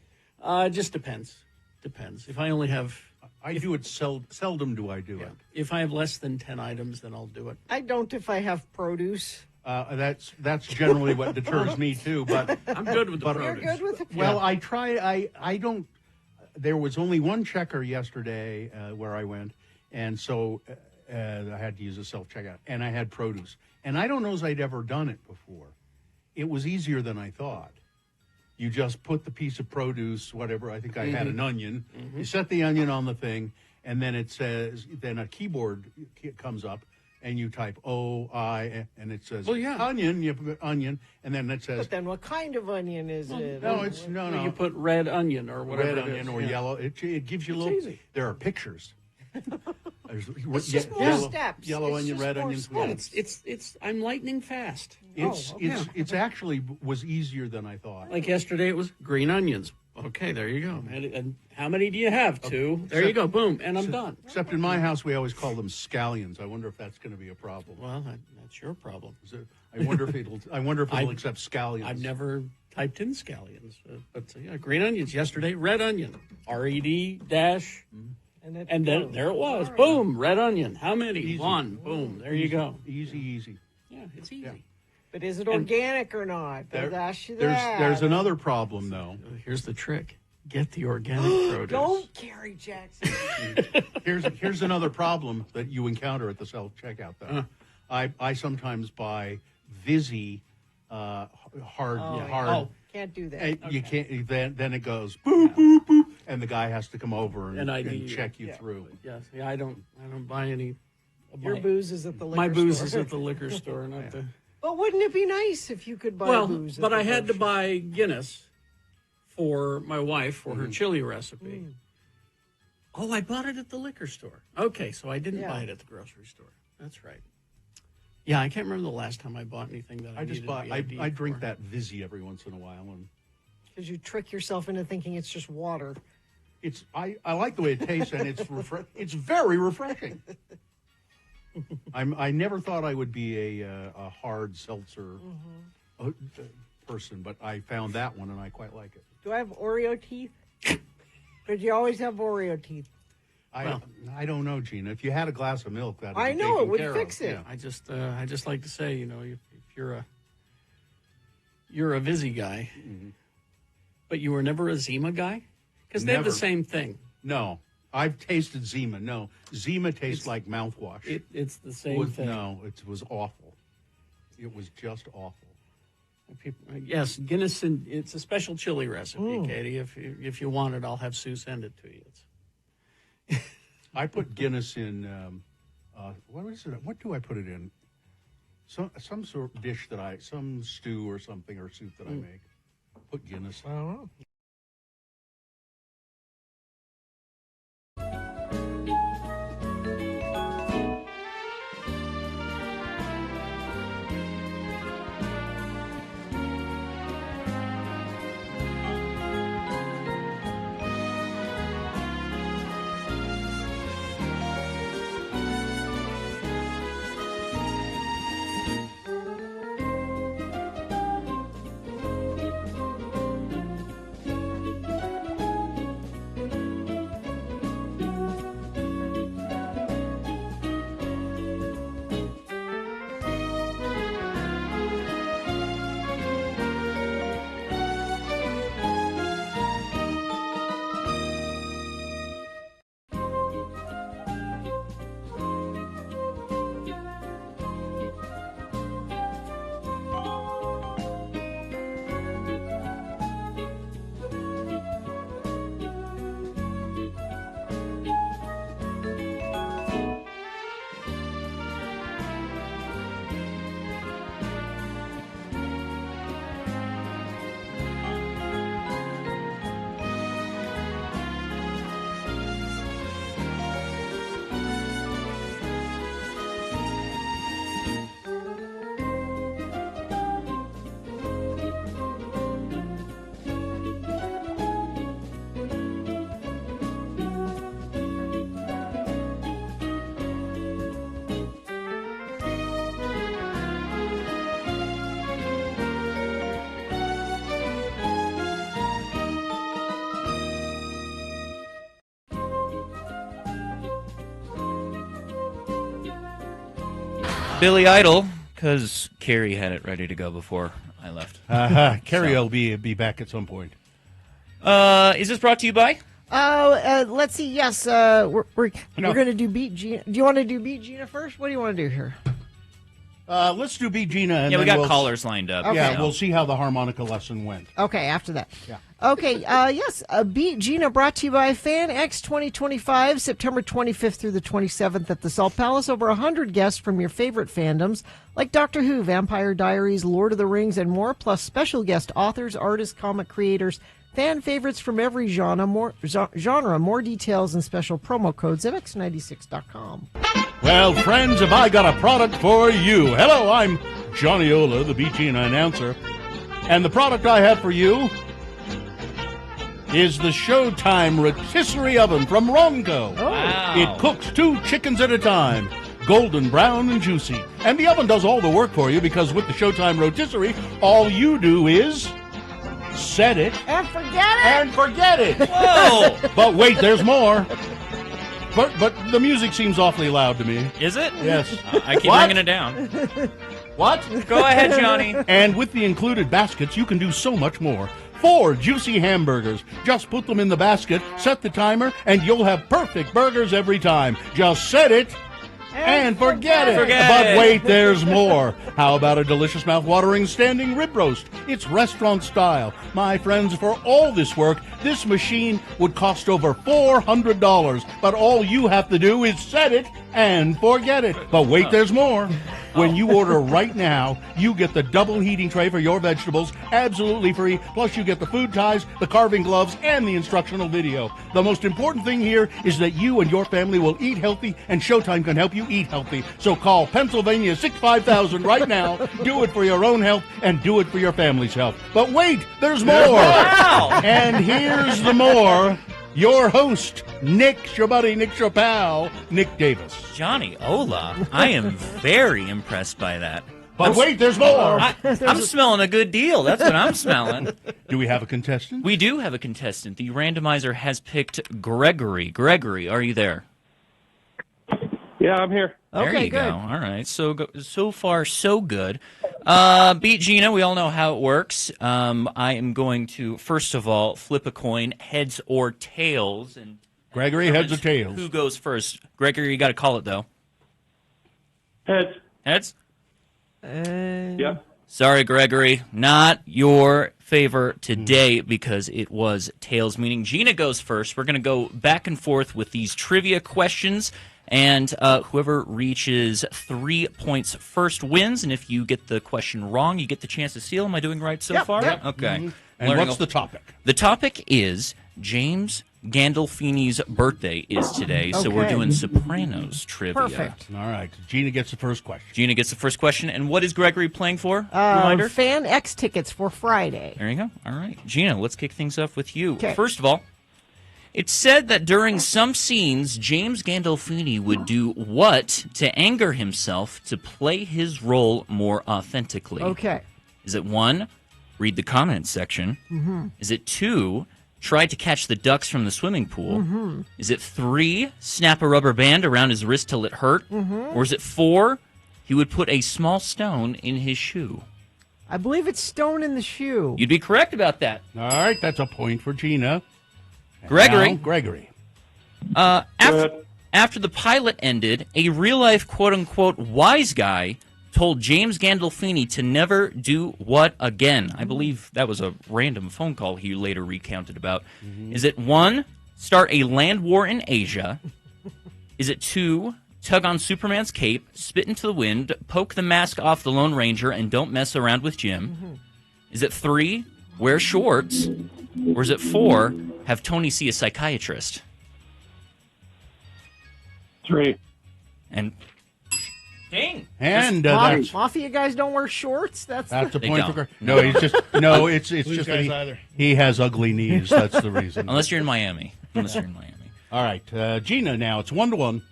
Just depends. Depends. If I only have I do it seldom. Do I do it? If I have less than 10 items, then I'll do it. I don't if I have produce. That's generally what deters me too. But I'm good with the You're produce. good with the Well, I try. I don't. There was only one checker yesterday where I went, and so I had to use a self-checkout, and I had produce. And I don't know as I'd ever done it before. It was easier than I thought. You just put the piece of produce, whatever. I think I had an onion. You set the onion on the thing, and then it says. Then a keyboard comes up, and you type O-I, and it says onion. You put onion, and then it says. But then, what kind of onion is it? No, it's no. You put red onion or whatever. Red onion or yellow. It gives you a little. Easy. There are pictures. It's just more steps. Yellow It's onion, just red more onion. steps. It's. I'm lightning fast. It's actually was easier than I thought. Like yesterday, it was green onions. Okay, there you go. And how many do you have? 2. There you go. Boom, and I'm done. Except in my house, we always call them scallions. I wonder if that's going to be a problem. Well, that's your problem. I wonder if it'll accept scallions. I've never typed in scallions, but green onions yesterday. Red onion, RED dash, and then there it was. Boom, red onion. How many? Easy. 1. Boom. There you go. Easy. Yeah, it's easy. Yeah. But is it organic or not? There's another problem though. Here's the trick: get the organic produce. Don't carry Jackson. Here's another problem that you encounter at the self checkout though. I sometimes buy Vizzy hard. Oh, can't do that. You can't. Then it goes boop boop boop, and the guy has to come over and check you through. Yes, I don't buy any. Your booze is at the liquor My store. booze is at the liquor store, not the. But wouldn't it be nice if you could buy booze? But I had to buy Guinness for my wife for her chili recipe. Oh, I bought it at the liquor store. Okay, so I didn't buy it at the grocery store. That's right. Yeah, I can't remember the last time I bought anything that I just buy. I drink that Vizzy every once in a while, and because you trick yourself into thinking it's just water. I like the way it tastes, and it's very refreshing. I never thought I would be a hard seltzer person, but I found that one and I quite like it. Do I have Oreo teeth? Or do you always have Oreo teeth? I don't know, Gina. If you had a glass of milk, that I know it would fix it. Yeah. I just like to say, if you're a Vizzy guy, but you were never a Zima guy, because they have the same thing. No. I've tasted Zima. No, Zima tastes like mouthwash. It's the same thing. No, it was awful. It was just awful. Yes, Guinness, and it's a special chili recipe, Katie. If you want it, I'll have Sue send it to you. I put Guinness in. What is it? What do I put it in? Some sort of dish some stew or something or soup that I make. Put Guinness. I don't know. Billy Idol, because Carrie had it ready to go before I left. Carrie will be back at some point. Is this brought to you by? Let's see. Yes, we're going to do Beat Gina. Do you want to do Beat Gina first? What do you want to do here? Let's do Beat Gina. And yeah, we then got callers lined up. Okay. Yeah, we'll see how the harmonica lesson went. Okay, after that. Yeah. Okay, yes, Beat Gina brought to you by Fan X 2025, September 25th through the 27th at the Salt Palace. Over 100 guests from your favorite fandoms like Doctor Who, Vampire Diaries, Lord of the Rings, and more, plus special guest authors, artists, comic creators, fan favorites from every genre. More details and special promo codes at x96.com. Well, friends, have I got a product for you? Hello, I'm Johnny Ola, the Beat Gina announcer, and the product I have for you is the Showtime rotisserie oven from Ronco. Oh. Wow. It cooks 2 chickens at a time, golden brown and juicy. And the oven does all the work for you because with the Showtime rotisserie, all you do is set it and forget it. And forget it. Whoa! But wait, there's more. But the music seems awfully loud to me. Is it? Yes. I keep bringing it down. What? Go ahead, Johnny. And with the included baskets, you can do so much more. 4 juicy hamburgers. Just put them in the basket, set the timer, and you'll have perfect burgers every time. Just set it and forget it. But wait, there's more. How about a delicious mouth-watering standing rib roast? It's restaurant style. My friends, for all this work, this machine would cost over $400. But all you have to do is set it and forget it. But wait, there's more. When you order right now, you get the double heating tray for your vegetables absolutely free. Plus, you get the food ties, the carving gloves, and the instructional video. The most important thing here is that you and your family will eat healthy, and Showtime can help you eat healthy. So call Pennsylvania 65000 right now. Do it for your own health and do it for your family's health. But wait, there's more. Wow. And here's the more. Your host, Nick, your buddy, Nick, your pal, Nick Davis. Johnny Ola, I am very impressed by that. But wait, there's more. I'm smelling a good deal. That's what I'm smelling. Do we have a contestant? We do have a contestant. The randomizer has picked Gregory. Gregory, are you there? Yeah, I'm here. There you go. All right. So far, so good. Beat Gina, we all know how it works. I am going to, first of all, flip a coin, heads or tails. And Gregory, heads or tails? Who goes first? Gregory, you got to call it, though. Heads. Heads? Yeah. Sorry, Gregory. Not your favor today because it was tails, meaning Gina goes first. We're going to go back and forth with these trivia questions. And whoever reaches 3 points first wins. And if you get the question wrong, you get the chance to seal. Am I doing right so far? Yep. Okay. Mm-hmm. And what's the topic? The topic is James Gandolfini's birthday is today, so we're doing Sopranos trivia. Perfect. All right. Gina gets the first question. Gina gets the first question. And what is Gregory playing for? Reminder? Fan X tickets for Friday. There you go. All right. Gina, let's kick things off with you. Okay. First of all, it's said that during some scenes, James Gandolfini would do what to anger himself to play his role more authentically? Okay. Is it 1, read the comments section? Mm-hmm. Is it 2, try to catch the ducks from the swimming pool? Mm-hmm. Is it 3, snap a rubber band around his wrist till it hurt? Mm-hmm. Or is it 4, he would put a small stone in his shoe? I believe it's stone in the shoe. You'd be correct about that. All right. That's a point for Gina. Gregory. Now, Gregory. After the pilot ended, a real-life quote-unquote wise guy told James Gandolfini to never do what again? I believe that was a random phone call he later recounted about. Mm-hmm. Is it 1, start a land war in Asia? Is it 2, tug on Superman's cape, spit into the wind, poke the mask off the Lone Ranger, and don't mess around with Jim? Mm-hmm. Is it 3, wear shorts? Or is it 4, have Tony see a psychiatrist? 3. And dang. And Mafia guys don't wear shorts. That's a They point don't. for No, he's just it's just guys that either. he has ugly knees. That's the reason. Unless you're in Miami. All right, Gina. Now it's 1-1.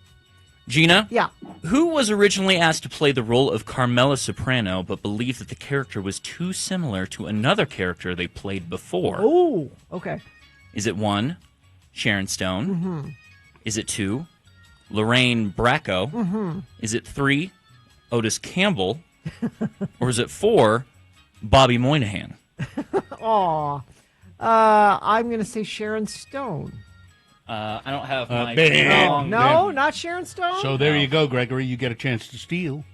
Gina? Yeah. Who was originally asked to play the role of Carmela Soprano, but believed that the character was too similar to another character they played before? Oh, okay. Is it 1, Sharon Stone? Mm-hmm. Is it 2, Lorraine Bracco? Mm-hmm. Is it 3, Otis Campbell? Or is it 4, Bobby Moynihan? Aw. I'm going to say Sharon Stone. I don't have my... No, not Sharon Stone? So there you go, Gregory. You get a chance to steal.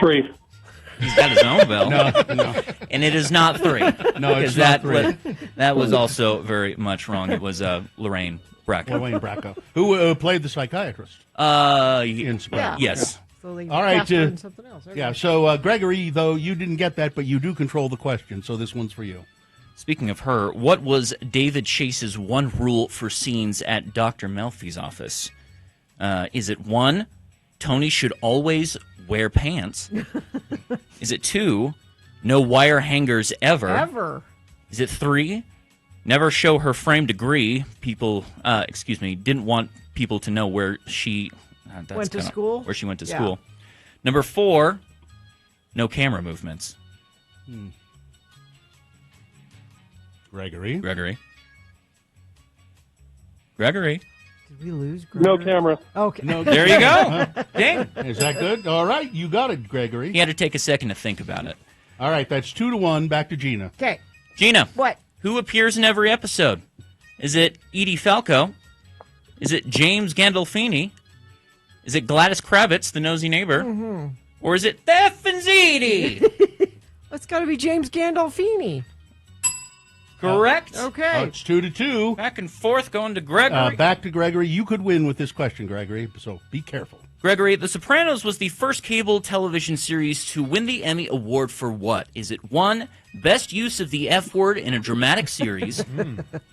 3. He's got his own bell. No. And it is not 3. No, it's not 3. That was also very much wrong. It was Lorraine Bracco. Lorraine Bracco. Who played the psychiatrist? In Spring. Yes. So they All right. cast her in something else. Okay. Yeah, so Gregory, though, you didn't get that, but you do control the question, so this one's for you. Speaking of her, what was David Chase's one rule for scenes at Dr. Melfi's office? Is it 1, Tony should always wear pants? Is it 2, no wire hangers ever? Ever. Is it 3, never show her framed degree? People, didn't want people to know where she went to school? Where she went to school. Number 4, no camera movements. Gregory. Did we lose Gregory? No camera. Okay. No, there you go. Dang. Is that good? All right, you got it, Gregory. He had to take a second to think about it. All right, that's 2-1. Back to Gina. Okay. Gina. What? Who appears in every episode? Is it Edie Falco? Is it James Gandolfini? Is it Gladys Kravitz, the nosy neighbor? Mm-hmm. Or is it Theffens Edie? It's got to be James Gandolfini. Correct. Okay. It's 2-2. Back and forth going to Gregory. Back to Gregory. You could win with this question, Gregory, so be careful. Gregory, The Sopranos was the first cable television series to win the Emmy Award for what? Is it 1, best use of the F word in a dramatic series?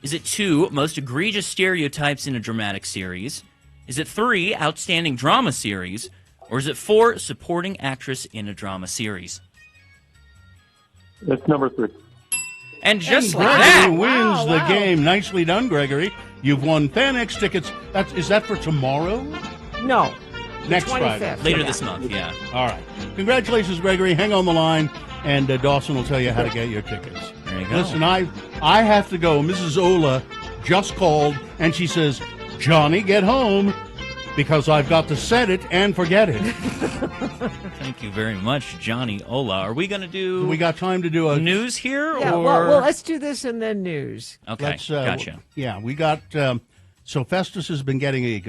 Is it 2, most egregious stereotypes in a dramatic series? Is it 3, outstanding drama series? Or is it 4, supporting actress in a drama series? That's number 3. And just Gregory like that, wins the game. Nicely done, Gregory. You've won FanX tickets. Is that for tomorrow? No. Next 25th. Friday. Later this month, yeah. All right. Congratulations, Gregory. Hang on the line, and Dawson will tell you how to get your tickets. There you go. Listen, I have to go. Mrs. Ola just called, and she says, Johnny, get home, because I've got to set it and forget it. Thank you very much, Johnny Ola. Are we going to do... We got time to do a... news here? Yeah, or... well, let's do this and then news. Okay, gotcha. Yeah, we got... so Festus has been getting a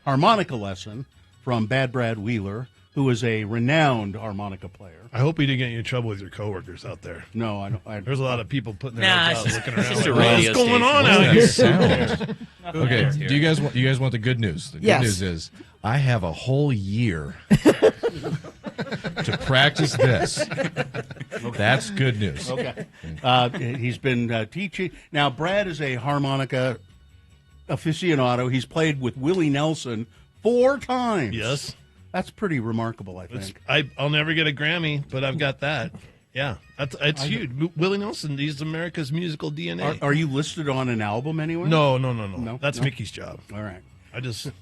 harmonica lesson from Bad Brad Wheeler, who is a renowned harmonica player. I hope he didn't get you in trouble with your coworkers out there. No, I don't. There's a lot of people putting their Nah, heads out, looking it's around. just a Like, radio what's going on station. out here? Okay, do you guys want the good news? The good news is I have a whole year to practice this. That's good news. Okay. He's been teaching. Now, Brad is a harmonica aficionado. He's played with Willie Nelson 4 times. Yes. That's pretty remarkable, I think. I'll never get a Grammy, but I've got that. Yeah, it's huge. Willie Nelson, he's America's musical DNA. Are you listed on an album anywhere? No. That's Mickey's job. All right.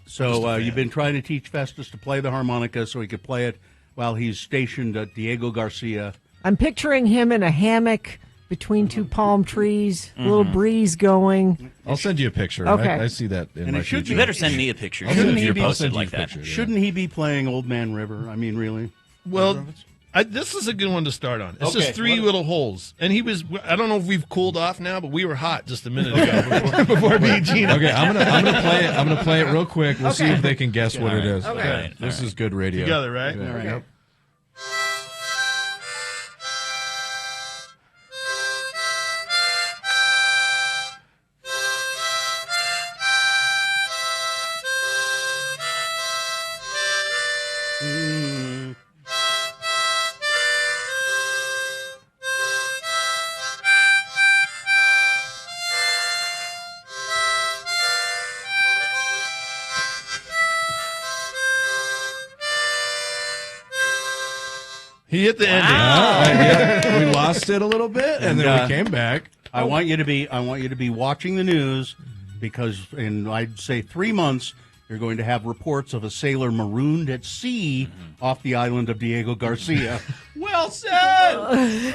So you've been trying to teach Festus to play the harmonica so he could play it while he's stationed at Diego Garcia. I'm picturing him in a hammock between 2 palm trees, a little breeze going. I'll send you a picture. Okay. I see that in my future. You better send me a picture. Shouldn't If he you're be posted like that. Shouldn't he be playing Old Man River? I mean, really? Well, this is a good one to start on. It's Okay. just 3 little holes. And he was, I don't know if we've cooled off now, but we were hot just a minute ago before me and Gina. Okay, I'm gonna play it. I'm gonna play it real quick. We'll see if they can guess what it is. Okay. This is good radio. Together, right? All right. Yep. He hit the ending. Yeah, we lost it a little bit, and then we came back. I want you to be watching the news, because in, I'd say, 3 months you're going to have reports of a sailor marooned at sea off the island of Diego Garcia. Well said.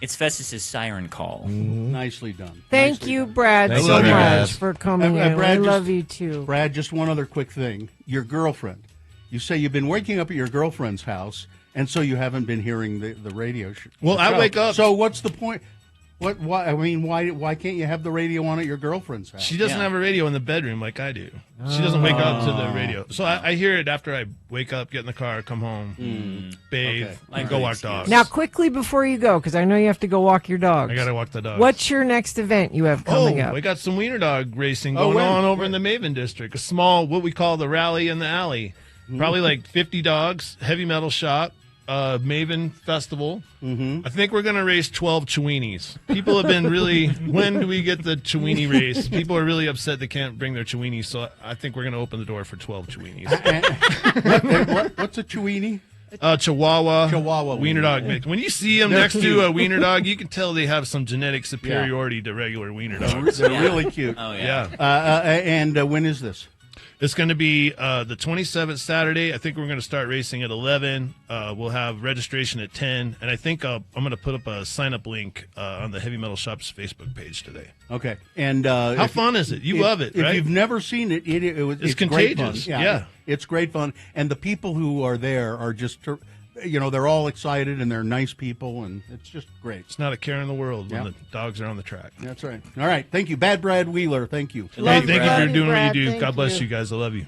It's Festus's siren call. Nicely done. Thank you, Brad, Thanks, so Brad. much for coming in. Brad, We love you too. Brad, just one other quick thing. Your girlfriend. You say you've been waking up at your girlfriend's house, and so you haven't been hearing the radio show. Well, I wake up. So what's the point? Why? I mean, why can't you have the radio on at your girlfriend's house? She doesn't have a radio in the bedroom like I do. She doesn't wake up to the radio. So I hear it after I wake up, get in the car, come home, bathe, and go walk dogs. Now, quickly before you go, because I know you have to go walk your dogs. I got to walk the dogs. What's your next event you have coming up? We got some wiener dog racing going on over in the Maven district. A small, what we call the rally in the alley. Probably like 50 dogs, heavy metal shop. Maven Festival. I think we're going to race 12 Cheweenies. People have been really, when do we get the Cheweenie race? People are really upset they can't bring their Cheweenies, so I think we're going to open the door for 12 Cheweenies. What's a Cheweenie? Chihuahua wiener dog mix. When you see them next to a wiener dog, you can tell they have some genetic superiority to regular wiener dogs. They're really cute. Oh, yeah. And when is this? It's going to be the 27th Saturday. I think we're going to start racing at 11. We'll have registration at 10. And I think I'm going to put up a sign-up link on the Heavy Metal Shop's Facebook page today. Okay. And how fun is it? You love it, right? If you've never seen it, it's contagious. Great fun. Yeah. It's great fun. And the people who are there are just, they're all excited and they're nice people, and it's just great. It's not a care in the world when the dogs are on the track. That's right. All right. Thank you. Bad Brad Wheeler, thank you. Hey, thank you for doing what you do. God bless you guys. I love you.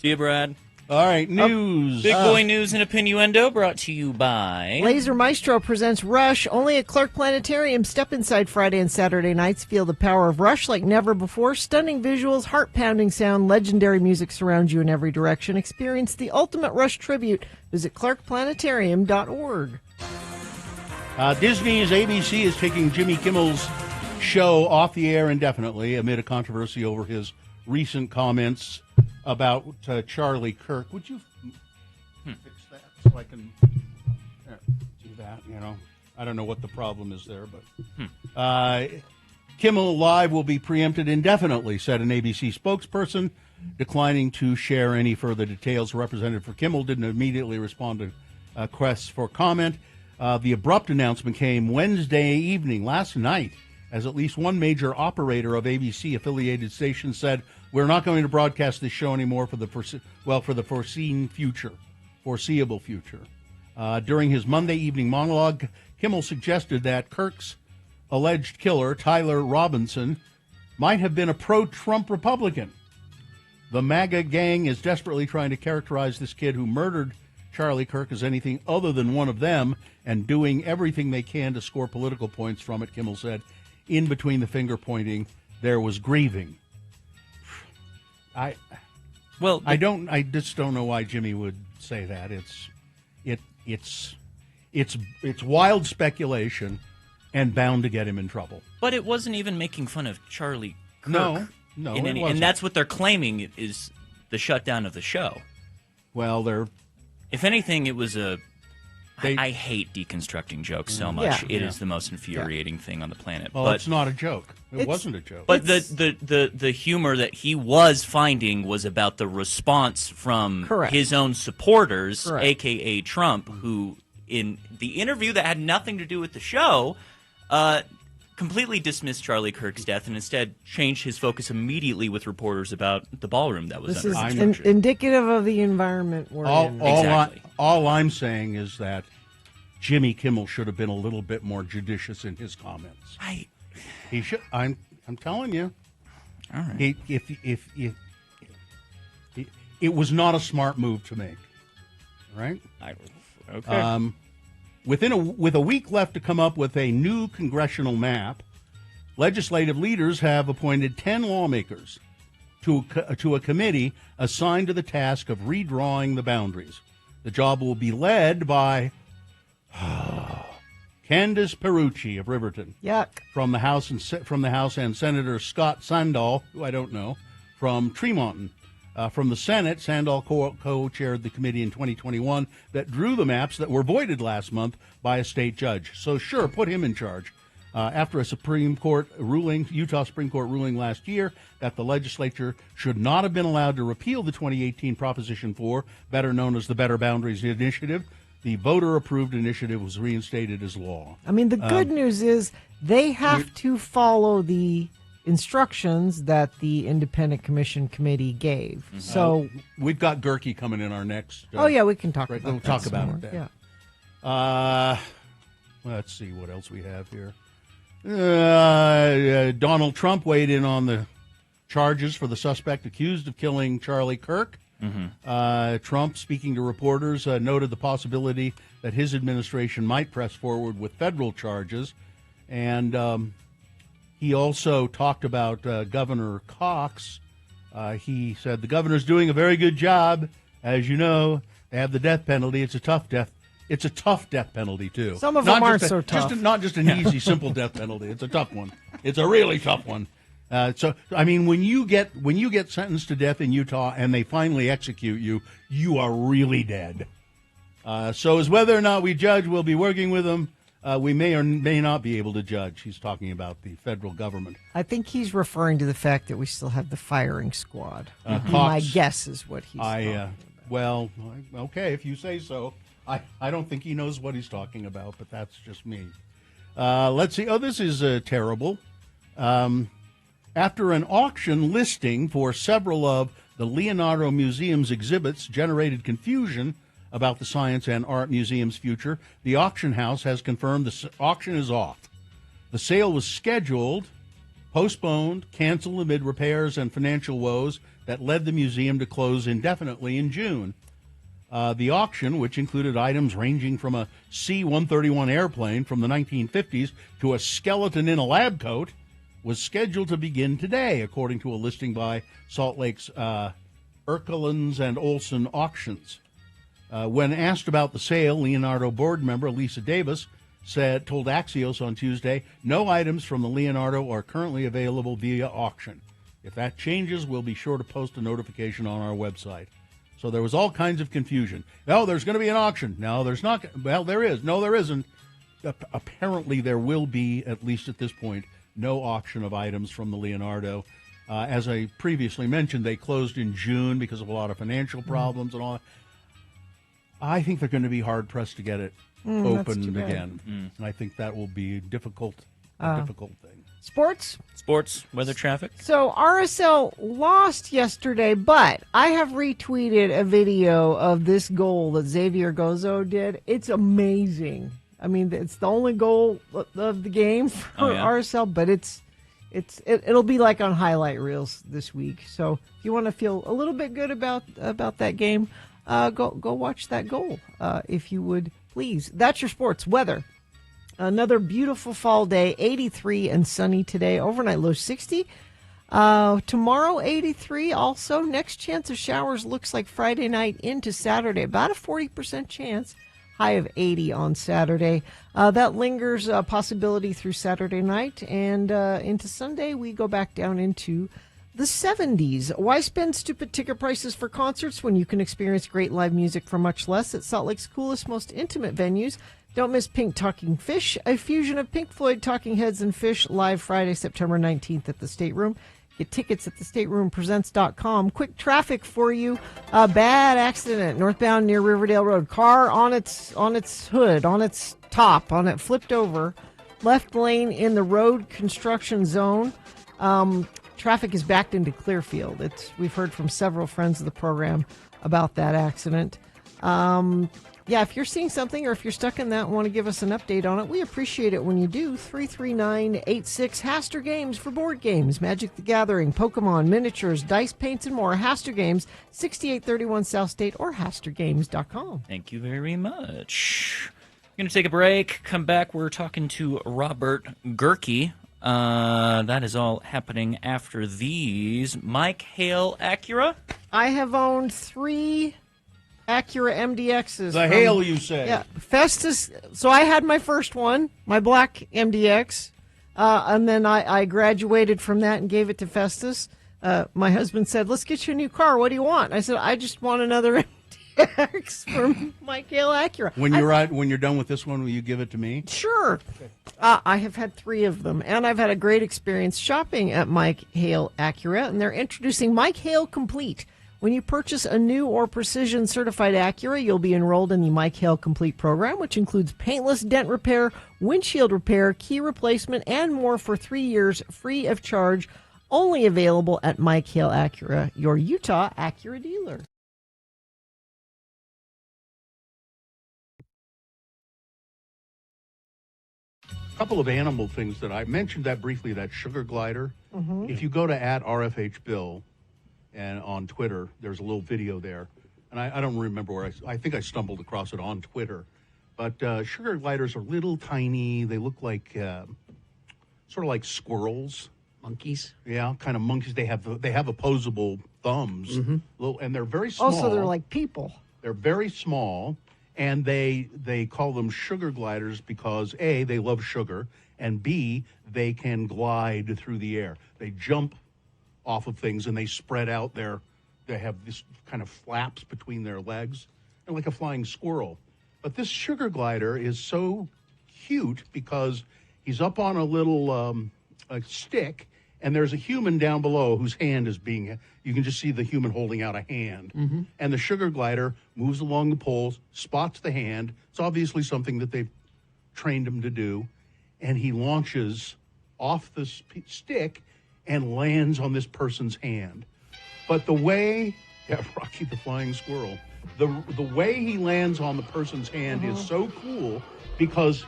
See you, Brad. All right, news. Big boy news and innuendo brought to you by Laser Maestro presents Rush only at Clark Planetarium. Step inside Friday and Saturday nights. Feel the power of Rush like never before. Stunning visuals, heart-pounding sound, legendary music surrounds you in every direction. Experience the ultimate Rush tribute. Visit clarkplanetarium.org. Disney's ABC is taking Jimmy Kimmel's show off the air indefinitely amid a controversy over his recent comments about Charlie Kirk. Would you fix that so I can do that? I don't know what the problem is there, but Kimmel Live will be preempted indefinitely, said an ABC spokesperson, declining to share any further details. Representative for Kimmel didn't immediately respond to requests for comment. The abrupt announcement came Wednesday evening, last night, as at least one major operator of ABC-affiliated stations said, "We're not going to broadcast this show anymore for the foreseeable future." During his Monday evening monologue, Kimmel suggested that Kirk's alleged killer, Tyler Robinson, might have been a pro-Trump Republican. The MAGA gang is desperately trying to characterize this kid who murdered Charlie Kirk as anything other than one of them, and doing everything they can to score political points from it, Kimmel said. In between the finger pointing, there was grieving. I just don't know why Jimmy would say that. It's wild speculation and bound to get him in trouble. But it wasn't even making fun of Charlie Kirk. No, it wasn't. And that's what they're claiming is the shutdown of the show. Well, if anything, it was I hate deconstructing jokes so much. It is the most infuriating thing on the planet. Well, it's not a joke. It wasn't a joke. But the humor that he was finding was about the response from his own supporters, a.k.a. Trump, who, in the interview that had nothing to do with the show, completely dismissed Charlie Kirk's death and instead changed his focus immediately with reporters about the ballroom that was This under is indicative of the environment we're in. All I'm saying is that Jimmy Kimmel should have been a little bit more judicious in his comments. He should. I'm telling you. All right. It was not a smart move to make. Right? Okay. With a week left to come up with a new congressional map, legislative leaders have appointed 10 lawmakers to a committee assigned to the task of redrawing the boundaries. The job will be led by Candace Perucci of Riverton. Yuck. From the House and Senator Scott Sandall, who I don't know, from Tremonton. From the Senate, Sandall co-chaired the committee in 2021 that drew the maps that were voided last month by a state judge. So sure, put him in charge. After a Utah Supreme Court ruling last year that the legislature should not have been allowed to repeal the 2018 Proposition 4, better known as the Better Boundaries Initiative, the voter-approved initiative was reinstated as law. I mean, the good news is they have to follow the instructions that the Independent Commission Committee gave. So we've got Gerke coming in our next. we can talk about that. We'll talk about it then. Yeah. Let's see what else we have here. Donald Trump weighed in on the charges for the suspect accused of killing Charlie Kirk. Trump, speaking to reporters, noted the possibility that his administration might press forward with federal charges. And he also talked about Governor Cox. He said, the governor's doing a very good job. As you know, they have the death penalty. It's a tough death. It's a tough death penalty, too. Some of them aren't so tough. Not just an easy, simple death penalty. It's a tough one. It's a really tough one. So, I mean, when you get sentenced to death in Utah and they finally execute you, you are really dead. So as whether or not we judge, we'll be working with them. We may or may not be able to judge. He's talking about the federal government. I think he's referring to the fact that we still have the firing squad. Cox, my guess is what he's talking about. Well, okay, if you say so. I don't think he knows what he's talking about, but that's just me. Let's see. Oh, this is terrible. After an auction listing for several of the Leonardo Museum's exhibits generated confusion about the Science and Art Museum's future, the auction house has confirmed the auction is off. The sale was scheduled, postponed, canceled amid repairs and financial woes that led the museum to close indefinitely in June. The auction, which included items ranging from a C-131 airplane from the 1950s to a skeleton in a lab coat, was scheduled to begin today, according to a listing by Salt Lake's Erkelens and Olson Auctions. When asked about the sale, Leonardo board member Lisa Davis told Axios on Tuesday, no items from the Leonardo are currently available via auction. If that changes, we'll be sure to post a notification on our website. So there was all kinds of confusion. No, there's going to be an auction. No, there's not. Well, there is. No, there isn't. Apparently, there will be, at least at this point, no auction of items from the Leonardo. As I previously mentioned, they closed in June because of a lot of financial problems and all that. I think they're going to be hard-pressed to get it opened again. And I think that will be a difficult thing. Sports, weather, traffic. So RSL lost yesterday, but I have retweeted a video of this goal that Xavier Gozo did. It's amazing. I mean, it's the only goal of the game for RSL, but it'll be like on highlight reels this week. So if you want to feel a little bit good about that game, go watch that goal if you would please. That's your sports. Weather. Another beautiful fall day, 83 and sunny today. Overnight low 60. Tomorrow 83 also. Next chance of showers looks like Friday night into Saturday. About a 40% chance. High of 80 on Saturday. That lingers possibility through Saturday night. And into Sunday, we go back down into the 70s. Why spend stupid ticket prices for concerts when you can experience great live music for much less at Salt Lake's coolest, most intimate venues? Don't miss Pink Talking Fish, a fusion of Pink Floyd, Talking Heads, and Fish, live Friday, September 19th at the State Room. Get tickets at thestateroompresents.com. Quick traffic for you. A bad accident northbound near Riverdale Road. Car on its hood, on its top, on it flipped over. Left lane in the road construction zone. Traffic is backed into Clearfield. We've heard from several friends of the program about that accident. Yeah, if you're seeing something or if you're stuck in that and want to give us an update on it, we appreciate it when you do. 33986 Haster Games for board games, Magic the Gathering, Pokemon, miniatures, dice, paints, and more. Haster Games, 6831 South State or HasterGames.com. Thank you very much. We're going to take a break. Come back. We're talking to Robert Gerke. That is all happening after these. Mike Hale Acura. I have owned 3 Acura MDXs. The Hale, you say? Yeah, Festus. So I had my first one, my black MDX, and then I graduated from that and gave it to Festus. My husband said, "Let's get you a new car. What do you want?" I said, "I just want another MDX from Mike Hale Acura." When you're done with this one, will you give it to me? Sure. I have had 3 of them, and I've had a great experience shopping at Mike Hale Acura, and they're introducing Mike Hale Complete, When you purchase a new or Precision certified Acura, you'll be enrolled in the Mike Hale Complete program, which includes paintless dent repair, windshield repair, key replacement, and more for 3 years free of charge. Only available at Mike Hale Acura, your Utah Acura dealer. A couple of animal things that I mentioned that briefly, that sugar glider. Mm-hmm. If you go to @RFHBill and on Twitter, there's a little video there. And I don't remember where I think I stumbled across it on Twitter. But sugar gliders are little tiny. They look like sort of like squirrels. Monkeys? Yeah, kind of monkeys. They have opposable thumbs. Mm-hmm. And they're very small. Also, they're like people. They're very small. And they call them sugar gliders because, A, they love sugar, and B, they can glide through the air. They jump off of things, and they spread out they have this kind of flaps between their legs. They're like a flying squirrel. But this sugar glider is so cute because he's up on a little a stick, and there's a human down below whose hand is you can just see the human holding out a hand. Mm-hmm. And the sugar glider moves along the poles, spots the hand. It's obviously something that they've trained him to do. And he launches off the stick and lands on this person's hand. But the way, Rocky the Flying Squirrel, the way he lands on the person's hand is so cool because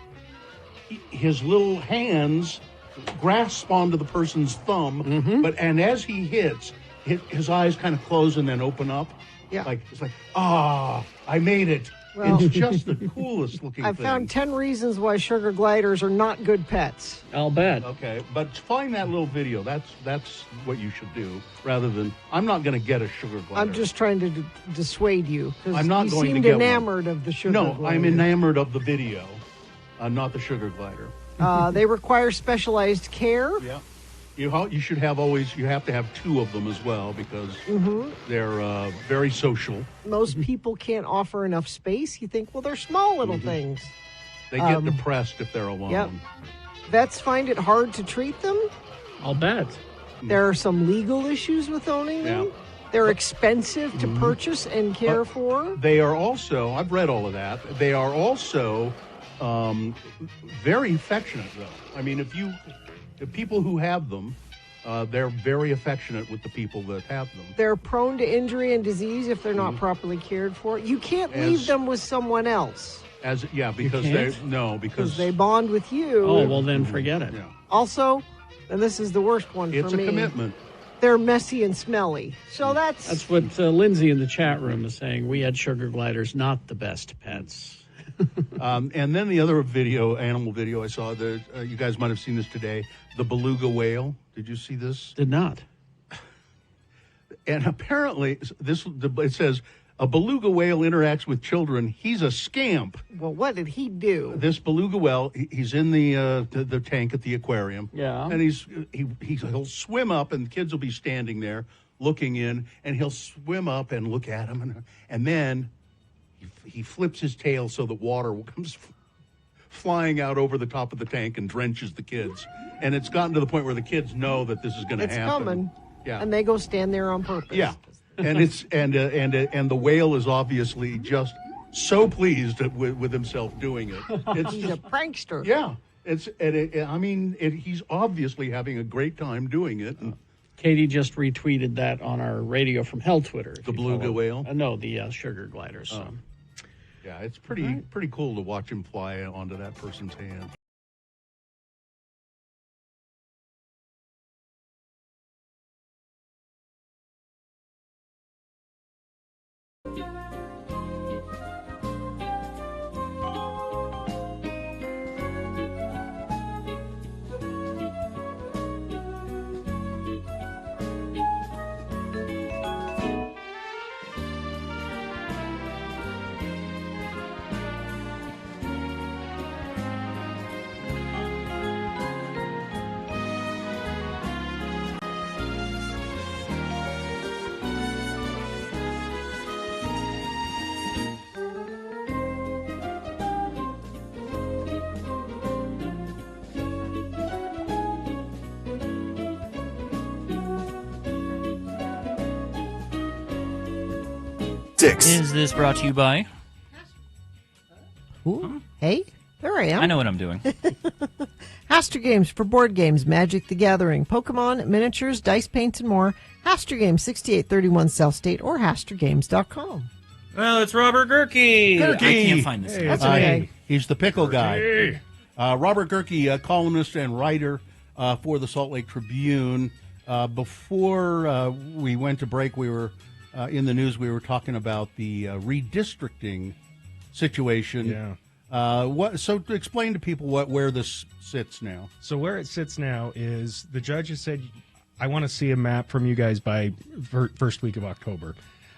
his little hands grasp onto the person's thumb, and as he hits, his eyes kind of close and then open up. Yeah. It's like, I made it. Well, it's just the coolest looking I've thing. found 10 reasons why sugar gliders are not good pets. I'll bet. Okay, but find that little video. That's what you should do, rather than, I'm not going to get a sugar glider. I'm just trying to dissuade you. I'm not you going to seemed get enamored of the sugar glider. No, I'm enamored of the video, not the sugar glider. They require specialized care. Yeah. You have to have 2 of them as well because they're very social. Most people can't offer enough space. You think, well, they're small little things. They get depressed if they're alone. Yep. Vets find it hard to treat them. I'll bet. There are some legal issues with owning them. Yeah. They're expensive to purchase and care for. They are also, I've read all of that, they are also very affectionate, though. I mean, the people who have them, they're very affectionate with the people that have them. They're prone to injury and disease if they're not properly cared for. You can't leave them with someone else. Because they bond with you. Oh, well, then forget it. Yeah. Also, and this is the worst one for me. It's a commitment. They're messy and smelly. So That's what Lindsay in the chat room is saying. We had sugar gliders, not the best pets. And then the other animal video I saw, you guys might have seen this today, the beluga whale. Did you see this? Did not. And apparently, it says, a beluga whale interacts with children. He's a scamp. Well, what did he do? This beluga whale, he's in the tank at the aquarium. Yeah. And he'll swim up, and the kids will be standing there looking in, and he'll swim up and look at him, and then he flips his tail so the water comes flying out over the top of the tank and drenches the kids. And it's gotten to the point where the kids know that this is going to happen. It's coming. Yeah. And they go stand there on purpose. Yeah. And and the whale is obviously just so pleased with himself doing it. He's a prankster. Yeah. He's obviously having a great time doing it. Katie just retweeted that on our Radio from Hell Twitter. The beluga whale? No, the sugar gliders. So. Yeah, it's pretty cool to watch him fly onto that person's hand. X96. Is this brought to you by? Ooh. Hey, there I am. I know what I'm doing. Haster Games for board games, Magic the Gathering, Pokemon, miniatures, dice paints, and more. Haster Games, 6831 South State, or HasterGames.com. Well, it's Robert Gerke. I can't find this. Hey, That's okay. He's the pickle guy. Robert Gerke, columnist and writer for the Salt Lake Tribune. Before we went to break, we were in the news. We were talking about the redistricting situation. Yeah. So explain to people where this sits now. So where it sits now is the judge has said, I want to see a map from you guys by first week of October.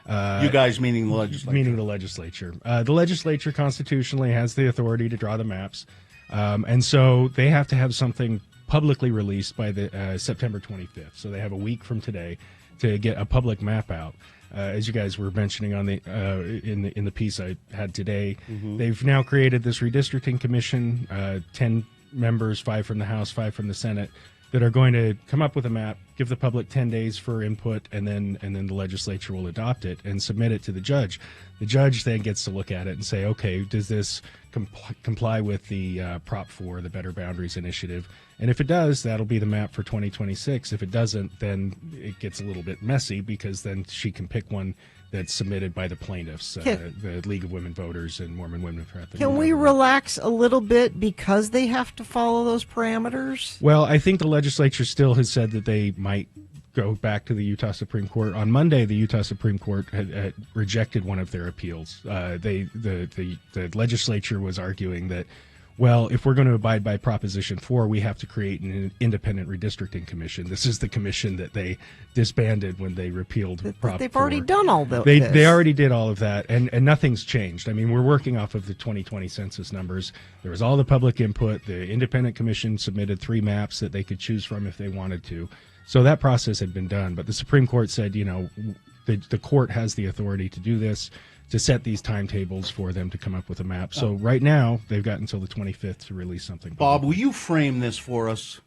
You guys meaning the legislature? Meaning the legislature. The legislature constitutionally has the authority to draw the maps. And so they have to have something publicly released by the September 25th. So they have a week from today to get a public map out. As you guys were mentioning on the in the piece I had today, they've now created this redistricting commission, 10 members, 5 from the House, 5 from the Senate, that are going to come up with a map, give the public 10 days for input, and then the legislature will adopt it and submit it to the judge. The judge then gets to look at it and say, okay, does this comply with the Prop 4, the Better Boundaries Initiative? And if it does, that'll be the map for 2026. If it doesn't, then it gets a little bit messy, because then she can pick one that's submitted by the plaintiffs, the League of Women Voters and Mormon Women for Ethical Can we relax a little bit because they have to follow those parameters? Well, I think the legislature still has said that they might go back to the Utah Supreme Court. On Monday, the Utah Supreme Court had rejected one of their appeals. The legislature was arguing that, well, if we're going to abide by Proposition 4, we have to create an independent redistricting commission. This is the commission that they disbanded when they repealed Prop 4. They've already done all those. They already did all of that, and nothing's changed. I mean, we're working off of the 2020 census numbers. There was all the public input. The independent commission submitted 3 maps that they could choose from if they wanted to. So that process had been done. But the Supreme Court said, the court has the authority to do this, to set these timetables for them to come up with a map. So right now, they've got until the 25th to release something. Bob, will you frame this for us?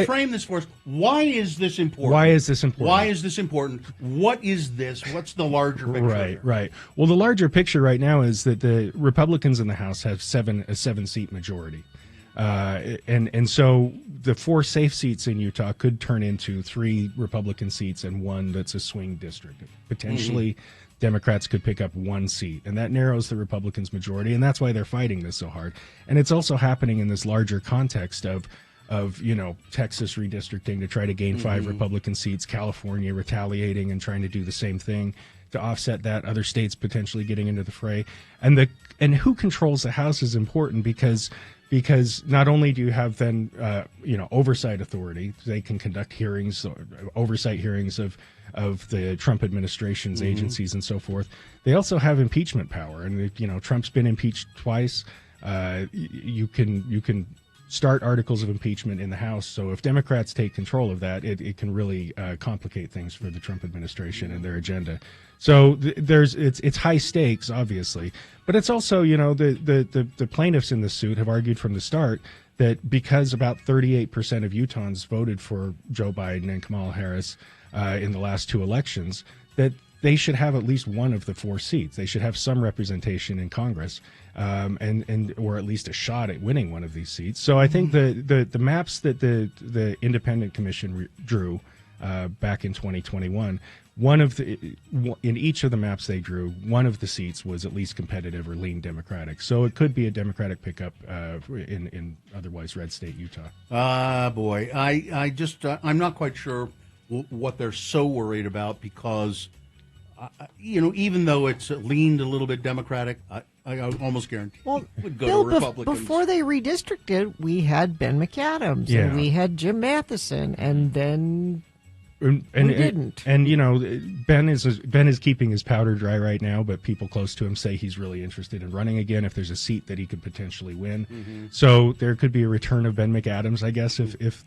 Frame this for us. Why is this important? Why is this important? Why is this important? What is this? What's the larger picture? Right. Well, the larger picture right now is that the Republicans in the House have a 7-seat majority. And so the 4 safe seats in Utah could turn into 3 Republican seats and 1 that's a swing district. Potentially, Democrats could pick up 1 seat, and that narrows the Republicans' majority, and that's why they're fighting this so hard. And it's also happening in this larger context of Texas redistricting to try to gain 5 Republican seats, California retaliating and trying to do the same thing to offset that, other states potentially getting into the fray. And who controls the House is important, because not only do you have then oversight authority, they can conduct hearings, oversight hearings of the Trump administration's agencies and so forth. They also have impeachment power, and Trump's been impeached twice. You can start articles of impeachment in the House. So if Democrats take control of that, it can really complicate things for the Trump administration and their agenda. So it's high stakes, obviously, but it's also the plaintiffs in this suit have argued from the start that because about 38% of Utahns voted for Joe Biden and Kamala Harris in the last 2 elections, that they should have at least 1 of the 4 seats. They should have some representation in Congress, and or at least a shot at winning one of these seats. So I think the maps that the independent commission drew back in 2021, in each of the maps they drew, 1 of the seats was at least competitive or lean Democratic. So it could be a Democratic pickup in otherwise red state Utah. Boy, I'm not quite sure what they're so worried about, because even though it's leaned a little bit Democratic, I almost guarantee it would go to Republicans. Before they redistricted, we had Ben McAdams and we had Jim Matheson, and then we didn't. And Ben is keeping his powder dry right now, but people close to him say he's really interested in running again if there's a seat that he could potentially win. So there could be a return of Ben McAdams, I guess, if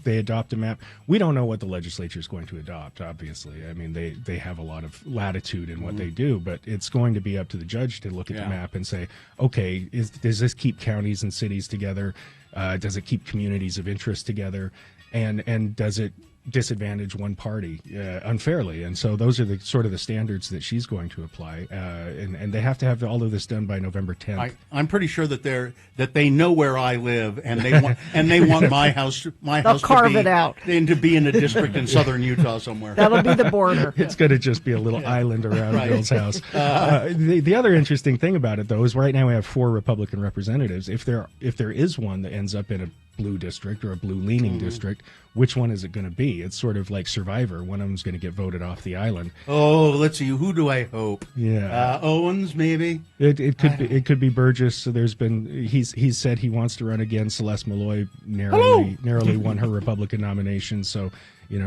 they adopt a map. We don't know what the legislature is going to adopt, obviously. I mean, they have a lot of latitude in what they do, but it's going to be up to the judge to look at the map and say, okay, does this keep counties and cities together? Does it keep communities of interest together? And does it disadvantage one party unfairly. And so those are the sort of the standards that she's going to apply. And they have to have all of this done by November 10th. I'm pretty sure that they know where I live, and they want my house They'll carve it out and to be in a district in southern Utah somewhere. That'll be the border. It's going to just be a little island around Bill's house. The other interesting thing about it, though, is right now we have 4 Republican representatives. If there is one that ends up in a blue district or a blue leaning district, which one is it going to be? It's sort of like Survivor. One of them's going to get voted off the island. Oh, let's see. Who do I hope? Yeah, Owens maybe. It could be Burgess. So he's said he wants to run again. Celeste Malloy narrowly won her Republican nomination. So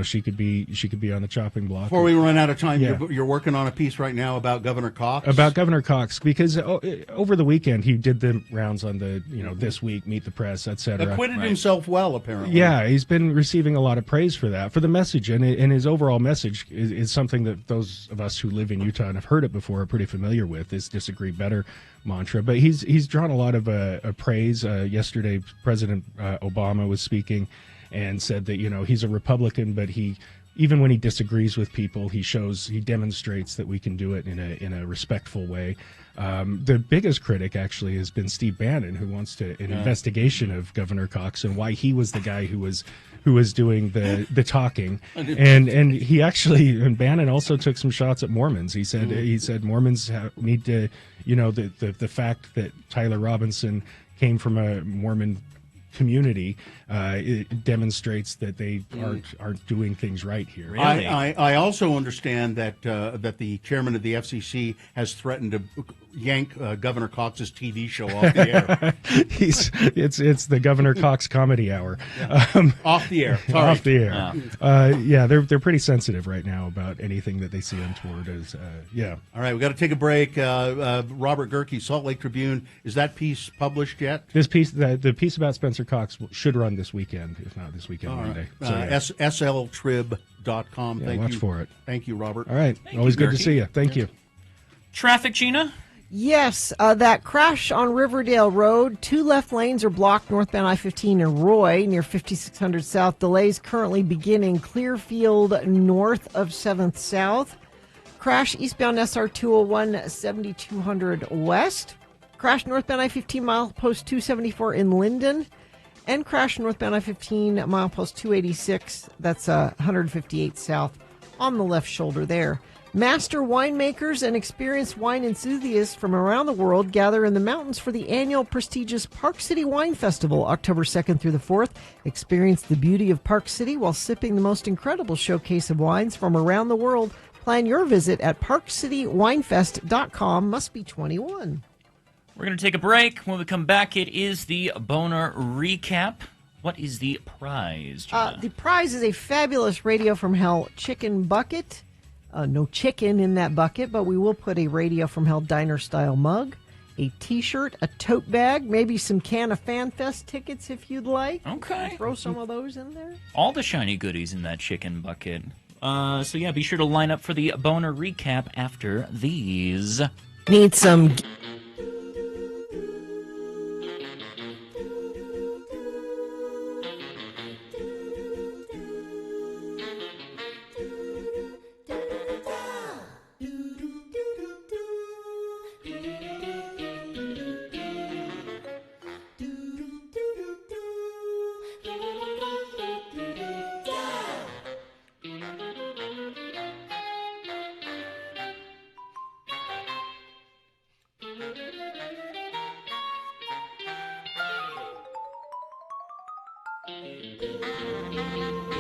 she could be on the chopping block. Before we run out of time, you're working on a piece right now about Governor Cox. Because over the weekend he did the rounds on the This Week, Meet the Press, etc. Acquitted himself well, apparently. Yeah, he's been receiving a lot of praise for that, for the message, and his overall message is something that those of us who live in Utah and have heard it before are pretty familiar with. Is disagree better mantra, but he's drawn a lot of praise. Yesterday, President Obama was speaking and said that he's a Republican, but even when he disagrees with people, he demonstrates that we can do it in a respectful way. The biggest critic actually has been Steve Bannon, who wants an investigation of Governor Cox and why he was the guy who was doing the talking. And Bannon also took some shots at Mormons. He said Mormons need to, the fact that Tyler Robinson came from a Mormon community, it demonstrates that they aren't doing things right here. Really? I also understand that the chairman of the FCC has threatened to yank Governor Cox's TV show off the air. It's the Governor Cox Comedy Hour. Off the air. Sorry. Off the air. They're pretty sensitive right now about anything that they see untoward. All right, we got to take a break. Robert Gerke, Salt Lake Tribune. Is that piece published yet? This piece, the piece about Spencer Cox, should run this weekend, if not this weekend, Monday. sltrib.com. Watch for it. Thank you, Robert. All right. Always good to see you. Thank you. Traffic, Gina? Yes, that crash on Riverdale Road. 2 left lanes are blocked northbound I-15 in Roy near 5600 South. Delays currently beginning Clearfield north of 7th South. Crash eastbound SR 201 7200 West. Crash northbound I-15 milepost 274 in Linden. And crash northbound I-15 milepost 286. That's 158 South on the left shoulder there. Master winemakers and experienced wine enthusiasts from around the world gather in the mountains for the annual prestigious Park City Wine Festival, October 2nd through the 4th. Experience the beauty of Park City while sipping the most incredible showcase of wines from around the world. Plan your visit at parkcitywinefest.com. Must be 21. We're going to take a break. When we come back, it is the Boner Recap. What is the prize, Gina? The prize is a fabulous Radio from Hell chicken bucket. No chicken in that bucket, but we will put a Radio from Hell diner-style mug, a T-shirt, a tote bag, maybe some Can of FanFest tickets if you'd like. Okay. Throw some of those in there. All the shiny goodies in that chicken bucket. Be sure to line up for the Boner Recap after these. Need some...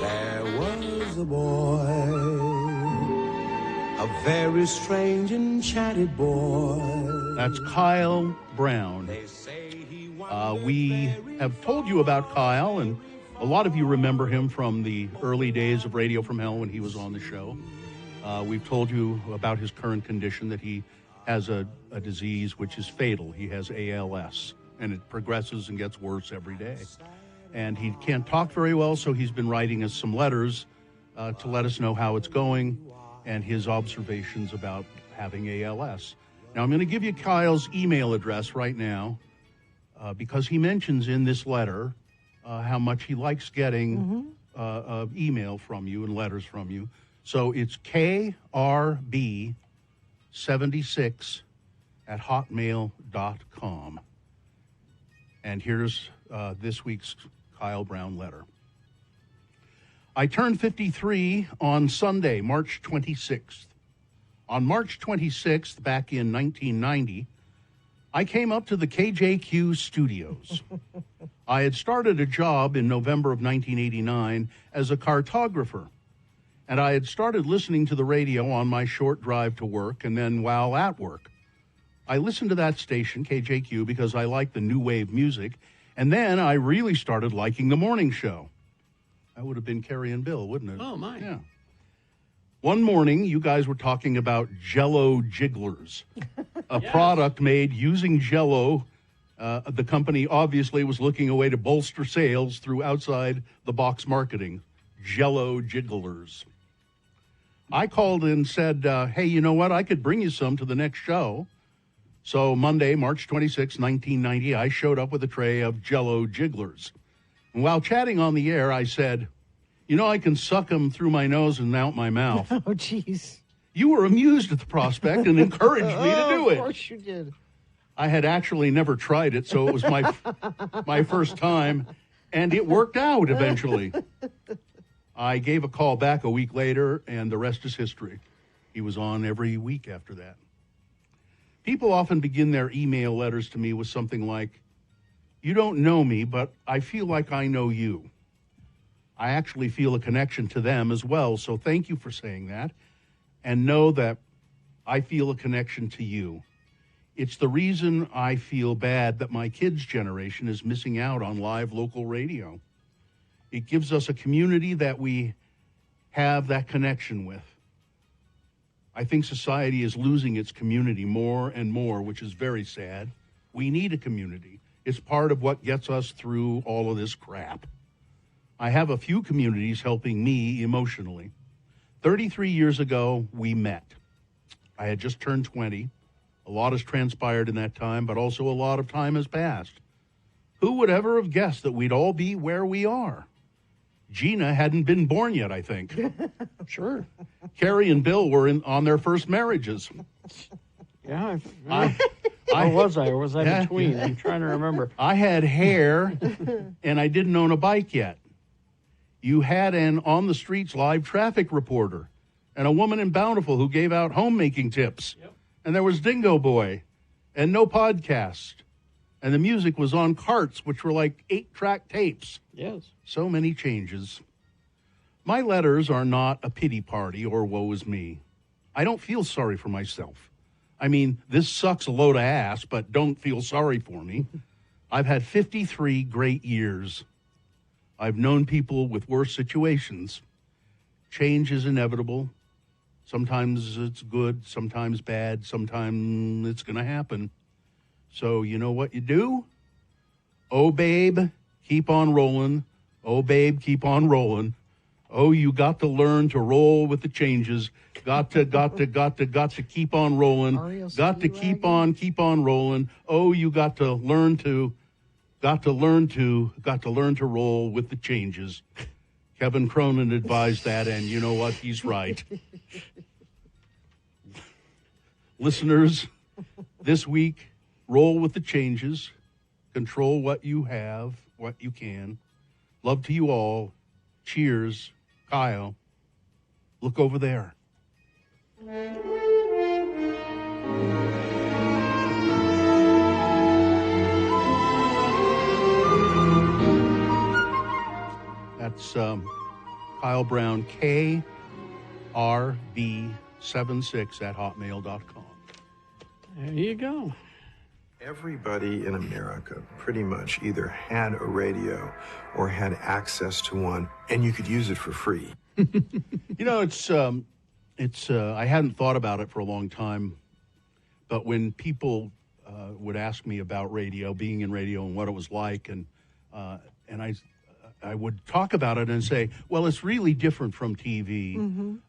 There was a boy, a very strange enchanted boy. That's Kyle Brown. We have told you about Kyle, and a lot of you remember him from the early days of Radio from Hell when he was on the show. We've told you about his current condition, that he has a disease which is fatal. He has ALS, and it progresses and gets worse every day. And he can't talk very well, so he's been writing us some letters to let us know how it's going and his observations about having ALS. Now, I'm going to give you Kyle's email address right now because he mentions in this letter how much he likes getting email from you and letters from you. So it's krb76 at hotmail.com. And here's this week's Kyle Brown letter. I turned 53 on Sunday, March 26th. On March 26th, back in 1990, I came up to the KJQ studios. I had started a job in November of 1989 as a cartographer, and I had started listening to the radio on my short drive to work and then while at work. I listened to that station, KJQ, because I liked the new wave music, and then I really started liking the morning show. That would have been Carrie and Bill, wouldn't it? Oh, my. Yeah. One morning, you guys were talking about Jell-O Jigglers, a product made using Jell-O. The company obviously was looking a way to bolster sales through outside-the-box marketing. Jell-O Jigglers. I called and said, hey, you know what? I could bring you some to the next show. So Monday, March 26, 1990, I showed up with a tray of Jell-O Jigglers. And while chatting on the air, I said, you know, I can suck them through my nose and out my mouth. Oh, jeez. You were amused at the prospect and encouraged me to do it. Of course you did. I had actually never tried it, so it was my first time, and it worked out eventually. I gave a call back a week later, and the rest is history. He was on every week after that. People often begin their email letters to me with something like, you don't know me, but I feel like I know you. I actually feel a connection to them as well, so thank you for saying that, and know that I feel a connection to you. It's the reason I feel bad that my kids' generation is missing out on live local radio. It gives us a community that we have that connection with. I think society is losing its community more and more, which is very sad. We need a community. It's part of what gets us through all of this crap. I have a few communities helping me emotionally. 33 years ago, we met. I had just turned 20. A lot has transpired in that time, but also a lot of time has passed. Who would ever have guessed that we'd all be where we are? Gina hadn't been born yet, I think. Sure. Carrie and Bill were on their first marriages. Yeah. Or was I? Or was I between? Yeah. I'm trying to remember. I had hair, and I didn't own a bike yet. You had an on-the-streets live traffic reporter and a woman in Bountiful who gave out homemaking tips. Yep. And there was Dingo Boy and no podcast. And the music was on carts, which were like 8-track tapes. Yes. So many changes. My letters are not a pity party or woe is me. I don't feel sorry for myself. I mean, this sucks a load of ass, but don't feel sorry for me. I've had 53 great years. I've known people with worse situations. Change is inevitable. Sometimes it's good, sometimes bad, sometimes it's going to happen. So you know what you do? Oh, babe, keep on rolling. Oh, babe, keep on rolling. Oh, you got to learn to roll with the changes. Got to keep on rolling. Got to keep on rolling. Oh, you got to learn to roll with the changes. Kevin Cronin advised that, and you know what? He's right. Listeners, this week, roll with the changes. Control what you have, what you can. Love to you all. Cheers. Kyle, look over there. That's Kyle Brown, KRB76 at hotmail.com. There you go. Everybody in America pretty much either had a radio or had access to one, and you could use it for free. You know, it's I hadn't thought about it for a long time, but when people would ask me about radio, being in radio and what it was like, and I would talk about it and say, well, it's really different from TV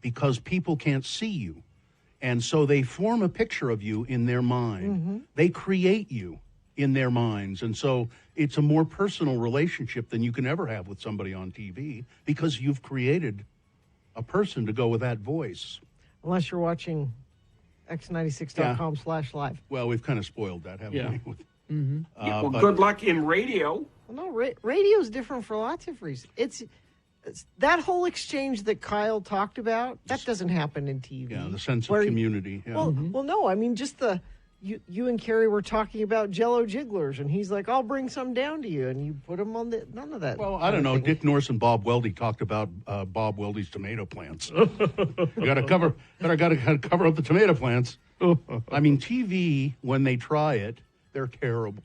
because people can't see you. And so they form a picture of you in their mind. They create you in their minds. And so it's a more personal relationship than you can ever have with somebody on TV because you've created a person to go with that voice. Unless you're watching x96.com/live. Well, we've kind of spoiled that, haven't we? Mm-hmm. Good luck in radio. Well, no, radio's different for lots of reasons. It's that whole exchange that Kyle talked about, that doesn't happen in TV. Yeah, the sense of community. Yeah. Well, no, I mean, just you and Carrie were talking about Jell-O jigglers, and he's like, I'll bring some down to you, and you put them on none of that. Well, I don't know. thing. Dick Norris and Bob Weldy talked about Bob Weldy's tomato plants. You got to cover up the tomato plants. I mean, TV, when they try it, they're terrible.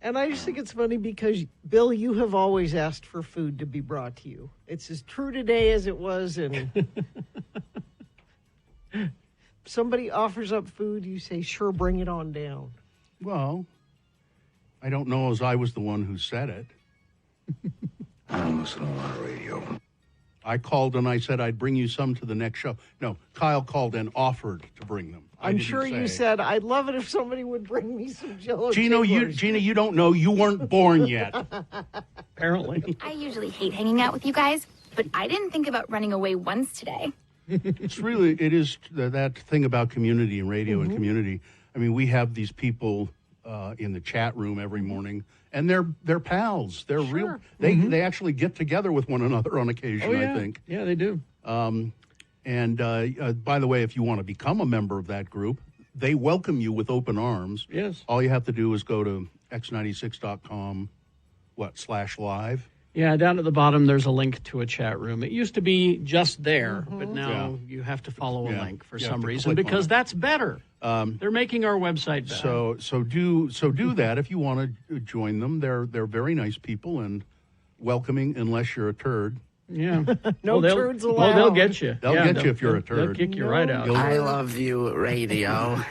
And I just think it's funny because, Bill, you have always asked for food to be brought to you. It's as true today as it was in... Somebody offers up food, you say, sure, bring it on down. Well, I don't know as I was the one who said it. I don't listen to a lot of radio. I called and I said I'd bring you some to the next show. No, Kyle called and offered to bring them. I'm sure you said, I'd love it if somebody would bring me some Jell-O Gina, you don't know. You weren't born yet. Apparently. I usually hate hanging out with you guys, but I didn't think about running away once today. It is that thing about community and radio and community. I mean, we have these people in the chat room every morning, and they're pals. They're real. They actually get together with one another on occasion, I think. Yeah, they do. And by the way, if you want to become a member of that group, they welcome you with open arms. Yes. All you have to do is go to x96.com, /live. Yeah, down at the bottom, there's a link to a chat room. It used to be just there, but now you have to follow a link for some reason because that's better. They're making our website better. So do that if you want to join them. They're very nice people and welcoming, unless you're a turd. Yeah, turds allowed. Well, they'll get you. They'll get you if you're a turd. They'll kick you right out. I love you, radio.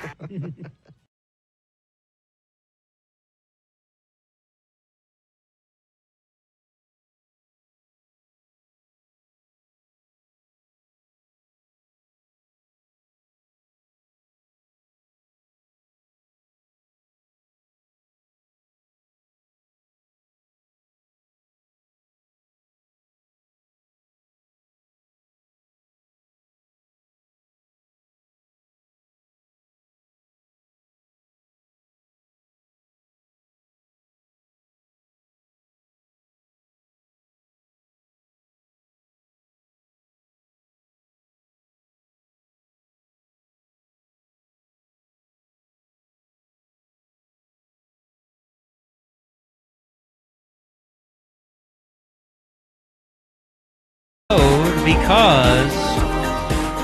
Because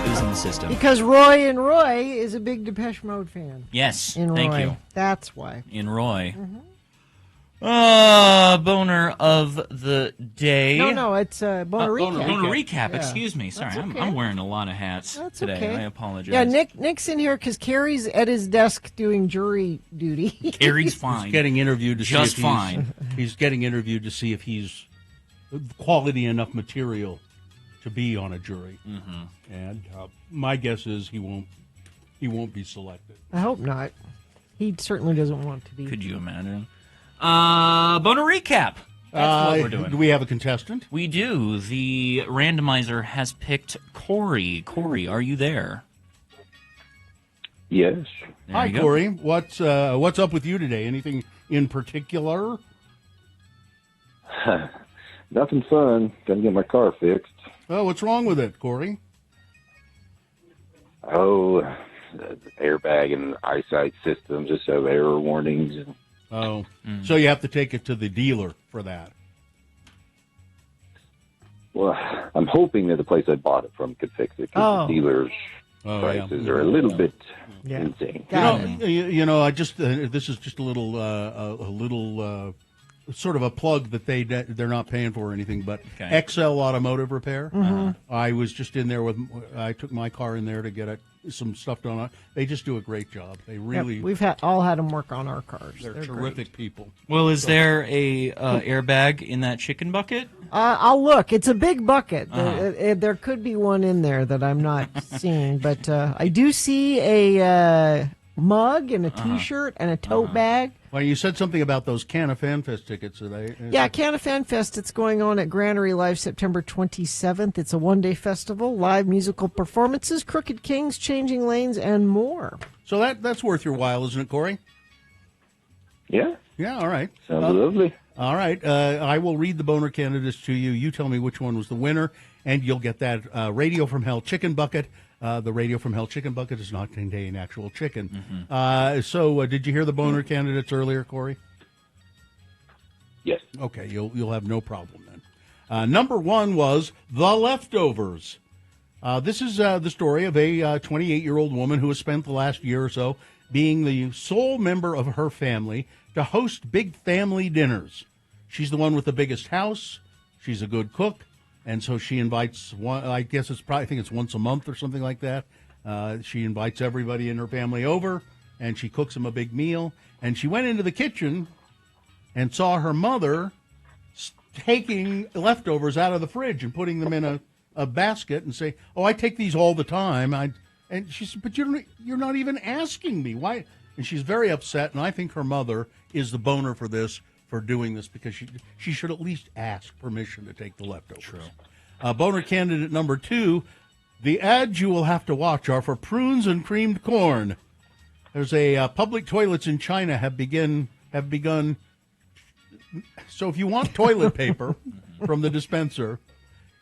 it was in the system. Because Roy is a big Depeche Mode fan. Yes, In thank Roy. you. That's why. In Roy. Boner of the day. No, it's boner recap. Boner recap. Yeah. Excuse me. Sorry, That's okay. I'm wearing a lot of hats today. Okay. I apologize. Yeah, Nick's in here because Carrie's at his desk doing jury duty. Carrie's fine. He's getting interviewed to Just see if fine. He's getting interviewed to see if he's quality enough material to be on a jury. And my guess is he won't be selected. I hope not. He certainly doesn't want to be. Could you imagine? Boner recap. That's what we're doing. Do we have a contestant? We do. The randomizer has picked Corey. Corey, are you there? Yes. There Hi, you go. Corey. What's up with you today? Anything in particular? Nothing fun. Got to get my car fixed. Oh, what's wrong with it, Corey? Oh, the airbag and eyesight system just have error warnings. Oh, so you have to take it to the dealer for that. Well, I'm hoping that the place I bought it from could fix it because the dealer's prices are a little bit insane. You know, I just this is just a little sort of a plug that they're not paying for or anything, but XL Automotive Repair. I was just in there I took my car in there to get some stuff done on it. They just do a great job. They really. We've all had them work on our cars. They're terrific people. Well, is there a airbag in that chicken bucket? I'll look. It's a big bucket. There could be one in there that I'm not seeing, but I do see a mug and a T-shirt and a tote bag. Well, you said something about those Can of Fan Fest tickets. Yeah, Can of Fan Fest. It's going on at Granary Live September 27th. It's a one-day festival, live musical performances, Crooked Kings, Changing Lanes, and more. So that's worth your while, isn't it, Corey? Yeah. Yeah, all right. Sounds lovely. All right. I will read the boner candidates to you. You tell me which one was the winner, and you'll get that Radio from Hell chicken bucket. The Radio from Hell chicken bucket does not contain actual chicken. So did you hear the boner candidates earlier, Corey? Yes. Okay, you'll have no problem then. Number one was The Leftovers. This is the story of a 28-year-old woman who has spent the last year or so being the sole member of her family to host big family dinners. She's the one with the biggest house. She's a good cook. And so she invites one, I think it's once a month or something like that. She invites everybody in her family over, and she cooks them a big meal. And she went into the kitchen and saw her mother taking leftovers out of the fridge and putting them in a basket and say, "Oh, I take these all the time." And she said, "But you're not even asking me. Why?" And she's very upset, and I think her mother is the boner for doing this, because she should at least ask permission to take the leftovers. True. Boner candidate number two, the ads you will have to watch are for prunes and creamed corn. There's a public toilets in China have begun. So if you want toilet paper from the dispenser,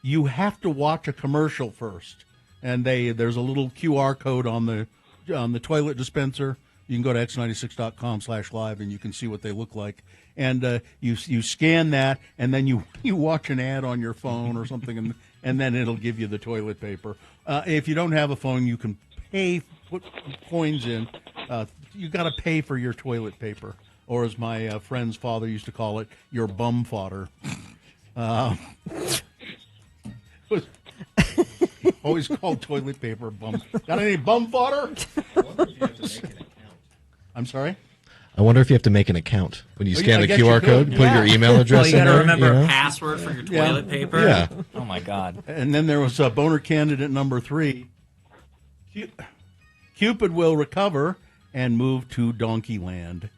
you have to watch a commercial first, and there's a little QR code on the toilet dispenser. You can go to x96.com/live and you can see what they look like. And you scan that, and then you watch an ad on your phone or something, and then it'll give you the toilet paper. If you don't have a phone, you can put coins in. You got to pay for your toilet paper, or as my friend's father used to call it, your bum fodder. Always called toilet paper bum. Got any bum fodder? I'm sorry? I wonder if you have to make an account when you scan the QR code, put your email address in there. You got to remember a password for your toilet paper? Yeah. Oh, my God. And then there was boner candidate number three. Cupid will recover and move to Donkey Land.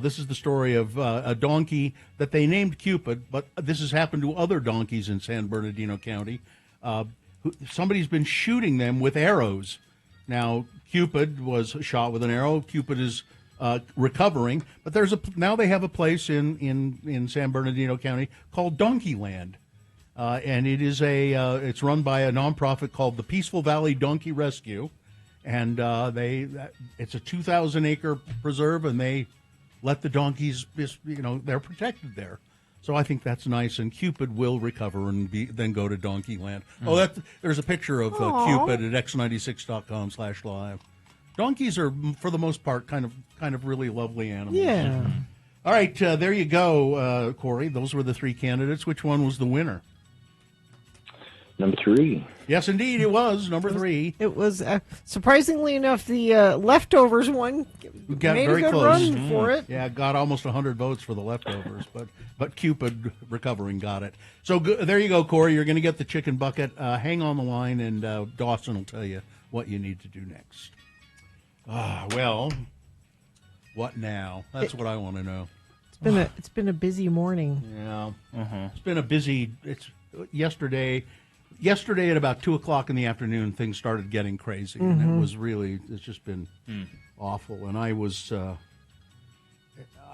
This is the story of a donkey that they named Cupid, but this has happened to other donkeys in San Bernardino County. Somebody's been shooting them with arrows. Now, Cupid was shot with an arrow. Cupid is recovering, but now they have a place in San Bernardino County called Donkey Land, and it's run by a nonprofit called the Peaceful Valley Donkey Rescue, and it's a 2,000-acre preserve, and they let the donkeys, they're protected there. So I think that's nice, and Cupid will recover and then go to Donkey Land. There's a picture of Cupid at x96.com/live. Donkeys are, for the most part, kind of really lovely animals. Yeah. All right, there you go, Corey. Those were the three candidates. Which one was the winner? Number three. Yes, indeed, it was number three. It was, surprisingly enough, the leftovers one got made very a good close run for it. Yeah, got almost 100 votes for the leftovers, but Cupid recovering got it. So there you go, Corey. You're going to get the chicken bucket. Hang on the line, and Dawson will tell you what you need to do next. Well, what now? That's what I want to know. It's been a busy morning. Yeah, It's been a busy. Yesterday at about 2:00 in the afternoon, things started getting crazy, and it's just been awful. And I was,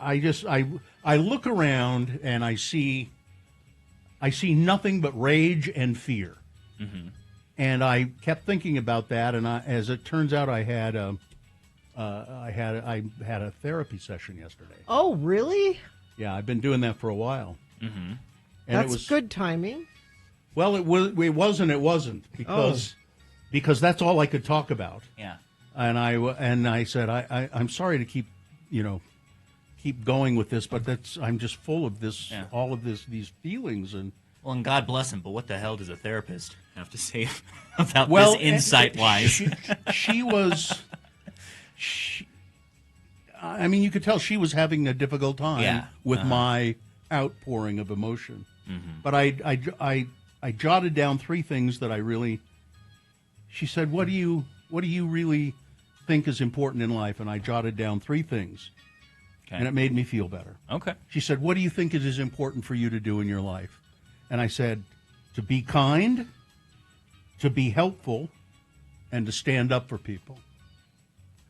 I look around and I see nothing but rage and fear, and I kept thinking about that. And as it turns out, I had a therapy session yesterday. Oh, really? Yeah, I've been doing that for a while. And that's good timing. Well, it was and it wasn't, because that's all I could talk about. Yeah. And I said I'm sorry to keep going with this, but I'm just full of this, all of these feelings. And well, and God bless him, but what the hell does a therapist have to say about this insight-wise? I mean, you could tell she was having a difficult time with my outpouring of emotion. But I jotted down three things that I really. She said, "What do you really think is important in life?" And I jotted down three things. and it made me feel better. Okay. She said, "What do you think it is important for you to do in your life?" And I said, "To be kind, to be helpful, and to stand up for people."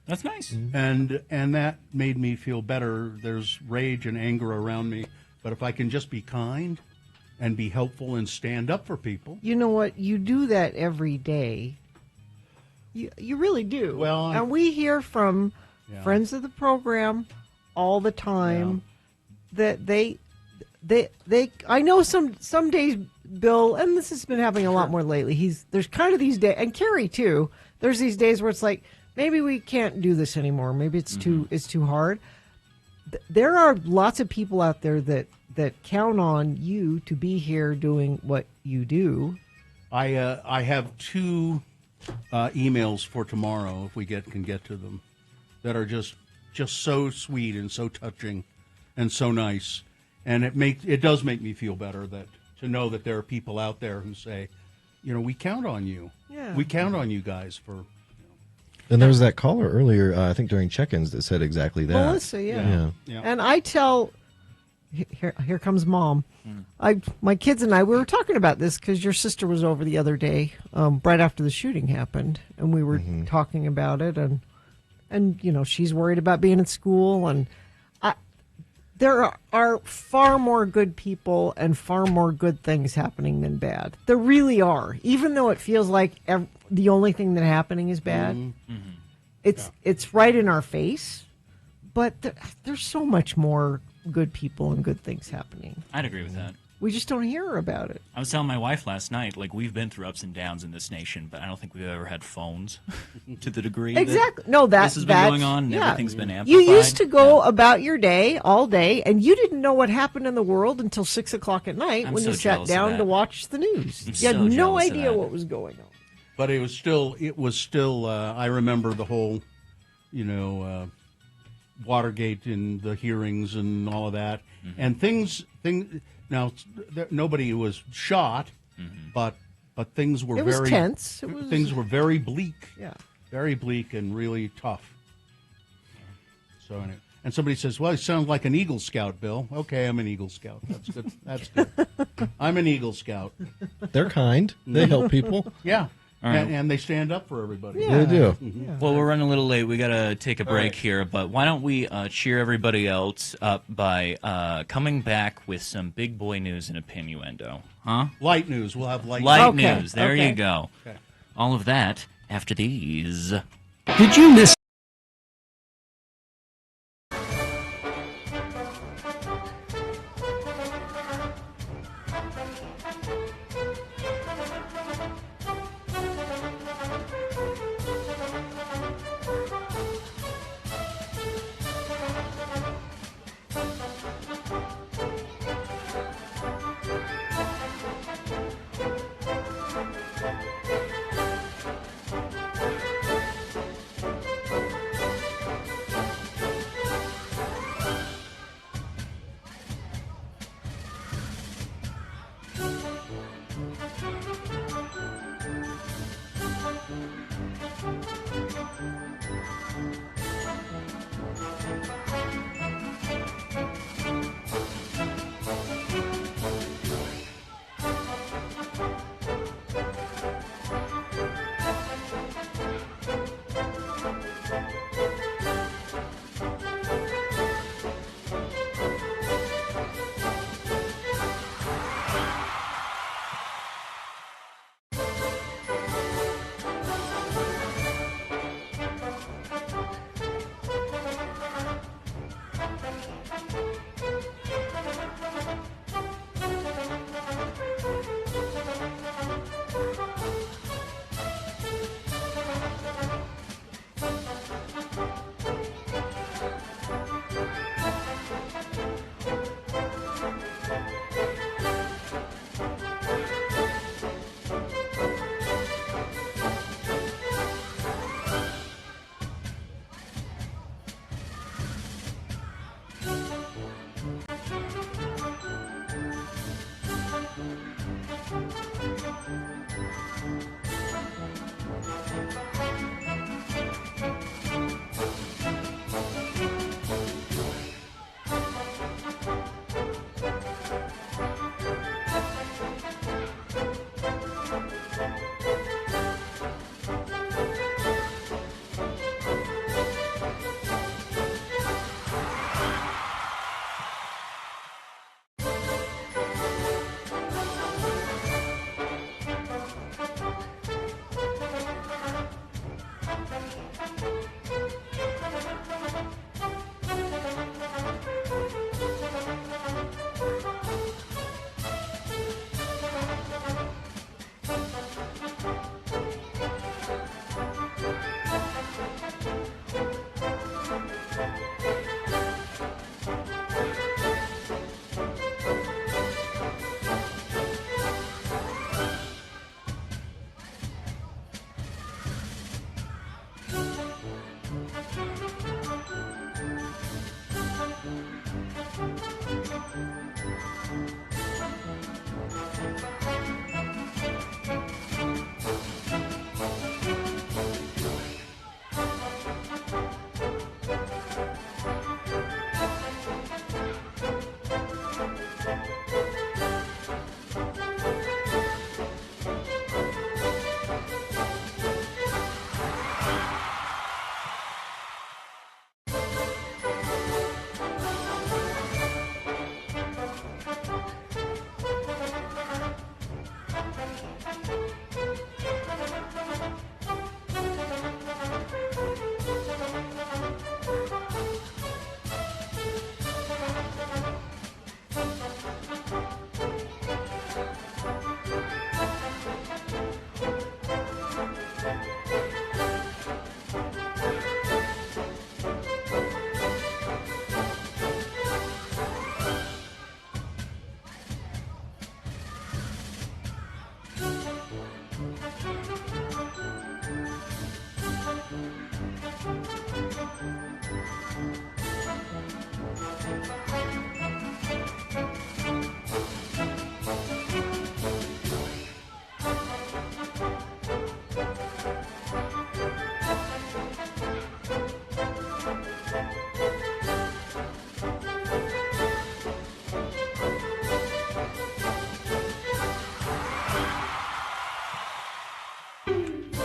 That's nice. And that made me feel better. There's rage and anger around me, but if I can just be kind and be helpful and stand up for people. You know what? You do that every day. You really do. Well, and we hear from friends of the program all the time that they I know some days, Bill, and this has been happening a lot more lately. There's kind of these days, and Carrie too. There's these days where it's like, maybe we can't do this anymore. Maybe it's too hard. There are lots of people out there that count on you to be here doing what you do. I have 2 emails for tomorrow, if we can get to them, that are just so sweet and so touching and so nice, and it does make me feel better to know that there are people out there who say, we count on you. Yeah. We count on you guys for. And there was that caller earlier, I think during check-ins, that said exactly that. Melissa, yeah. And I tell, here comes Mom. My kids and I, we were talking about this because your sister was over the other day, right after the shooting happened, and we were talking about it, and she's worried about being at school, and there are far more good people and far more good things happening than bad. There really are, even though it feels like the only thing that's happening is bad. It's right in our face, but there's so much more good people and good things happening. I'd agree with that. We just don't hear about it. I was telling my wife last night, we've been through ups and downs in this nation, but I don't think we've ever had phones to the degree exactly. that this has been going on and everything's been amplified. You used to go about your day all day, and you didn't know what happened in the world until 6 o'clock at night when you sat down to watch the news. You had no idea what was going on. But it was still. I remember the whole, Watergate and the hearings and all of that, and things. Now, nobody was shot, but things were very tense. Things were very bleak. Yeah, very bleak and really tough. So anyway, and somebody says, "Well, you sound like an Eagle Scout, Bill." Okay, I'm an Eagle Scout. That's good. That's good. I'm an Eagle Scout. They're kind. They help people. Yeah. Right. And they stand up for everybody. Yeah. They do. Yeah. Well, we're running a little late. We got to take a break here, but why don't we cheer everybody else up by coming back with some big boy news and innuendo, huh? Light news. We'll have light news. There you go. Okay. All of that after these. Did you miss?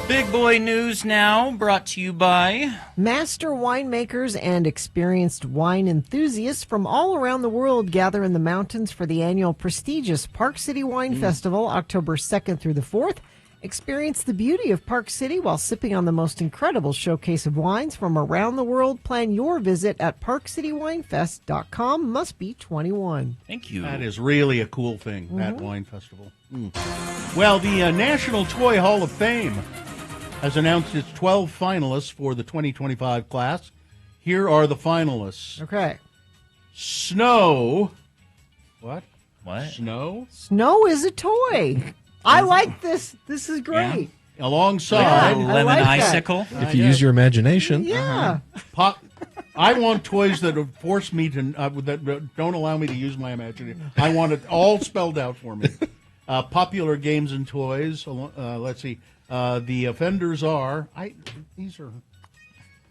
Big boy news now, brought to you by Master winemakers and experienced wine enthusiasts from all around the world gather in the mountains for the annual prestigious Park City Wine Festival, October 2nd through the 4th. Experience the beauty of Park City while sipping on the most incredible showcase of wines from around the world. Plan your visit at parkcitywinefest.com. Must be 21. Thank you. That is really a cool thing, that wine festival. Well, the National Toy Hall of Fame has announced its 12 finalists for the 2025 class. Here are the finalists. Okay. Snow. What? What? Snow? Snow is a toy. I like this. This is great. Yeah. Alongside lemon icicle. If you use your imagination. Yeah. I want toys that force me to that don't allow me to use my imagination. I want it all spelled out for me. Popular games and toys. Let's see. The offenders are these are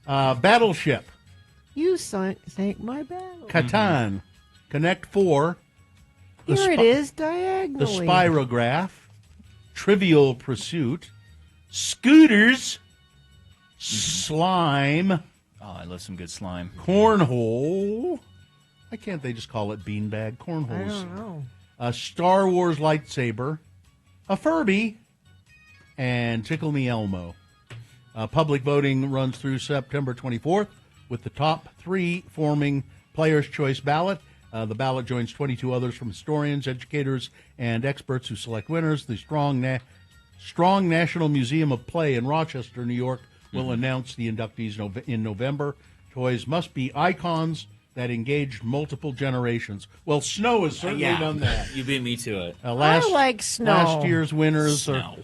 Battleship. You sank my battle. Catan. Connect 4. Here it is, The diagonally. Spirograph. Trivial Pursuit. Scooters. Slime. Oh, I love some good slime. Cornhole. Why can't they just call it beanbag? Cornholes. I don't know. A Star Wars lightsaber. A Furby. And Tickle Me Elmo. Public voting runs through September 24th, with the top 3 forming Player's Choice ballot. The ballot joins 22 others from historians, educators, and experts who select winners. The Strong National Museum of Play in Rochester, New York, will announce the inductees in November. Toys must be icons that engage multiple generations. Well, Snow has certainly done that. You beat me to it. I like Snow. Last year's winners Snow.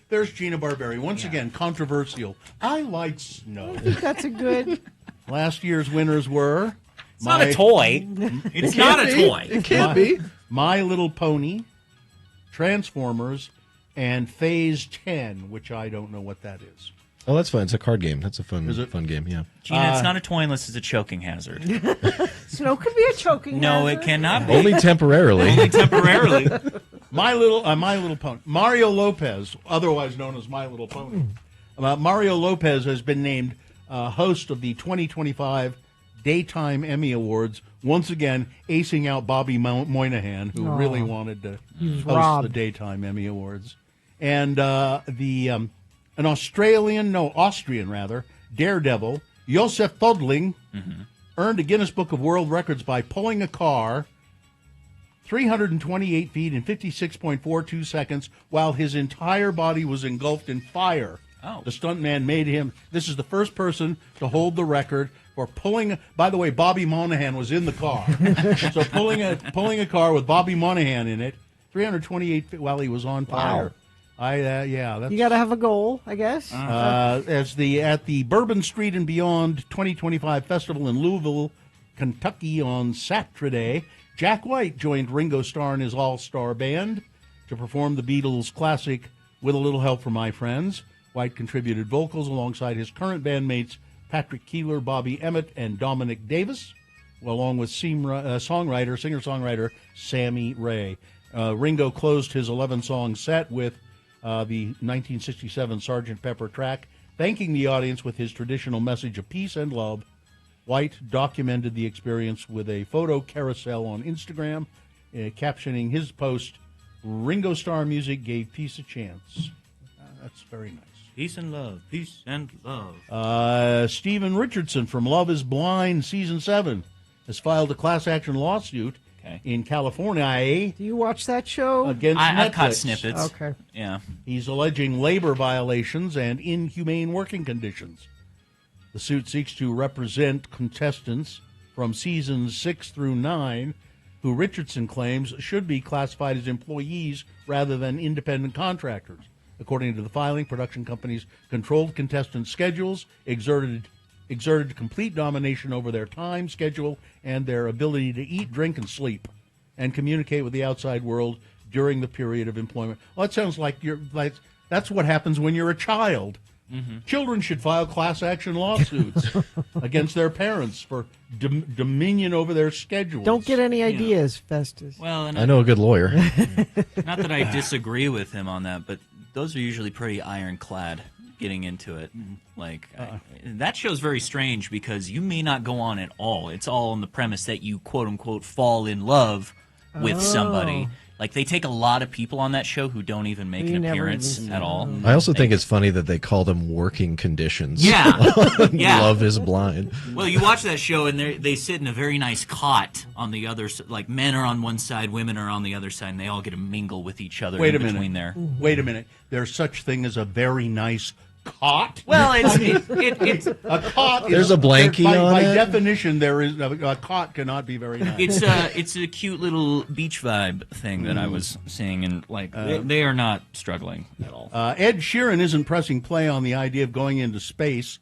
There's Gina Barberi. Once again, controversial. I like Snow. I think that's a good... Last year's winners were... It's not a toy. It's not a toy. It can't be. My Little Pony, Transformers, and Phase 10, which I don't know what that is. Oh, that's fun. It's a card game. That's a fun game, yeah. Gina, it's not a toy unless it's a choking hazard. Snow could be a choking No, hazard. it cannot be. Only temporarily. Only temporarily. My Little Pony. Mario Lopez, otherwise known as My Little Pony. Mario Lopez has been named host of the 2025 Daytime Emmy Awards, once again acing out Bobby Moynihan, who really wanted to host the Daytime Emmy Awards. And an Austrian daredevil, Josef Thodling, earned a Guinness Book of World Records by pulling a car 328 feet in 56.42 seconds while his entire body was engulfed in fire. Oh. The stuntman made him. This is the first person to hold the record for pulling. By the way, Bobby Moynihan was in the car, so pulling a car with Bobby Moynihan in it, 328 feet while he was on fire. Wow. That's, you got to have a goal, I guess. at the Bourbon Street and Beyond 2025 Festival in Louisville, Kentucky on Saturday, Jack White joined Ringo Starr and his all-star band to perform the Beatles' classic "With a Little Help from My Friends." White contributed vocals alongside his current bandmates Patrick Keeler, Bobby Emmett, and Dominic Davis, along with singer-songwriter Sammy Ray. Ringo closed his 11-song set with the 1967 Sgt. Pepper track, thanking the audience with his traditional message of peace and love. White documented the experience with a photo carousel on Instagram, captioning his post, "Ringo Starr music gave peace a chance." That's very nice. Peace and love. Peace and love. Stephen Richardson from Love is Blind Season 7 has filed a class action lawsuit in California. Do you watch that show? Against Netflix. I caught snippets. Okay. Yeah. He's alleging labor violations and inhumane working conditions. The suit seeks to represent contestants from seasons 6 through 9 who Richardson claims should be classified as employees rather than independent contractors. According to the filing, production companies controlled contestants' schedules, exerted complete domination over their time, schedule, and their ability to eat, drink, and sleep, and communicate with the outside world during the period of employment. Well, that sounds like that's what happens when you're a child. Mm-hmm. Children should file class action lawsuits against their parents for dominion over their schedules. Don't get any ideas, Festus. Well, I know a good lawyer. Not that I disagree with him on that, but those are usually pretty ironclad getting into it. Like, that show's very strange because you may not go on at all. It's all on the premise that you, quote-unquote, fall in love with somebody. Like, they take a lot of people on that show who don't even make an appearance at all. I also think it's funny that they call them working conditions. Yeah. Yeah. Love is blind. Well, you watch that show, and they sit in a very nice cot on the other side. Like, men are on one side, women are on the other side, and they all get to mingle with each other Wait in a minute. between there. Wait a minute. There's such thing as a very nice cot? Well, it's a cot. There's a blankie on by it. definition, there is a cot cannot be very nice. It's a cute little beach vibe thing that I was seeing, and like they are not struggling at all. Ed Sheeran isn't pressing play on the idea of going into space.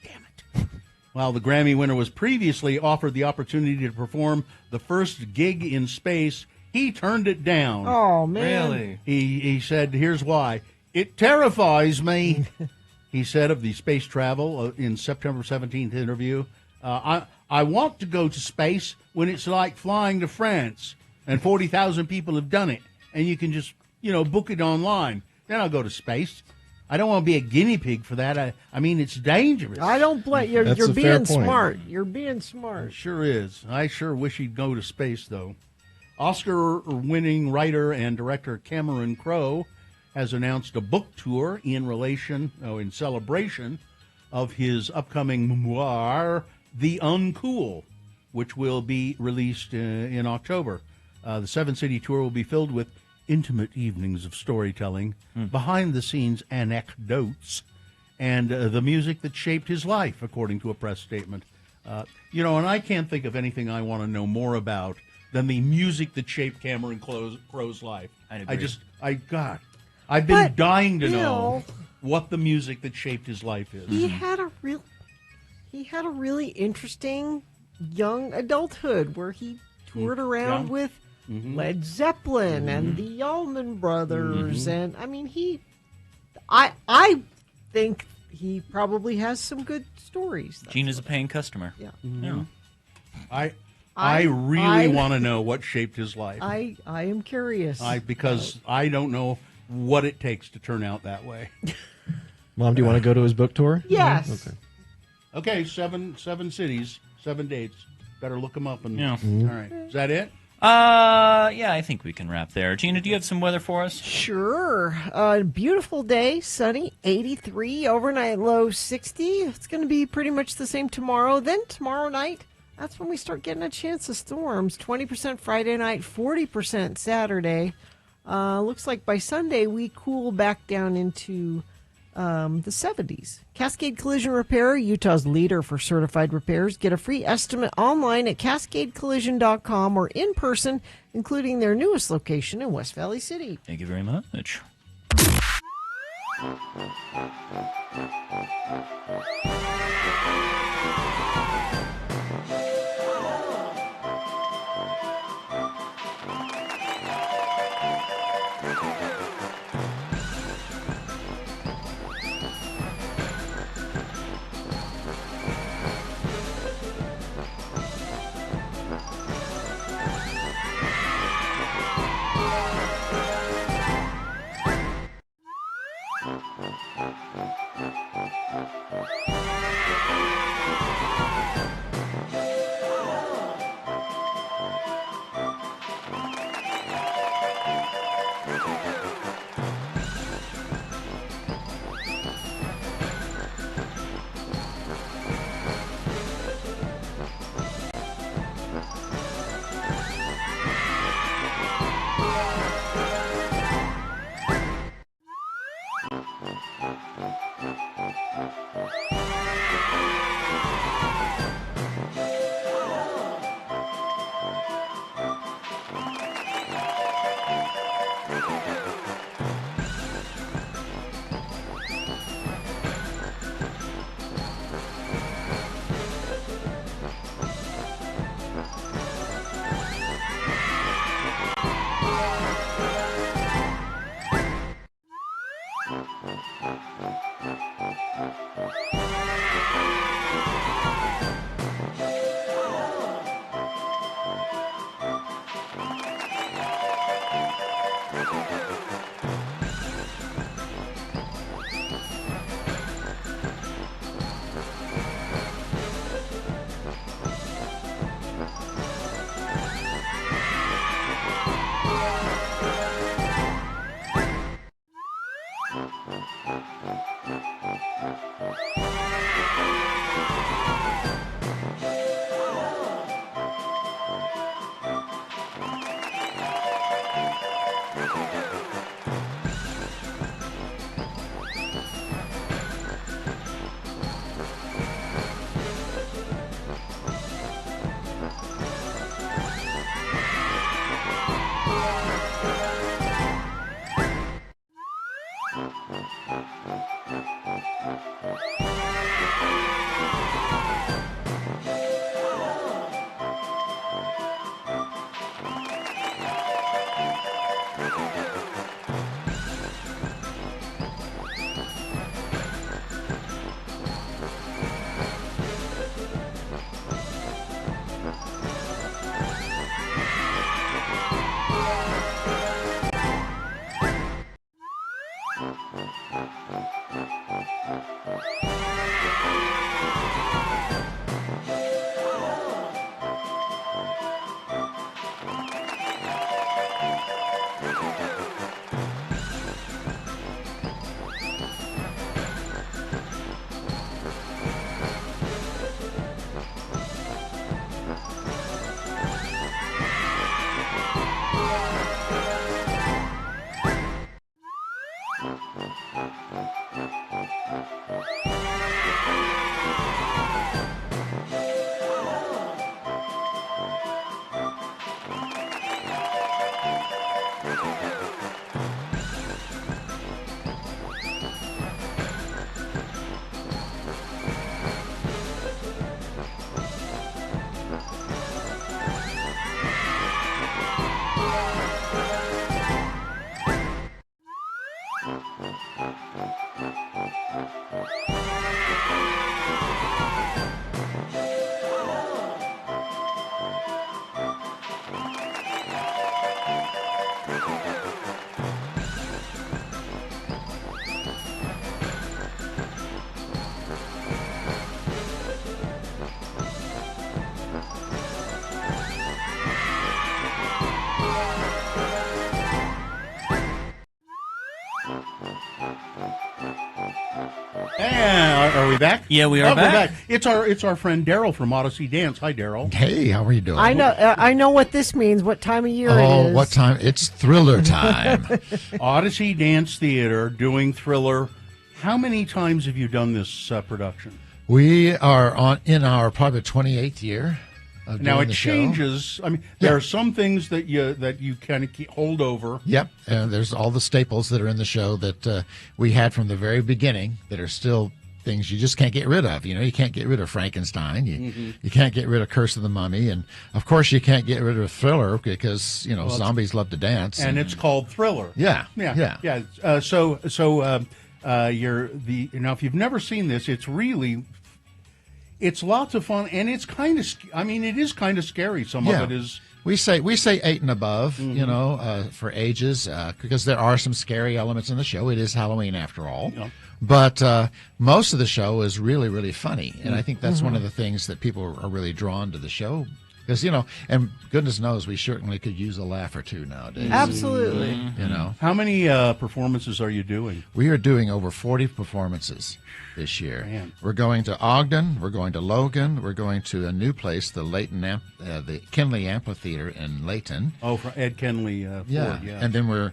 Damn it! While the Grammy winner was previously offered the opportunity to perform the first gig in space, he turned it down. Oh man! Really? He said, "Here's why: it terrifies me." He said of the space travel in September 17th interview, I want to go to space when it's like flying to France and 40,000 people have done it and you can just, book it online. Then I'll go to space. I don't want to be a guinea pig for that. I mean, it's dangerous. I don't blame you. You're being smart. You're being smart. It sure is. I sure wish he'd go to space, though. Oscar-winning writer and director Cameron Crowe has announced a book tour in celebration of his upcoming memoir, The Uncool, which will be released in October. The seven-city tour will be filled with intimate evenings of storytelling, behind-the-scenes anecdotes, and the music that shaped his life, according to a press statement. And I can't think of anything I want to know more about than the music that shaped Cameron Crowe's life. I've been dying to know what the music that shaped his life is. He had a really interesting young adulthood where he toured around with Led Zeppelin and the Allman Brothers, and I mean I think he probably has some good stories. Gina's a paying customer. Yeah. I really want to know what shaped his life. I am curious. Because I don't know what it takes to turn out that way. Mom, do you want to go to his book tour? Yes. Okay, seven cities, 7 dates. Better look them up. All right. Is that it? Yeah, I think we can wrap there. Gina, do you have some weather for us? Sure. Beautiful day, sunny, 83, overnight low 60. It's going to be pretty much the same tomorrow. Then tomorrow night, that's when we start getting a chance of storms. 20% Friday night, 40% Saturday. Looks like by Sunday we cool back down into the 70s. Cascade Collision Repair, Utah's leader for certified repairs. Get a free estimate online at cascadecollision.com or in person, including their newest location in West Valley City. Thank you very much. And are we back? Yeah, we are back. back. It's our friend Daryl from Odyssey Dance. Hi, Daryl. Hey, how are you doing? I know what this means. What time of year it is? Oh, what time? It's Thriller time. Odyssey Dance Theater doing Thriller. How many times have you done this production? We are in our probably 28th year. Now it the changes. Show. I mean, there are some things that you kind of hold over. Yep, there's all the staples that are in the show that we had from the very beginning that are still things you just can't get rid of. You know, you can't get rid of Frankenstein. You can't get rid of Curse of the Mummy, and of course you can't get rid of Thriller because zombies love to dance. And it's called Thriller. Yeah. So if you've never seen this, it's lots of fun, and it's kind of. I mean, it is kind of scary. Some of it is. We say 8 and above, for ages, because there are some scary elements in the show. It is Halloween after all, but most of the show is really, really funny, and I think that's one of the things that people are really drawn to the show. Because, and goodness knows we certainly could use a laugh or two nowadays. Absolutely. How many performances are you doing? We are doing over 40 performances this year. Man. We're going to Ogden. We're going to Logan. We're going to a new place, the the Kenley Amphitheater in Layton. Oh, for Ed Kenley Ford, yeah. And then we're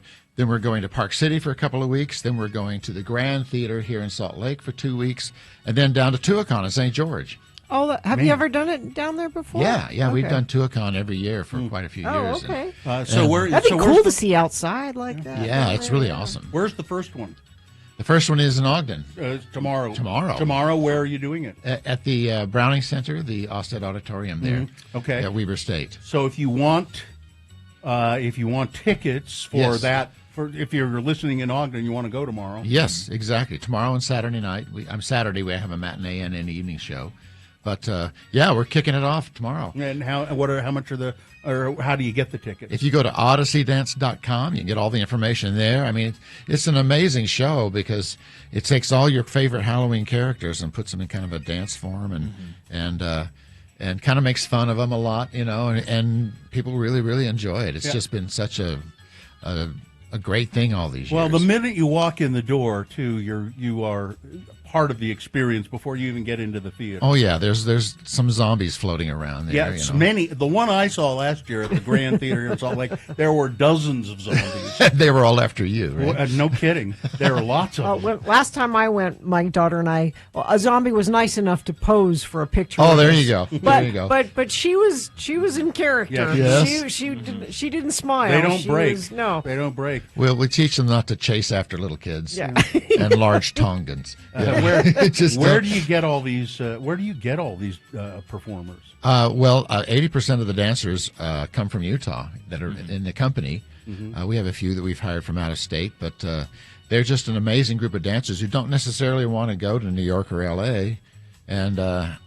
going to Park City for a couple of weeks. Then we're going to the Grand Theater here in Salt Lake for 2 weeks. And then down to Tuacahn in St. George. Oh, have you ever done it down there before? Yeah, okay. We've done Tuacahn every year for quite a few years. Oh, okay. That'd be cool to see outside like that. Yeah, it's really awesome. Where's the first one? The first one is in Ogden. Tomorrow. Tomorrow, where are you doing it? At the Browning Center, the Austin Auditorium there. Okay. At Weber State. So if you want tickets for that, if you're listening in Ogden, you want to go tomorrow. Yes, exactly. Tomorrow and Saturday night. Saturday we have a matinee and an evening show. But we're kicking it off tomorrow. And how do you get the tickets? If you go to odysseydance.com, you can get all the information there. I mean, it's an amazing show because it takes all your favorite Halloween characters and puts them in kind of a dance form and kind of makes fun of them a lot, and people really, really enjoy it. It's just been such a great thing all these years. Well, the minute you walk in the door, too, you are part of the experience before you even get into the theater. Oh yeah, there's some zombies floating around there. Yeah, many. The one I saw last year at the Grand Theater in Salt Lake, there were dozens of zombies. They were all after you, right? No kidding. There were lots of them. Last time I went, my daughter and I, a zombie was nice enough to pose for a picture. Oh, there you go. But she was in character. Yeah. Yes. She didn't smile. They don't break. They don't break. Well, we teach them not to chase after little kids and large Tongans. Where do you get all these? Performers? 80% of the dancers come from Utah that are in the company. We have a few that we've hired from out of state, but they're just an amazing group of dancers who don't necessarily want to go to New York or L.A. And I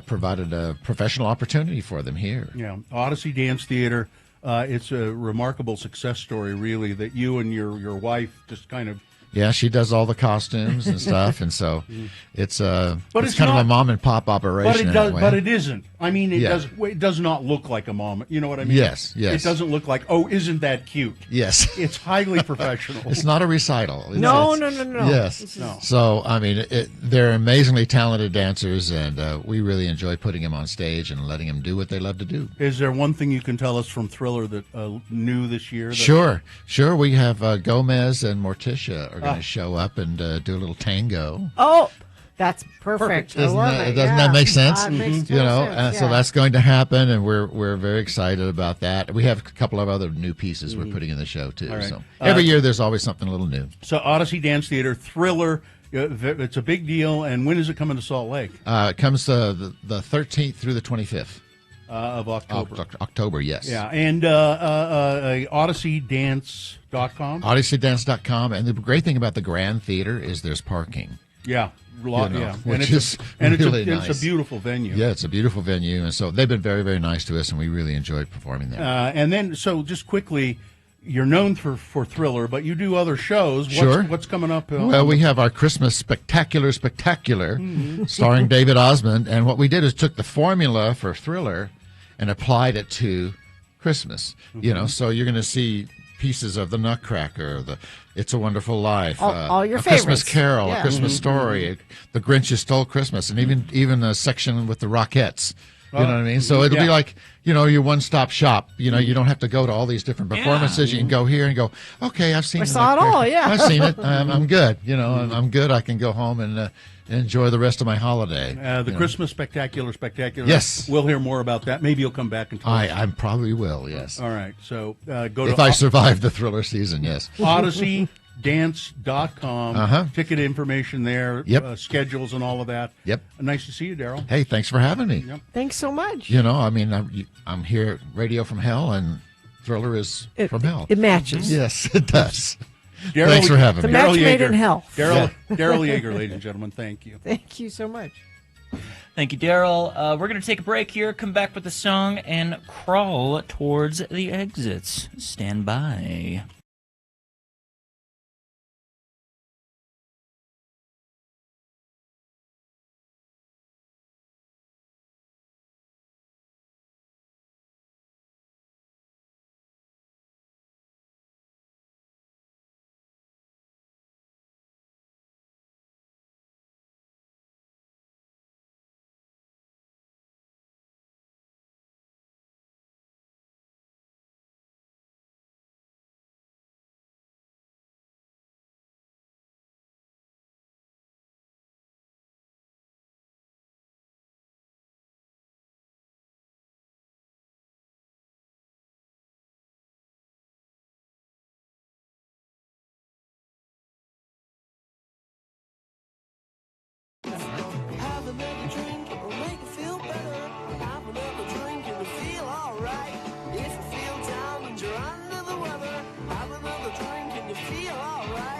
provided a professional opportunity for them here. Yeah, Odyssey Dance Theater. It's a remarkable success story, really, that you and your wife just kind of. Yeah, she does all the costumes and stuff, and so it's kind of a mom and pop operation. But it isn't. I mean, it does not look like a mom. You know what I mean? Yes. It doesn't look like, oh, isn't that cute? Yes. It's highly professional. It's not a recital. No. Yes. No. So, I mean, they're amazingly talented dancers, and we really enjoy putting them on stage and letting them do what they love to do. Is there one thing you can tell us from Thriller that new this year? Sure. We have Gomez and Morticia are going to show up and do a little tango. Oh, that's perfect. I love it. Doesn't that make sense? It makes total sense, so that's going to happen, and we're very excited about that. We have a couple of other new pieces we're putting in the show too. All right. So every year there's always something a little new. So Odyssey Dance Theater, Thriller, it's a big deal. And when is it coming to Salt Lake? It comes the 13th through the 25th of October. October, yes. Yeah, and OdysseyDance.com. OdysseyDance.com, and the great thing about the Grand Theater is there's parking. Yeah. Which is really nice. It's a beautiful venue. Yeah, it's a beautiful venue, and so they've been very, very nice to us, and we really enjoyed performing there. And then, so just quickly, you're known for Thriller, but you do other shows. Sure. What's coming up? Well, we have our Christmas Spectacular, starring David Osmond, and what we did is took the formula for Thriller and applied it to Christmas. So you're going to see pieces of the Nutcracker, the It's a Wonderful Life, all your a favorites. Christmas Carol, Yeah. a Christmas Story, The Grinch Who Stole Christmas, and even a section with the Rockettes. You know what I mean? So it'll be like, your one-stop shop. You don't have to go to all these different performances. You can go here and go, okay, I've seen I saw it all, yeah. I've seen it. I'm good. I'm good. I can go home and enjoy the rest of my holiday. The Christmas Spectacular. Yes. We'll hear more about that. Maybe you'll come back and tell us. I probably will, yes. All right. So go to... If I survive the Thriller season, yes. OdysseyDance.com. Ticket information there. Yep. Schedules and all of that. Yep. Nice to see you, Daryl. Hey, thanks for having me. Yep. Thanks so much. I'm here at Radio from Hell, and Thriller is from Hell. It matches. Yes, it does. Thanks for having me. It's a match made in hell. Daryl Yeager, ladies and gentlemen, thank you. Thank you so much. Thank you, Daryl. We're going to take a break here, come back with the song, and crawl towards the exits. Stand by.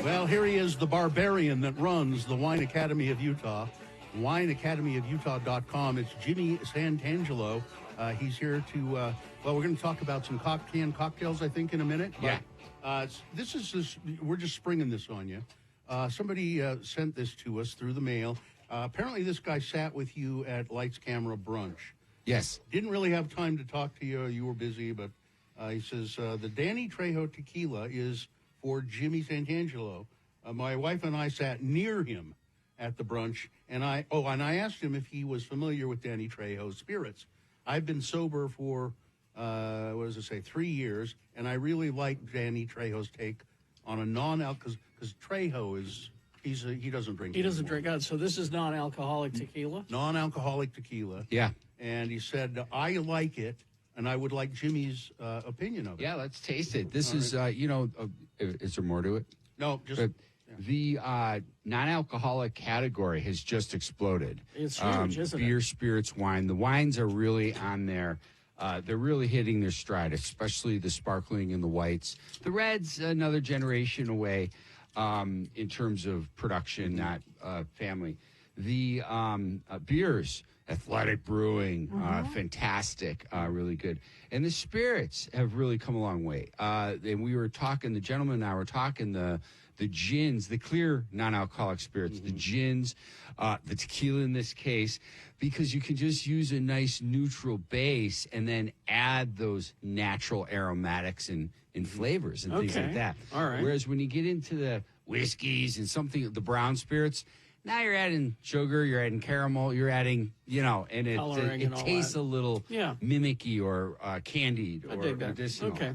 Well, here he is, the barbarian that runs the Wine Academy of Utah, wineacademyofutah.com. It's Jimmy Santangelo. He's here to, we're going to talk about some canned cocktails, I think, in a minute. Yeah. We're just springing this on you. Somebody sent this to us through the mail. Apparently this guy sat with you at Lights Camera Brunch. Yes. Didn't really have time to talk to you. You were busy, but he says, the Danny Trejo tequila is for Jimmy Santangelo. My wife and I sat near him at the brunch, and I asked him if he was familiar with Danny Trejo's spirits. I've been sober for, 3 years, and I really like Danny Trejo's take on a non-alcohol, because Trejo he doesn't drink. He doesn't drink. So this is non-alcoholic tequila? Non-alcoholic tequila. Yeah. And he said, I like it, and I would like Jimmy's opinion of it. Yeah, let's taste it. This All is, is there more to it? No, just... The non-alcoholic category has just exploded. It's huge, isn't it? Beer, spirits, wine. The wines are really on there. They're really hitting their stride, especially the sparkling and the whites. The reds, another generation away in terms of production, not family. The beers, Athletic Brewing, fantastic, really good. And the spirits have really come a long way. And we were talking, the gentleman and I were talking, the gins, the clear non-alcoholic spirits, the gins, the tequila in this case, because you can just use a nice neutral base and then add those natural aromatics and flavors and things like that. All right. Whereas when you get into the whiskeys and the brown spirits, now you're adding sugar, you're adding caramel, you're adding, and it tastes a little mimicky or candied or medicinal. Okay.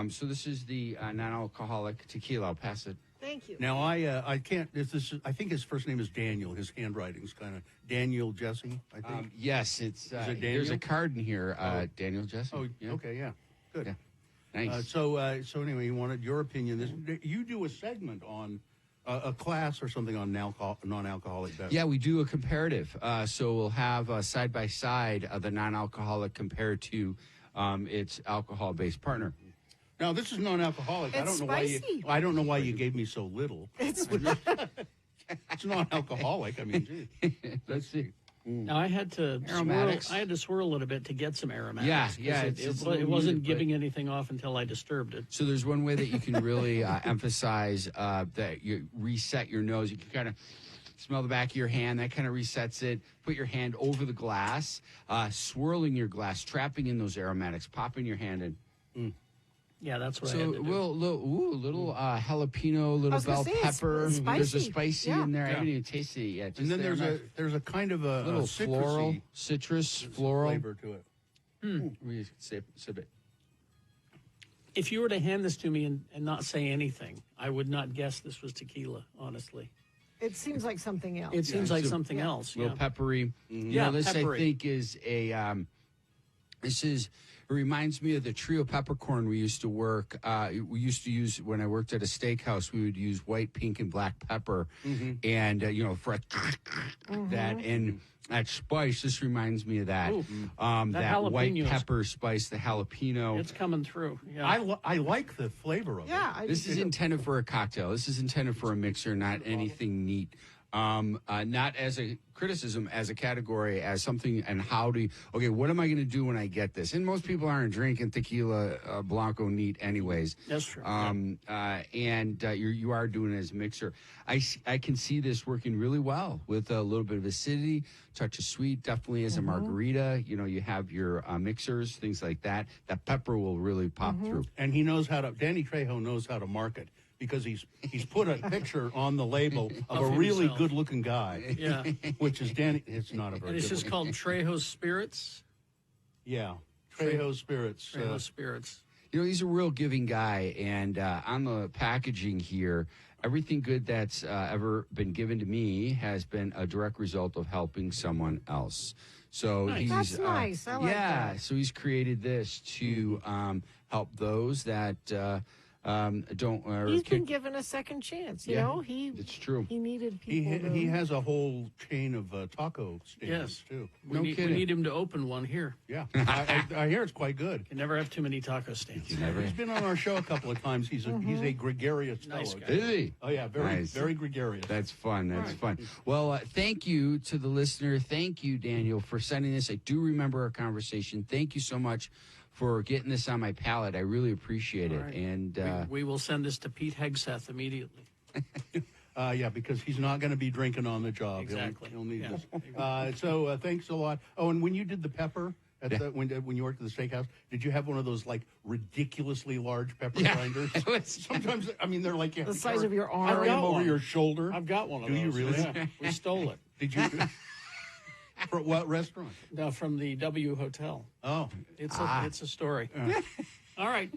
So this is the non-alcoholic tequila. I'll pass it. Thank you. Now, I can't, I think his first name is Daniel. His handwriting's kind of Daniel Jesse, I think. Yes, it's Is it Daniel? there's a card in here, Daniel Jesse. Oh, Yeah. okay, yeah. Good. Yeah. Nice. So anyway, you wanted your opinion. You do a segment on a class or something on non-alcoholic beverages. Yeah, we do a comparative. So we'll have side by side the non-alcoholic compared to its alcohol-based partner. Now this is non-alcoholic. It's I don't know spicy. why don't know why you gave me so little. It's It's non-alcoholic. I mean, geez. Let's see. Now I had to Aromatics. I had to swirl it a bit to get some aromatics. Yeah, because it's a little it wasn't muted, giving anything off until I disturbed it. So there's one way that you can really emphasize that you reset your nose. You can kind of smell the back of your hand. That kind of resets it. Put your hand over the glass, swirling your glass, trapping in those aromatics, popping your hand in. Yeah, that's what I So had to do. little jalapeno, little bell pepper. it's spicy. There's a spicy Yeah. in there. I Yeah. haven't even tasted it yet. And then Just there's a kind of a little citrusy floral, citrus, floral flavor to it. We sip it. If you were to hand this to me and not say anything, I would not guess this was tequila, honestly. It seems like something else. It seems like So- something else. A little peppery. Yeah, This peppery. I think is a. It reminds me of the trio peppercorn we used to work. We used to use when I worked at a steakhouse. We would use white, pink, and black pepper, and for that and that spice. This reminds me of that. Ooh. That white jalapenos. pepper spice, the jalapeno. It's coming through. Yeah. I like the flavor of it. Yeah, This is intended for a cocktail. This is intended for a mixer, not anything neat. Not as a criticism, as a category, as something, and how do you, okay, what am I going to do when I get this? And most people aren't drinking tequila Blanco neat anyways. That's true. You are doing it as a mixer. I can see this working really well with a little bit of acidity, touch of sweet, definitely as a margarita. You have your mixers, things like that. That pepper will really pop through. And he knows Danny Trejo knows how to market, because he's put a picture on the label of a really himself. good-looking guy. Yeah. Which is Danny. It's not a very And it's just good-looking- called Trejo's Spirits. Yeah. Trejo Spirits. Trejo's Spirits. He's a real giving guy, and on the packaging here, everything good that's ever been given to me has been a direct result of helping someone else. So Nice. That's nice. I like that. So he's created this to help those that don't. He's been given a second chance. You know, it's true. He needed people. He has a whole chain of taco stands, Yes. too. We need him to open one here. Yeah. I hear it's quite good. You never have too many taco stands. He's been on our show a couple of times. He's a gregarious Nice fellow. guy. Is he? Oh, yeah, very, Nice. very gregarious. That's fun. That's fun. Well, thank you to the listener. Thank you, Daniel, for sending this. I do remember our conversation. Thank you so much for getting this on my palate. I really appreciate it. Right. And we will send this to Pete Hegseth immediately. Yeah, because he's not going to be drinking on the job. Exactly. He'll need Yeah. this. So thanks a lot. Oh, and when you did the pepper when you worked at the steakhouse, did you have one of those like ridiculously large pepper grinders? Sometimes, I mean, they're like The size of your arm. Carry them over one. your shoulder. I've got one of Do those. you really? Yeah. We stole it. Did you? For what restaurant? From the W Hotel. Oh, It's a story. All right.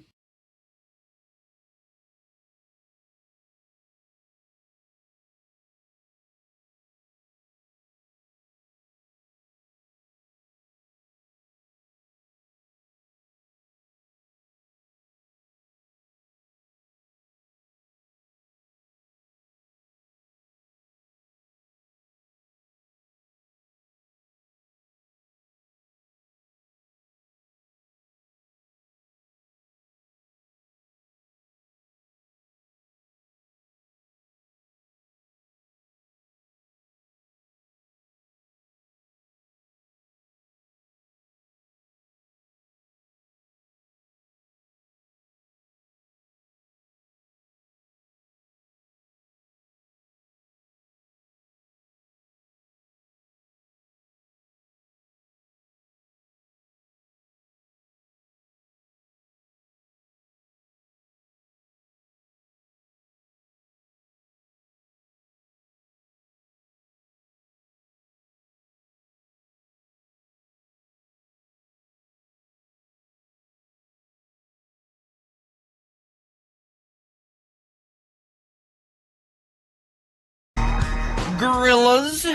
Gorillas.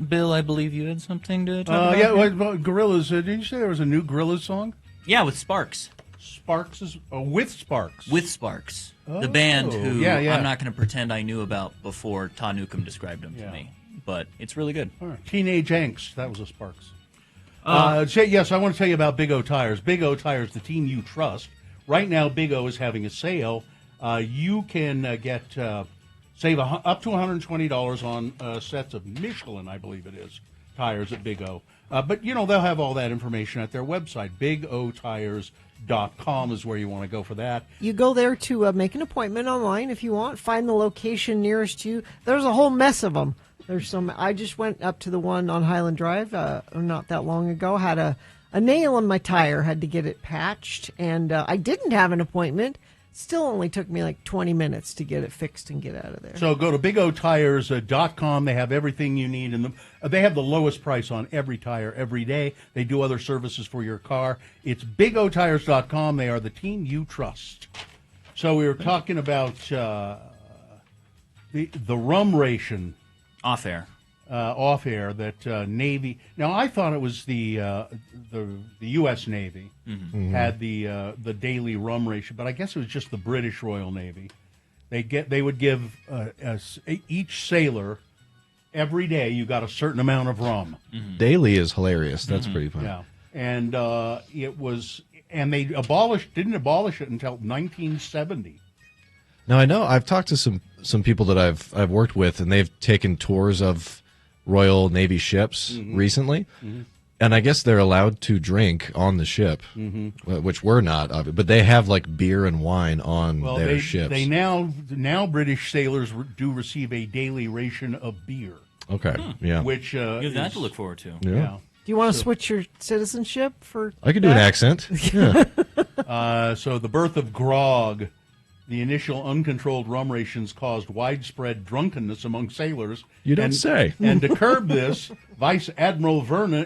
Bill, I believe you had something to talk about. Yeah, well, Gorillas. Did you say there was a new Gorillas song? Yeah, with Sparks. Sparks is with Sparks. With Sparks, the band who yeah. I'm not going to pretend I knew about before Todd Newcomb described them to me, but it's really good. Teenage Angst. That was a Sparks. Yes, I want to tell you about Big O Tires. Big O Tires, the team you trust. Right now, Big O is having a sale. You can save up to $120 on sets of Michelin, I believe it is, tires at Big O. But, they'll have all that information at their website. BigOTires.com is where you want to go for that. You go there to make an appointment online if you want. Find the location nearest you. There's a whole mess of them. There's some. I just went up to the one on Highland Drive not that long ago. Had a nail in my tire. Had to get it patched, and I didn't have an appointment. Still only took me like 20 minutes to get it fixed and get out of there. So go to BigOTires.com. They have everything you need, and they have the lowest price on every tire every day. They do other services for your car. It's BigOTires.com. They are the team you trust. So we were talking about the rum ration. Off air that Navy. Now I thought it was the U.S. Navy had the daily rum ration, but I guess it was just the British Royal Navy. They would give each sailor every day. You got a certain amount of rum. Daily is hilarious. That's pretty fun. Yeah, and it was, and they didn't abolish it until 1970. Now I know I've talked to some people that I've worked with, and they've taken tours of Royal Navy ships recently, and I guess they're allowed to drink on the ship, which we're not. But they have like beer and wine on their ships. They now British sailors do receive a daily ration of beer. Okay, yeah, which you have that to look forward to. Yeah. Do you want to switch your citizenship for? I could do an accent. Yeah. So the birth of grog. The initial uncontrolled rum rations caused widespread drunkenness among sailors. You don't say. And to curb this, Vice Admiral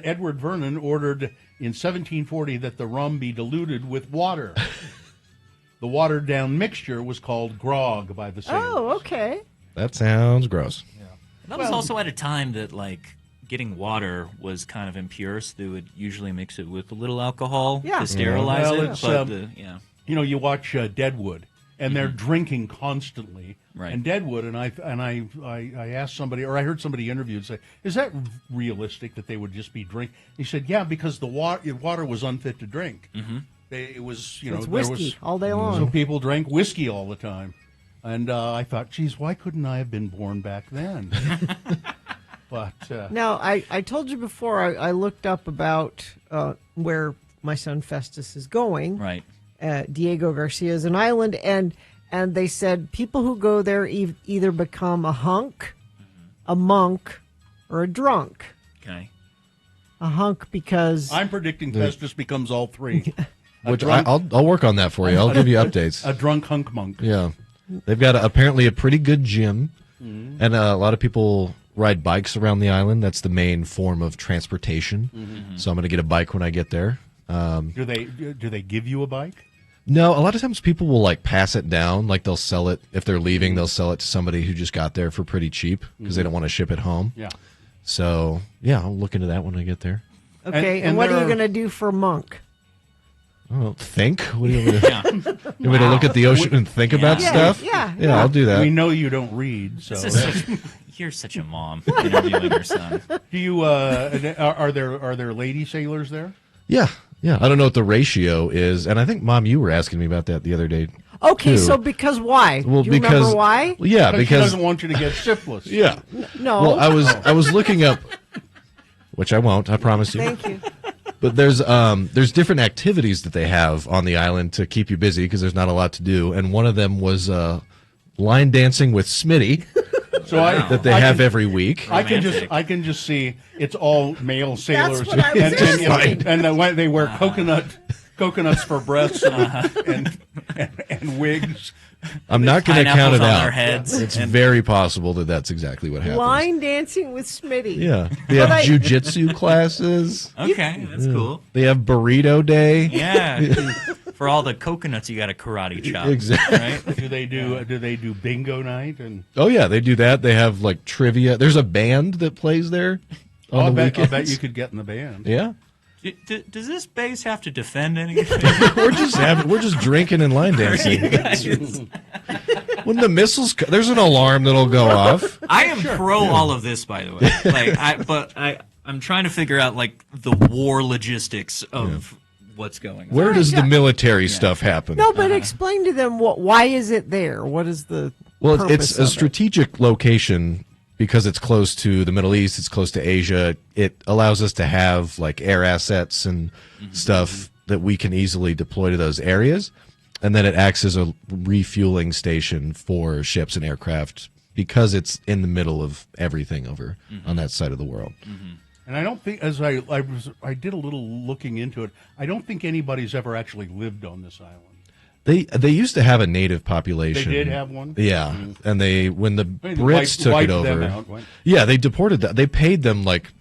Edward Vernon ordered in 1740 that the rum be diluted with water. The watered-down mixture was called grog by the sailors. Oh, okay. That sounds gross. Yeah. That was also at a time that, getting water was kind of impure, so they would usually mix it with a little alcohol to sterilize it. You watch Deadwood. And they're drinking constantly. Right. And Deadwood, and I asked somebody, or I heard somebody interviewed say, "Is that realistic that they would just be drinking?" He said, "Yeah, because the water was unfit to drink. It was, it's whiskey all day long. So people drank whiskey all the time." And I thought, "Geez, why couldn't I have been born back then?" But now I told you before I looked up about where my son Festus is going. Right. Diego Garcia is an island, and they said people who go there either become a hunk, a monk, or a drunk. Okay. A hunk because I'm predicting Festus becomes all three. Which I'll work on that for you. I'll give you updates. A drunk hunk monk. Yeah, they've got apparently a pretty good gym, and a lot of people ride bikes around the island. That's the main form of transportation. So I'm going to get a bike when I get there. Do they give you a bike? No, a lot of times people will pass it down. They'll sell it if they're leaving. They'll sell it to somebody who just got there for pretty cheap because they don't want to ship it home. Yeah. So I'll look into that when I get there. Okay, and what are you going to do for monk? Oh, think? What do you want you want me to look at the ocean and think about stuff? Yeah, I'll do that. We know you don't read, so you're such a mom interviewing your son. Do you? Are there lady sailors there? Yeah. I don't know what the ratio is, and I think, Mom, you were asking me about that the other day. Okay, too. so because why? Well, do you remember why? Well, yeah, because she doesn't want you to get syphilis. Yeah. No. Well, I was looking up, which I won't. I promise you. Thank you. But there's different activities that they have on the island to keep you busy because there's not a lot to do, and one of them was line dancing with Smitty. So that they have every week. I can just see it's all male sailors. That's what I was asking. And they wear coconuts for breasts and wigs. I'm not going to count it out. Their heads. It's very possible that that's exactly what happens. Line dancing with Smitty. Yeah. They have jujitsu classes. Okay, that's cool. They have burrito day. Yeah. For all the coconuts, you got to karate chop. Exactly. Right? Do they do bingo night? And Oh yeah, they do that. They have like trivia. There's a band that plays there on the I weekends. bet you could get in the band. Yeah. Does this base have to defend anything? we're just drinking and line dancing. When the missiles, there's an alarm that'll go off. I am pro all of this, by the way. I'm trying to figure out like the war logistics of what's going on. Where does the military stuff happen? No, but explain to them why is it there? What is the it's a strategic location because it's close to the Middle East, it's close to Asia. It allows us to have like air assets and stuff that we can easily deploy to those areas. And then it acts as a refueling station for ships and aircraft because it's in the middle of everything over on that side of the world. And I don't think, as I did a little looking into it, I don't think anybody's ever actually lived on this island. They used to have a native population. They did have one? Yeah, and when the Brits took wiped it over, them out, right? yeah, they deported them. They paid them like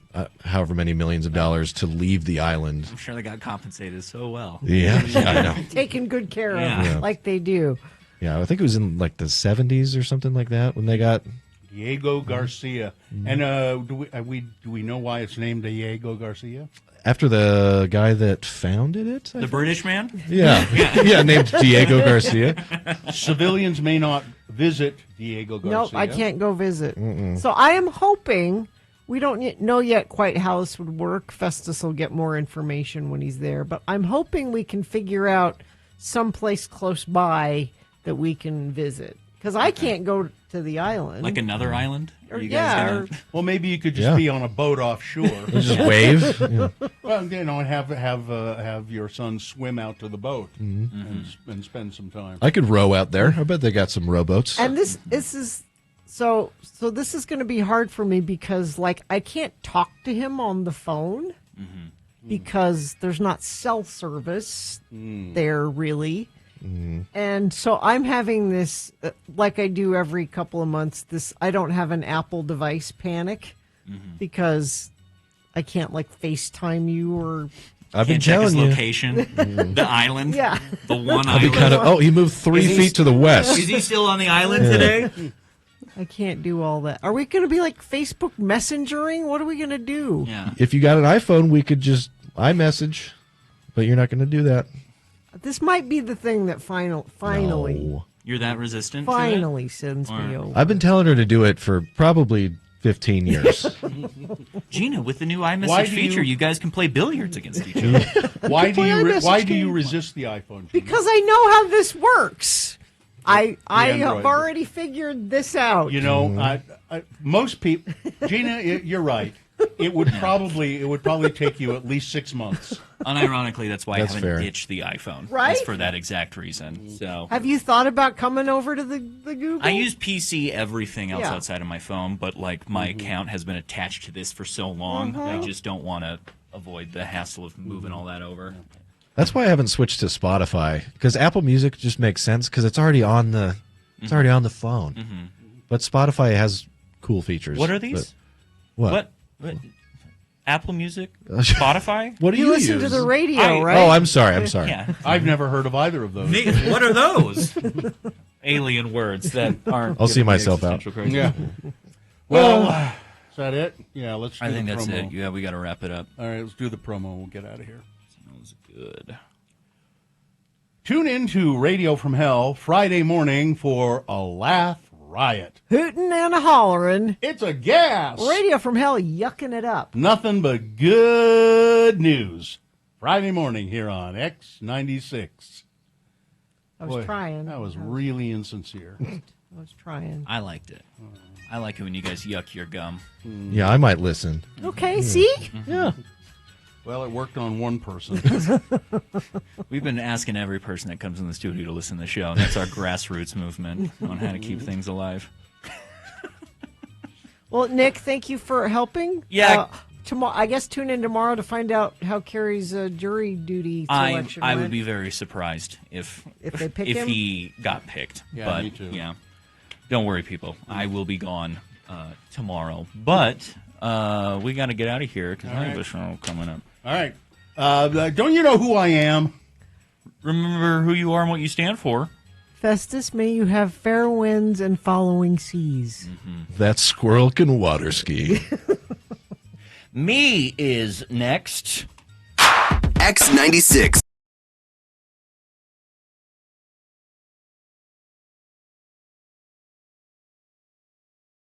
however many millions of dollars to leave the island. I'm sure they got compensated so well. Yeah, I know. taken good care of, Yeah. like they do. Yeah, I think it was in like the 70s or something like that when they got Diego Garcia. And do we know why it's named Diego Garcia? after the guy that founded it. The British man? Yeah, yeah, named Diego Garcia. Civilians may not visit Diego Garcia. Nope, I can't go visit. Mm-mm. So I am hoping, we don't know yet quite how this would work. Festus will get more information when he's there, but I'm hoping we can figure out someplace close by that we can visit. Because I can't go to the island. Like another island? Or, Are you yeah. guys gonna... Well, maybe you could just be on a boat offshore. Just wave. Yeah. Well, you know, and have your son swim out to the boat and spend some time. I could row out there. I bet they got some rowboats. And this is so this is going to be hard for me because like I can't talk to him on the phone because there's not cell service there really. And so I'm having this, like I do every couple of months, this I don't have an Apple device panic because I can't like FaceTime you or I've been Can't check his telling you. location, the island, Yeah. the one I'll be island. he moved 3 feet to the west. Is he still on the island today? I can't do all that. Are we going to be like Facebook messengering? What are we going to do? Yeah. If you got an iPhone, we could just iMessage, but you're not going to do that. This might be the thing that finally, No. You're that resistant finally to sends me over. I've been telling her to do it for probably 15 years. it? Gina, with the new Why iMessage do feature, you- you guys can play billiards against each other. Why do you iMessage game. resist the iPhone? Because I know how this works. I have Android. already figured this out. You know, most people, Gina, you're right. It would probably take you at least 6 months. Unironically, that's why That's I haven't fair. ditched the iPhone. Right? It's for that exact reason. So Have you thought about coming over to the Google? I use PC everything else Yeah. outside of my phone, but like my account has been attached to this for so long, I just don't want to avoid the hassle of moving all that over. That's why I haven't switched to Spotify because Apple Music just makes sense because it's already on the phone. But Spotify has cool features. What are these? What? What? Apple Music? Spotify? What do You you listen use? to the radio, I- right? Oh, I'm sorry. Yeah. I've never heard of either of those. What are those? Alien words that aren't. I'll see giving me myself out. existential crisis. Yeah. Well, is that it? Yeah, let's do I think the that's promo. it. Yeah, we got to wrap it up. All right, let's do the promo. We'll get out of here. Sounds good. Tune in to Radio from Hell Friday morning for a laugh riot. Hootin' and a hollering. It's a gas. Radio from Hell yucking it up. Nothing but good news. Friday morning here on X96. I was trying. That was really insincere. I was trying. I liked it. I like it when you guys yuck your gum. Yeah, I might listen. Okay, see? Yeah. Well, it worked on one person. We've been asking every person that comes in the studio to listen to the show. And that's our grassroots movement on how to keep things alive. Well, Nick, thank you for helping. Yeah. Tomorrow, I guess tune in tomorrow to find out how Carrie's jury duty selection I went. would be very surprised if they pick if him? he got picked. Yeah, but me too. yeah, don't worry, people. I will be gone tomorrow. But we got to get out of here because I have a show coming up. All right. Don't you know who I am? remember who you are and what you stand for. Festus, may you have fair winds and following seas. That squirrel can water ski. Me is next. X96.